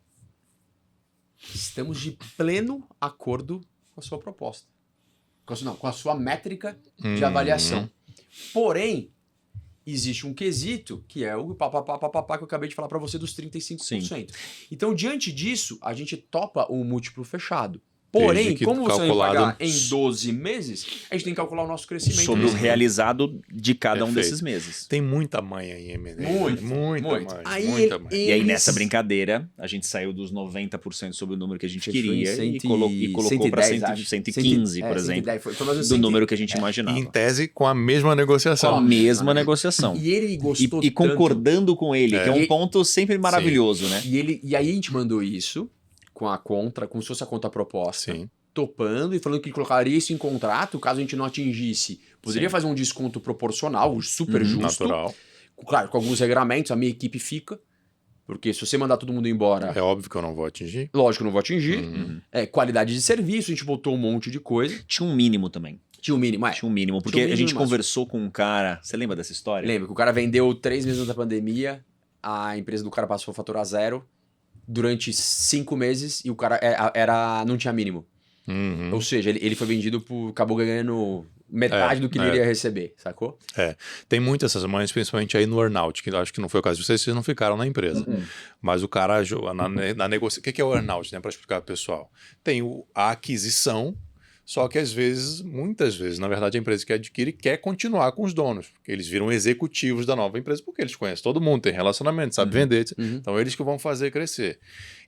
Estamos de pleno acordo com a sua proposta. Com a sua métrica de avaliação. Porém, existe um quesito que é o papapá que eu acabei de falar para você dos 35%. Sim. Então, diante disso, a gente topa um múltiplo fechado. Porém, como você vai pagar em 12 meses, a gente tem que calcular o nosso crescimento. Sobre o realizado de cada um desses meses. Tem muita manha em M&A. Muita manha. E aí, nessa brincadeira, a gente saiu dos 90% sobre o número que a gente queria e colocou para 115, por exemplo, do número que a gente imaginava. Em tese, com a mesma negociação. Com a mesma negociação. E ele gostou e concordando com ele, que é um ponto sempre maravilhoso, né? E aí a gente mandou isso com a contra, como se fosse a conta proposta. Sim. topando e falando que colocaria isso em contrato, caso a gente não atingisse. Poderia fazer um desconto proporcional, super justo. Natural. Claro, com alguns regramentos, a minha equipe fica. Porque se você mandar todo mundo embora... É óbvio que eu não vou atingir. Lógico que eu não vou atingir. Qualidade de serviço, a gente botou um monte de coisa. Tinha um mínimo também. Tinha um mínimo, Tinha um mínimo, porque Tinha um a gente mínimo, mas- conversou com um cara... Você lembra dessa história? Lembra que o cara vendeu 3 meses antes da pandemia, a empresa do cara passou a faturar 0 durante 5 meses e o cara não tinha mínimo. Ou seja, ele foi vendido acabou ganhando metade do que ele iria receber, sacou? Tem muitas essas mães, principalmente aí no earnout, que eu acho que não foi o caso de vocês não ficaram na empresa. Mas o cara, na negociação... O que é o earnout, né? Para explicar pro pessoal. Tem a aquisição, só que às vezes, muitas vezes, na verdade, a empresa que adquire quer continuar com os donos. Porque eles viram executivos da nova empresa, porque eles conhecem todo mundo, tem relacionamento, sabe vender, etc. Então eles que vão fazer crescer.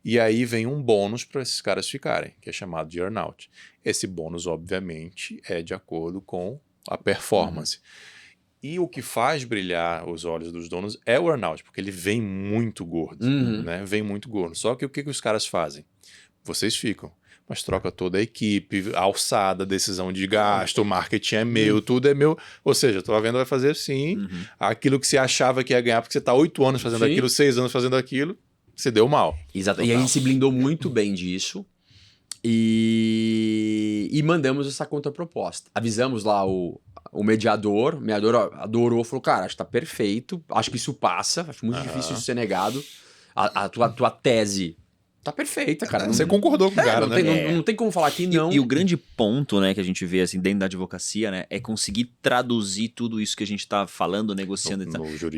E aí vem um bônus para esses caras ficarem, que é chamado de earnout. Esse bônus, obviamente, é de acordo com a performance. E o que faz brilhar os olhos dos donos é o earnout, porque ele vem muito gordo, né? Vem muito gordo. Só que o que os caras fazem? Vocês ficam. Mas troca toda a equipe, alçada, decisão de gasto, o marketing é meu, tudo é meu. Ou seja, a tua venda vai fazer sim aquilo que você achava que ia ganhar, porque você está 8 anos fazendo aquilo, 6 anos fazendo aquilo, você deu mal. Exato. E a gente se blindou muito bem disso e mandamos essa contraproposta. Avisamos lá o mediador adorou, falou, cara, acho que tá perfeito, acho que isso passa, acho muito difícil isso ser negado. A tua tese tá perfeita, cara. Você concordou com o cara, né? Não tem como falar que não. E o grande ponto, né, que a gente vê assim dentro da advocacia, né, é conseguir traduzir tudo isso que a gente tá falando, negociando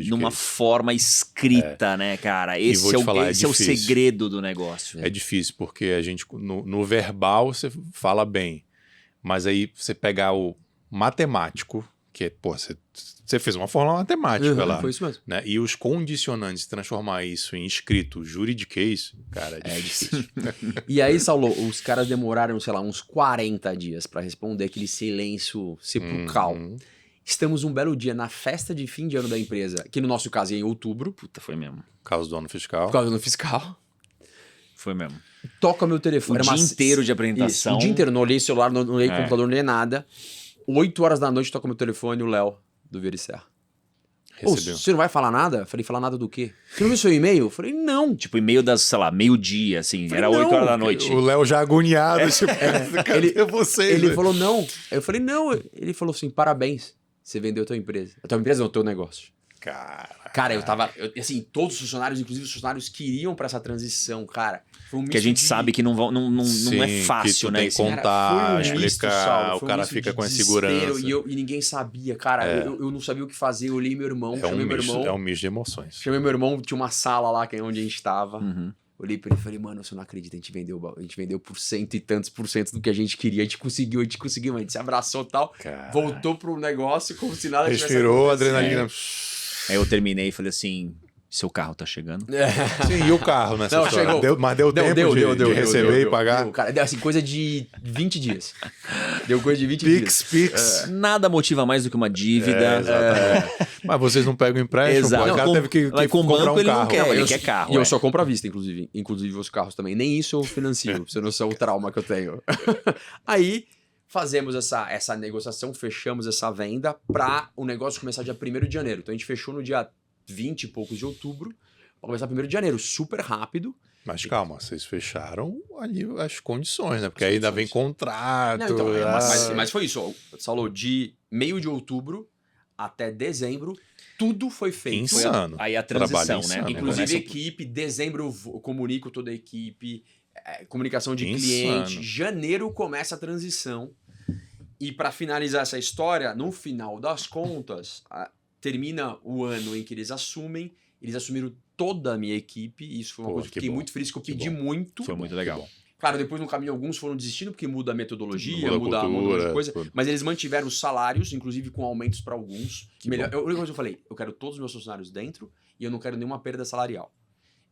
numa forma escrita, né, cara? Esse é o segredo do negócio. É difícil, porque a gente, no verbal, você fala bem, mas aí você pegar o matemático, que é, pô, você fez uma fórmula matemática lá. Foi isso mesmo. Né? E os condicionantes, transformar isso em escrito juridiquês, cara, é difícil. E aí, Saulo, os caras demoraram, sei lá, uns 40 dias pra responder aquele silêncio sepulcral. Estamos um belo dia na festa de fim de ano da empresa, que no nosso caso é em outubro. Puta, foi mesmo. Por causa do ano fiscal. Por causa do ano fiscal. Foi mesmo. Toca meu telefone. O dia inteiro de apresentação. Isso, o dia inteiro. Não olhei celular, não olhei computador, nem nada. 8 horas da noite toca meu telefone, o Léo, do Vericerra. Você não vai falar nada? Eu falei, falar nada do quê? Você não viu seu e-mail? Eu falei, não. Tipo, e-mail das, sei lá, meio-dia, assim. Era 8 horas da noite. O Léo já agoniado. Tipo, cadê vocês? Ele falou, não. Eu falei, não. Ele falou assim, parabéns. Você vendeu a tua empresa. A tua empresa não, o teu negócio. Cara, assim, todos os funcionários, inclusive os funcionários, queriam pra essa transição, cara. Foi um que a gente sabe que não é fácil, né? Tem que contar, explicar, o cara fica com a insegurança. E ninguém sabia, cara. Eu não sabia o que fazer, eu olhei meu irmão, chamei meu irmão. É um misto de emoções. Chamei meu irmão, tinha uma sala lá, que é onde a gente tava. Olhei pra ele e falei, mano, você não acredita, a gente vendeu por cento e tantos por cento do que a gente queria, a gente conseguiu, a gente se abraçou e tal, voltou pro negócio como se nada tivesse acontecido. Respirou, adrenalina. Aí eu terminei e falei assim, seu carro tá chegando? Sim, e o carro nessa história? Chegou. Mas deu tempo de receber e pagar? Deu, cara, assim, coisa de 20 dias. Deu coisa de 20 dias. Pix. Nada motiva mais do que uma dívida. Exatamente. Mas vocês não pegam empréstimo? Exato. O cara teve que com comprar banco, um carro. Ele quer carro. E eu só compro à vista, inclusive os carros também. Nem isso eu financio, pra você não saber o trauma que eu tenho. Aí... fazemos essa negociação, fechamos essa venda para o negócio começar dia 1º de janeiro. Então a gente fechou no dia 20 e poucos de outubro, para começar 1º de janeiro, super rápido. Mas calma, vocês fecharam ali as condições, né? Porque aí ainda vem contrato. Não, então, mas foi isso, Saulo, de meio de outubro até dezembro, tudo foi feito. Insano. Aí a transição, insano, né? Inclusive equipe, dezembro eu comunico toda a equipe, comunicação de cliente, janeiro começa a transição. E para finalizar essa história, no final das contas, termina o ano em que eles assumiram toda a minha equipe, e isso foi uma coisa que eu fiquei muito feliz, que eu pedi muito. Foi muito legal. Claro, depois no caminho alguns foram desistindo, porque muda a metodologia, muda um monte de coisa, mas eles mantiveram os salários, inclusive com aumentos para alguns. A única coisa que eu falei, eu quero todos os meus funcionários dentro, e eu não quero nenhuma perda salarial.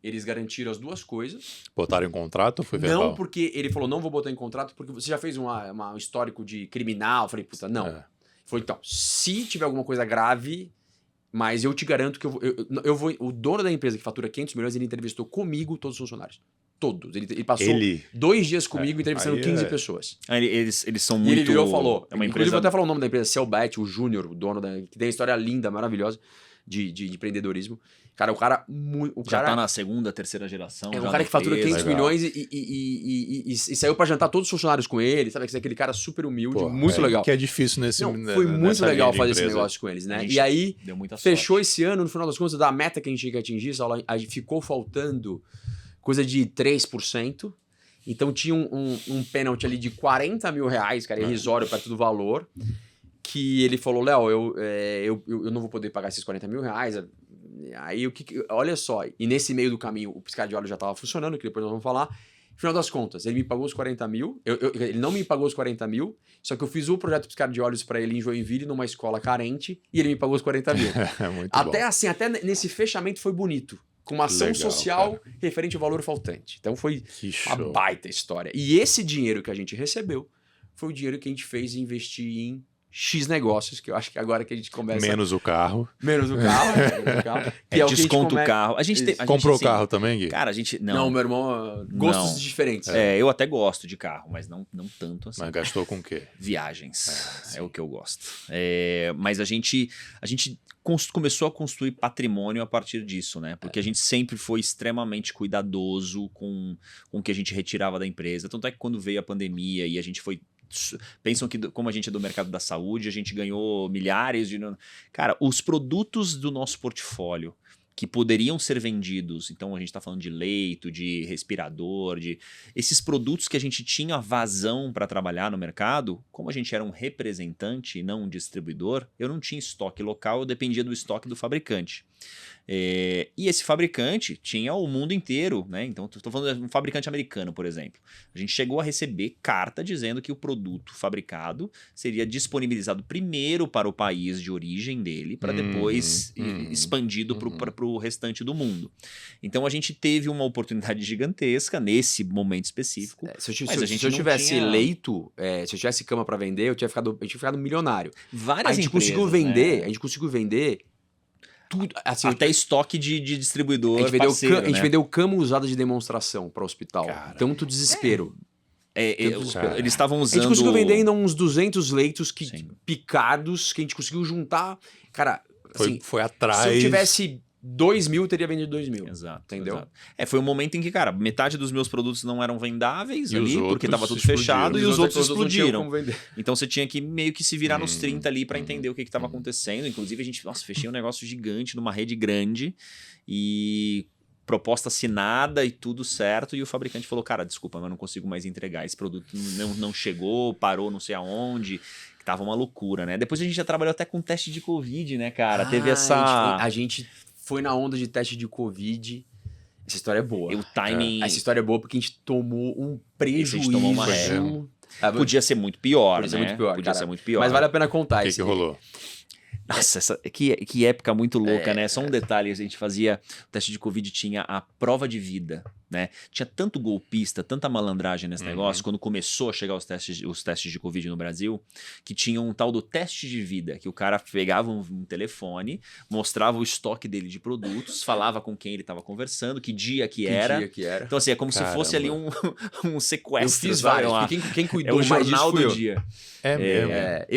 Eles garantiram as duas coisas. Botaram em contrato ou foi verbal? Não, porque ele falou, não vou botar em contrato, porque você já fez um histórico de criminal. Eu falei, puta, não. Ele falou, então, se tiver alguma coisa grave, mas eu te garanto que eu vou... O dono da empresa que fatura 500 milhões, ele entrevistou comigo todos os funcionários. todos. Ele passou Ele? 2 dias comigo entrevistando aí 15 é- pessoas. Eles são E muito... ele virou e falou. É uma Inclusive, empresa... vou até falar o nome da empresa, Selbet, o Júnior, o dono que tem uma história linda, maravilhosa de empreendedorismo. Cara, Já tá na segunda, terceira geração. é um já cara na que fatura empresa. 500 milhões e saiu pra jantar todos os funcionários com ele, sabe? Aquele cara super humilde, Pô, muito legal. Que é difícil nesse Não, foi muito nessa legal linha de fazer esse empresa. negócio com eles, né? A gente E aí, Deu muita fechou sorte. esse ano, no final das contas, da meta que a gente tinha que atingir, a gente ficou faltando coisa de 3%. Então tinha um pênalti ali de 40 mil reais, cara, irrisório perto do valor, que ele falou, Léo, eu não vou poder pagar esses 40 mil reais. Aí, olha só, e nesse meio do caminho, o piscar de olhos já estava funcionando, que depois nós vamos falar. No final das contas, ele me pagou os 40 mil, ele não me pagou os 40 mil, só que eu fiz o projeto piscar de olhos para ele em Joinville, numa escola carente, e ele me pagou os 40 mil. Muito Até bom. assim, até nesse fechamento foi bonito. Com uma ação Legal, social referente ao valor faltante. Então foi Que uma show. baita história. E esse dinheiro que a gente recebeu foi o dinheiro que a gente fez investir em X negócios, que eu acho que agora que a gente começa... Menos o carro. Menos o carro. Menos o carro que É, o que a gente desconta o come- carro. A gente Isso. tem, a gente, Comprou o assim, carro também, Gui? Cara, a gente... Não, Não, meu irmão, gostos Não. diferentes. eu até gosto de carro, mas não tanto assim. Mas gastou com o quê? Viagens. É o que eu gosto. Mas a gente começou a construir patrimônio a partir disso, né? Porque a gente sempre foi extremamente cuidadoso com o que a gente retirava da empresa. Tanto é que quando veio a pandemia e a gente foi... Pensam que, como a gente é do mercado da saúde, a gente ganhou milhares de... Cara, os produtos do nosso portfólio que poderiam ser vendidos, então a gente está falando de leito, de respirador, de esses produtos que a gente tinha vazão para trabalhar no mercado, como a gente era um representante e não um distribuidor, eu não tinha estoque local, eu dependia do estoque do fabricante. E esse fabricante tinha o mundo inteiro, né? Então, estou falando de um fabricante americano, por exemplo. A gente chegou a receber carta dizendo que o produto fabricado seria disponibilizado primeiro para o país de origem dele, para depois expandido para o restante do mundo. Então, a gente teve uma oportunidade gigantesca nesse momento específico. Se Mas a gente eu não tivesse tinha- se eu tivesse cama para vender, eu tinha ficado milionário. Várias A gente empresas, conseguiu vender tudo. Assim, até estoque de distribuidor a gente parceiro, a gente né? vendeu cama usada de demonstração para o hospital. Cara. Tanto desespero. Cara. Eles estavam A usando... gente conseguiu vender ainda uns 200 leitos Sim. picados que a gente conseguiu juntar. Cara, assim, Foi atrás. se eu tivesse 2 mil, eu teria vendido 2 mil. Exato. Entendeu? Exato. Foi um momento em que, cara, metade dos meus produtos não eram vendáveis E os ali, outros porque tava tudo explodiram. fechado, e os outros não tinham explodiram. como vender. Então você tinha que meio que se virar nos 30 ali para entender o que estava acontecendo. Inclusive, a gente, fechei um negócio gigante numa rede grande e proposta assinada e tudo certo. E o fabricante falou: cara, desculpa, mas eu não consigo mais entregar. Esse produto não chegou, parou não sei aonde. Que tava uma loucura, né? Depois a gente já trabalhou até com teste de Covid, né, cara? Teve essa. A gente foi na onda de teste de Covid. Essa história é boa. O timing. Essa história é boa porque a gente tomou um prejuízo. tomou uma régua. Podia ser muito pior, Podia ser né? muito pior, Podia cara. ser muito pior. Mas vale a pena contar O isso. que rolou? Nossa, que época muito louca, né? Só um detalhe, a gente fazia, o teste de Covid tinha a prova de vida, né? Tinha tanto golpista, tanta malandragem nesse negócio, quando começou a chegar os testes de Covid no Brasil, que tinha um tal do teste de vida, que o cara pegava um telefone, mostrava o estoque dele de produtos, falava com quem ele estava conversando, que dia que era. Dia que era. Então assim, é como se fosse ali um Eu sequestro, fiz sabe? vários. Quem É cuidou o mais jornal disso fui do eu. dia. É mesmo.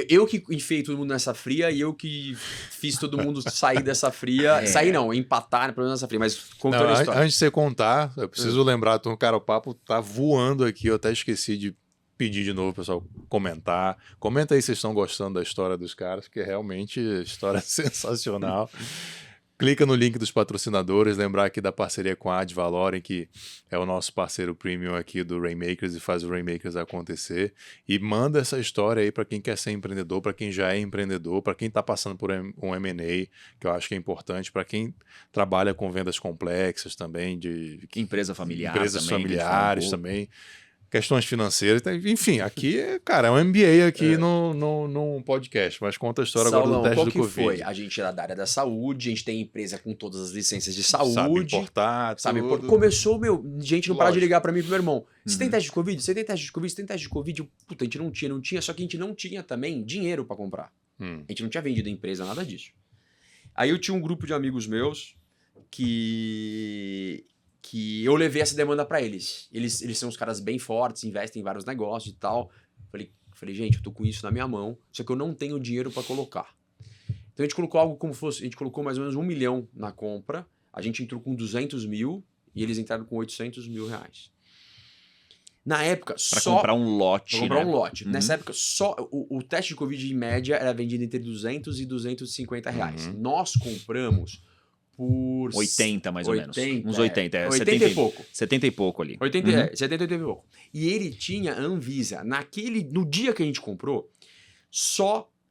Eu que enfiei todo mundo nessa fria e eu que fiz todo mundo sair dessa fria. Sair não, empatar, pelo menos nessa fria, mas contando Não, a história. antes de você contar, eu preciso lembrar, cara, o papo tá voando aqui, eu até esqueci de pedir de novo, pessoal, comentar. Comenta aí se vocês estão gostando da história dos caras, que é realmente história sensacional. Clica no link dos patrocinadores, lembrar aqui da parceria com a Ad Valorem, que é o nosso parceiro premium aqui do Rainmakers e faz o Rainmakers acontecer. E manda essa história aí para quem quer ser empreendedor, para quem já é empreendedor, para quem está passando por um M&A, que eu acho que é importante, para quem trabalha com vendas complexas também, de Empresa familiar empresas também, familiares que a gente falou um pouco. também. Questões financeiras, enfim, aqui, cara, é um MBA aqui no podcast, mas conta a história agora Saulão, do teste qual do que Covid. foi? A gente era da área da saúde, a gente tem empresa com todas as licenças de Sabe saúde. importar, Sabe, tudo. começou, gente não parar de Lógico. ligar pra mim e pro meu irmão. Você tem teste de Covid? Você tem teste de Covid? Você tem teste de Covid? Puta, a gente não tinha, só que a gente não tinha também dinheiro pra comprar. A gente não tinha vendido a empresa, nada disso. Aí eu tinha um grupo de amigos meus que que eu levei essa demanda para eles. Eles são uns caras bem fortes, investem em vários negócios e tal. Falei, gente, eu tô com isso na minha mão, só que eu não tenho dinheiro para colocar. Então a gente colocou algo como fosse, a gente colocou mais ou menos 1 milhão na compra, a gente entrou com 200 mil e eles entraram com 800 mil reais. Na época, Pra comprar um lote, pra comprar né? um lote. Nessa época, só o teste de Covid em média era vendido entre 200 e 250 reais. Nós compramos por 80, mais ou menos. 80, Uns 80, 80 e pouco. 70 e pouco ali. 80, 70, 80 e pouco. E ele tinha Anvisa. No dia que a gente comprou,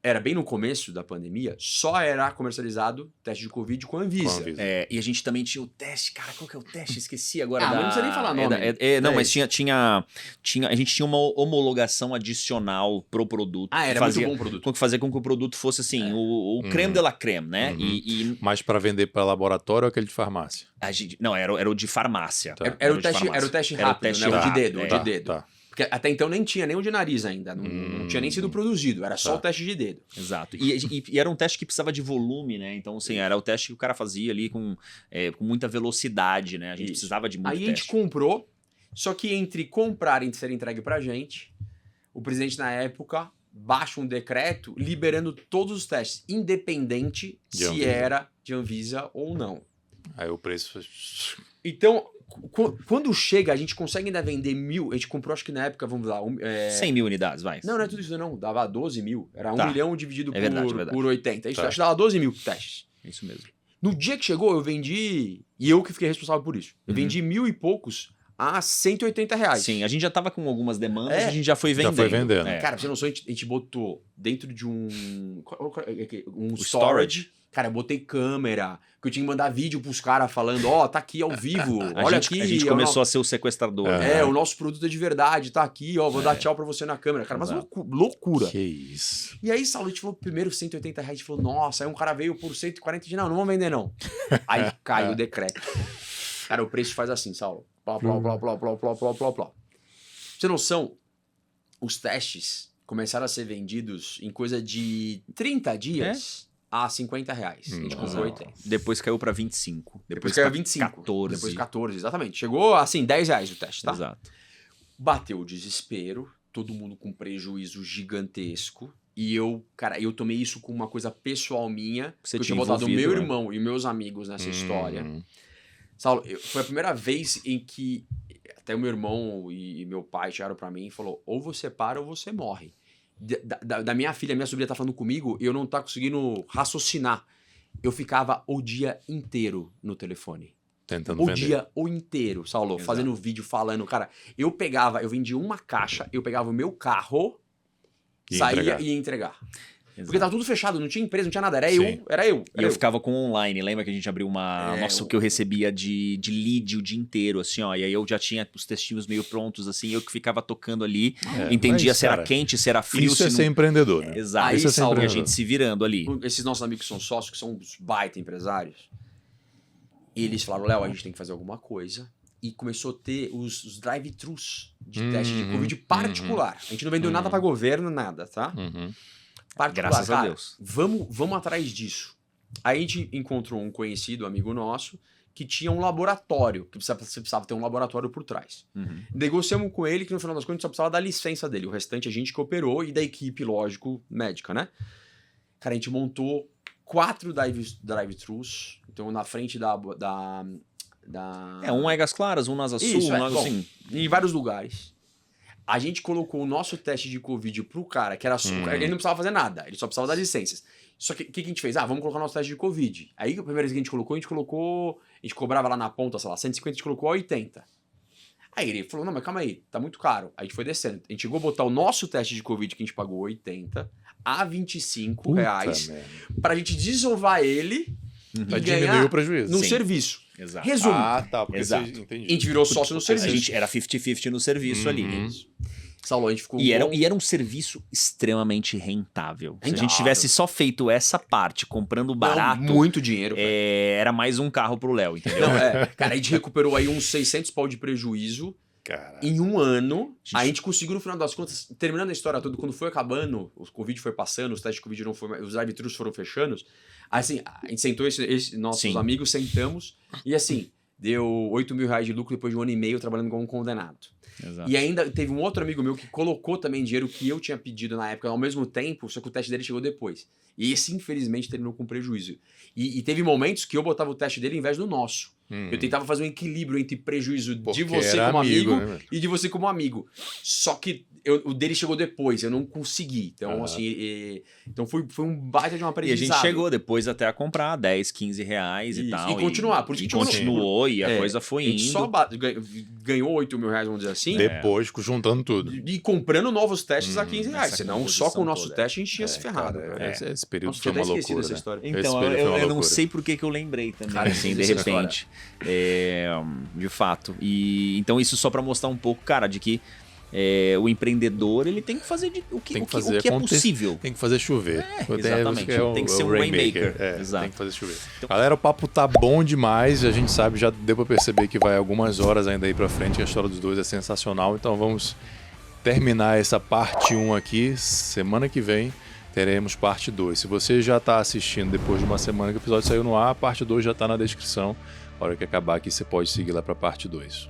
era bem no começo da pandemia, só era comercializado teste de Covid com Anvisa. E a gente também tinha o teste, cara, qual que é o teste? Esqueci agora. Mas não precisa nem falar nome. Não, mas a gente tinha uma homologação adicional pro produto. Era muito bom o produto. Que fazia com que o produto fosse assim, o creme de la creme, né? Mas para vender para laboratório ou aquele de farmácia? Era o de farmácia. Tá. Era o teste rápido, né? O de dedo. De dedo. Tá. Porque até então nem tinha nem o de nariz ainda, não tinha nem sido produzido, era só o teste de dedo. Exato. E era um teste que precisava de volume, né? Então, assim, era o teste que o cara fazia ali com muita velocidade, né? A gente precisava de muito teste. Aí a gente comprou, só que entre comprar e ser entregue pra gente, o presidente na época baixa um decreto liberando todos os testes, independente se era de Anvisa ou não. Aí o preço foi... Então... Quando chega, a gente consegue ainda vender 1.000. A gente comprou, acho que na época, vamos lá... 100 mil unidades, vai. Não é tudo isso, não. Dava 12 mil. Era 1 milhão dividido por 80. A gente acho que dava 12 mil testes. Isso mesmo. No dia que chegou, eu vendi... E eu que fiquei responsável por isso. Eu vendi 1.000 e poucos a 180 reais. Sim, a gente já tava com algumas demandas, a gente já foi vendendo. Cara, pra você não saber, a gente botou dentro de um storage. Cara, eu botei câmera, que eu tinha que mandar vídeo pros caras falando, tá aqui ao vivo, olha aqui. A gente começou a ser o sequestrador. O nosso produto é de verdade, tá aqui, vou dar tchau pra você na câmera. Cara, mas loucura. Que isso. E aí, Saulo, a gente falou primeiro 180 reais, a gente falou, nossa, aí um cara veio por 140, de não vamos vender não. Aí cai o decreto. Cara, o preço faz assim, Saulo. Plá. Pra você ter noção, os testes começaram a ser vendidos em coisa de 30 dias... a 50 reais. A gente comprou 80. Depois caiu pra 25. Depois caiu 25. 14. Depois 14, exatamente. Chegou assim, 10 reais o teste, tá? Exato. Bateu o desespero, todo mundo com prejuízo gigantesco. E eu tomei isso com uma coisa pessoal minha. Você eu tinha botado o meu irmão e meus amigos nessa história. Saulo, foi a primeira vez em que até o meu irmão e meu pai chegaram pra mim e falou, ou você para ou você morre. Da minha filha, minha sobrinha tá falando comigo e eu não tá conseguindo raciocinar. Eu ficava o dia inteiro no telefone. Tentando vender. O dia inteiro, Saulo, exato, fazendo vídeo, falando. Cara, eu vendia uma caixa, eu pegava o meu carro, saía e ia entregar. Exato. Porque tava tudo fechado, não tinha empresa, não tinha nada, era eu. E eu ficava com online, lembra que a gente abriu uma... Nossa, o que eu recebia de lead o dia inteiro, assim, ó, e aí eu já tinha os textinhos meio prontos, assim, eu que ficava tocando ali, entendia se era quente, se era frio. Isso é ser empreendedor, né? Exato, isso é ser empreendedor. E a gente se virando ali. Esses nossos amigos que são sócios, que são uns baita empresários, eles falaram, Léo, a gente tem que fazer alguma coisa. E começou a ter os drive-thrus de teste de Covid particular. A gente não vendeu nada para governo, nada, tá? Graças a Deus. Vamos atrás disso. Aí a gente encontrou um conhecido, amigo nosso, que tinha um laboratório, que você precisava ter um laboratório por trás. Negociamos com ele que no final das contas só precisava da licença dele. O restante a gente que operou e da equipe, lógico, médica, né? Cara, a gente montou 4 drive-thrus. Então, na frente um em Águas Claras, um na Asa Sul, um assim. Em vários lugares. A gente colocou o nosso teste de Covid pro cara, que era ele não precisava fazer nada, ele só precisava das licenças. Só que o que a gente fez? Vamos colocar o nosso teste de Covid. Aí a primeira vez que a gente cobrava lá na ponta, sei lá, 150, a gente colocou a 80. Aí ele falou, não, mas calma aí, tá muito caro. Aí a gente foi descendo. A gente chegou a botar o nosso teste de Covid, que a gente pagou 80, a 25 reais, pra gente desovar ele e ganhar o prejuízo no serviço. Exato. Resumo. Tá, porque exato. Entendi. A gente virou sócio no serviço. A gente era 50-50 no serviço ali. Saulo, a gente ficou e era um serviço extremamente rentável. Se a gente tivesse só feito essa parte, comprando barato... muito dinheiro. Era mais um carro pro Léo, entendeu? Cara, a gente recuperou aí uns 600 pau de prejuízo. Caraca. Em um ano. A gente conseguiu, no final das contas, terminando a história toda, quando foi acabando, o Covid foi passando, os testes de Covid não foram, os drive-thrus foram fechando. Assim, a gente sentou, nossos amigos, sentamos, e assim, deu R$8.000 de lucro depois de 1 ano e meio trabalhando como condenado. Exato. E ainda teve um outro amigo meu que colocou também dinheiro que eu tinha pedido na época ao mesmo tempo, só que o teste dele chegou depois. E esse, infelizmente, terminou com prejuízo. E teve momentos que eu botava o teste dele ao invés do nosso. Eu tentava fazer um equilíbrio entre prejuízo de você como amigo né? e de você como amigo. Só que o dele chegou depois, eu não consegui. Então, assim, então foi um baita de uma aprendizado. E a gente chegou depois até a comprar 10, 15 reais e tal. E continuar. Por isso e que a gente continuou e a coisa foi indo. A gente só ganhou R$8.000, vamos dizer assim. Depois, juntando tudo. E comprando novos testes a R$15. Senão, só com o nosso toda. teste a gente tinha se ferrado. Esse período Nossa, foi uma loucura. Essa história. Então, eu não sei por que eu lembrei também, Cara, assim, de repente. De fato. E então, isso só pra mostrar um pouco, cara, de que o empreendedor ele tem que fazer o que é possível. Tem que fazer chover. Exatamente. Tem que ser um rainmaker. Exato. Tem que fazer chover. Então, galera, o papo tá bom demais. A gente sabe, já deu pra perceber que vai algumas horas ainda aí pra frente. A história dos dois é sensacional. Então vamos terminar essa parte 1 aqui. Semana que vem teremos parte 2. Se você já tá assistindo depois de uma semana que o episódio saiu no ar, a parte 2 já tá na descrição. A hora que acabar aqui, você pode seguir lá pra parte 2.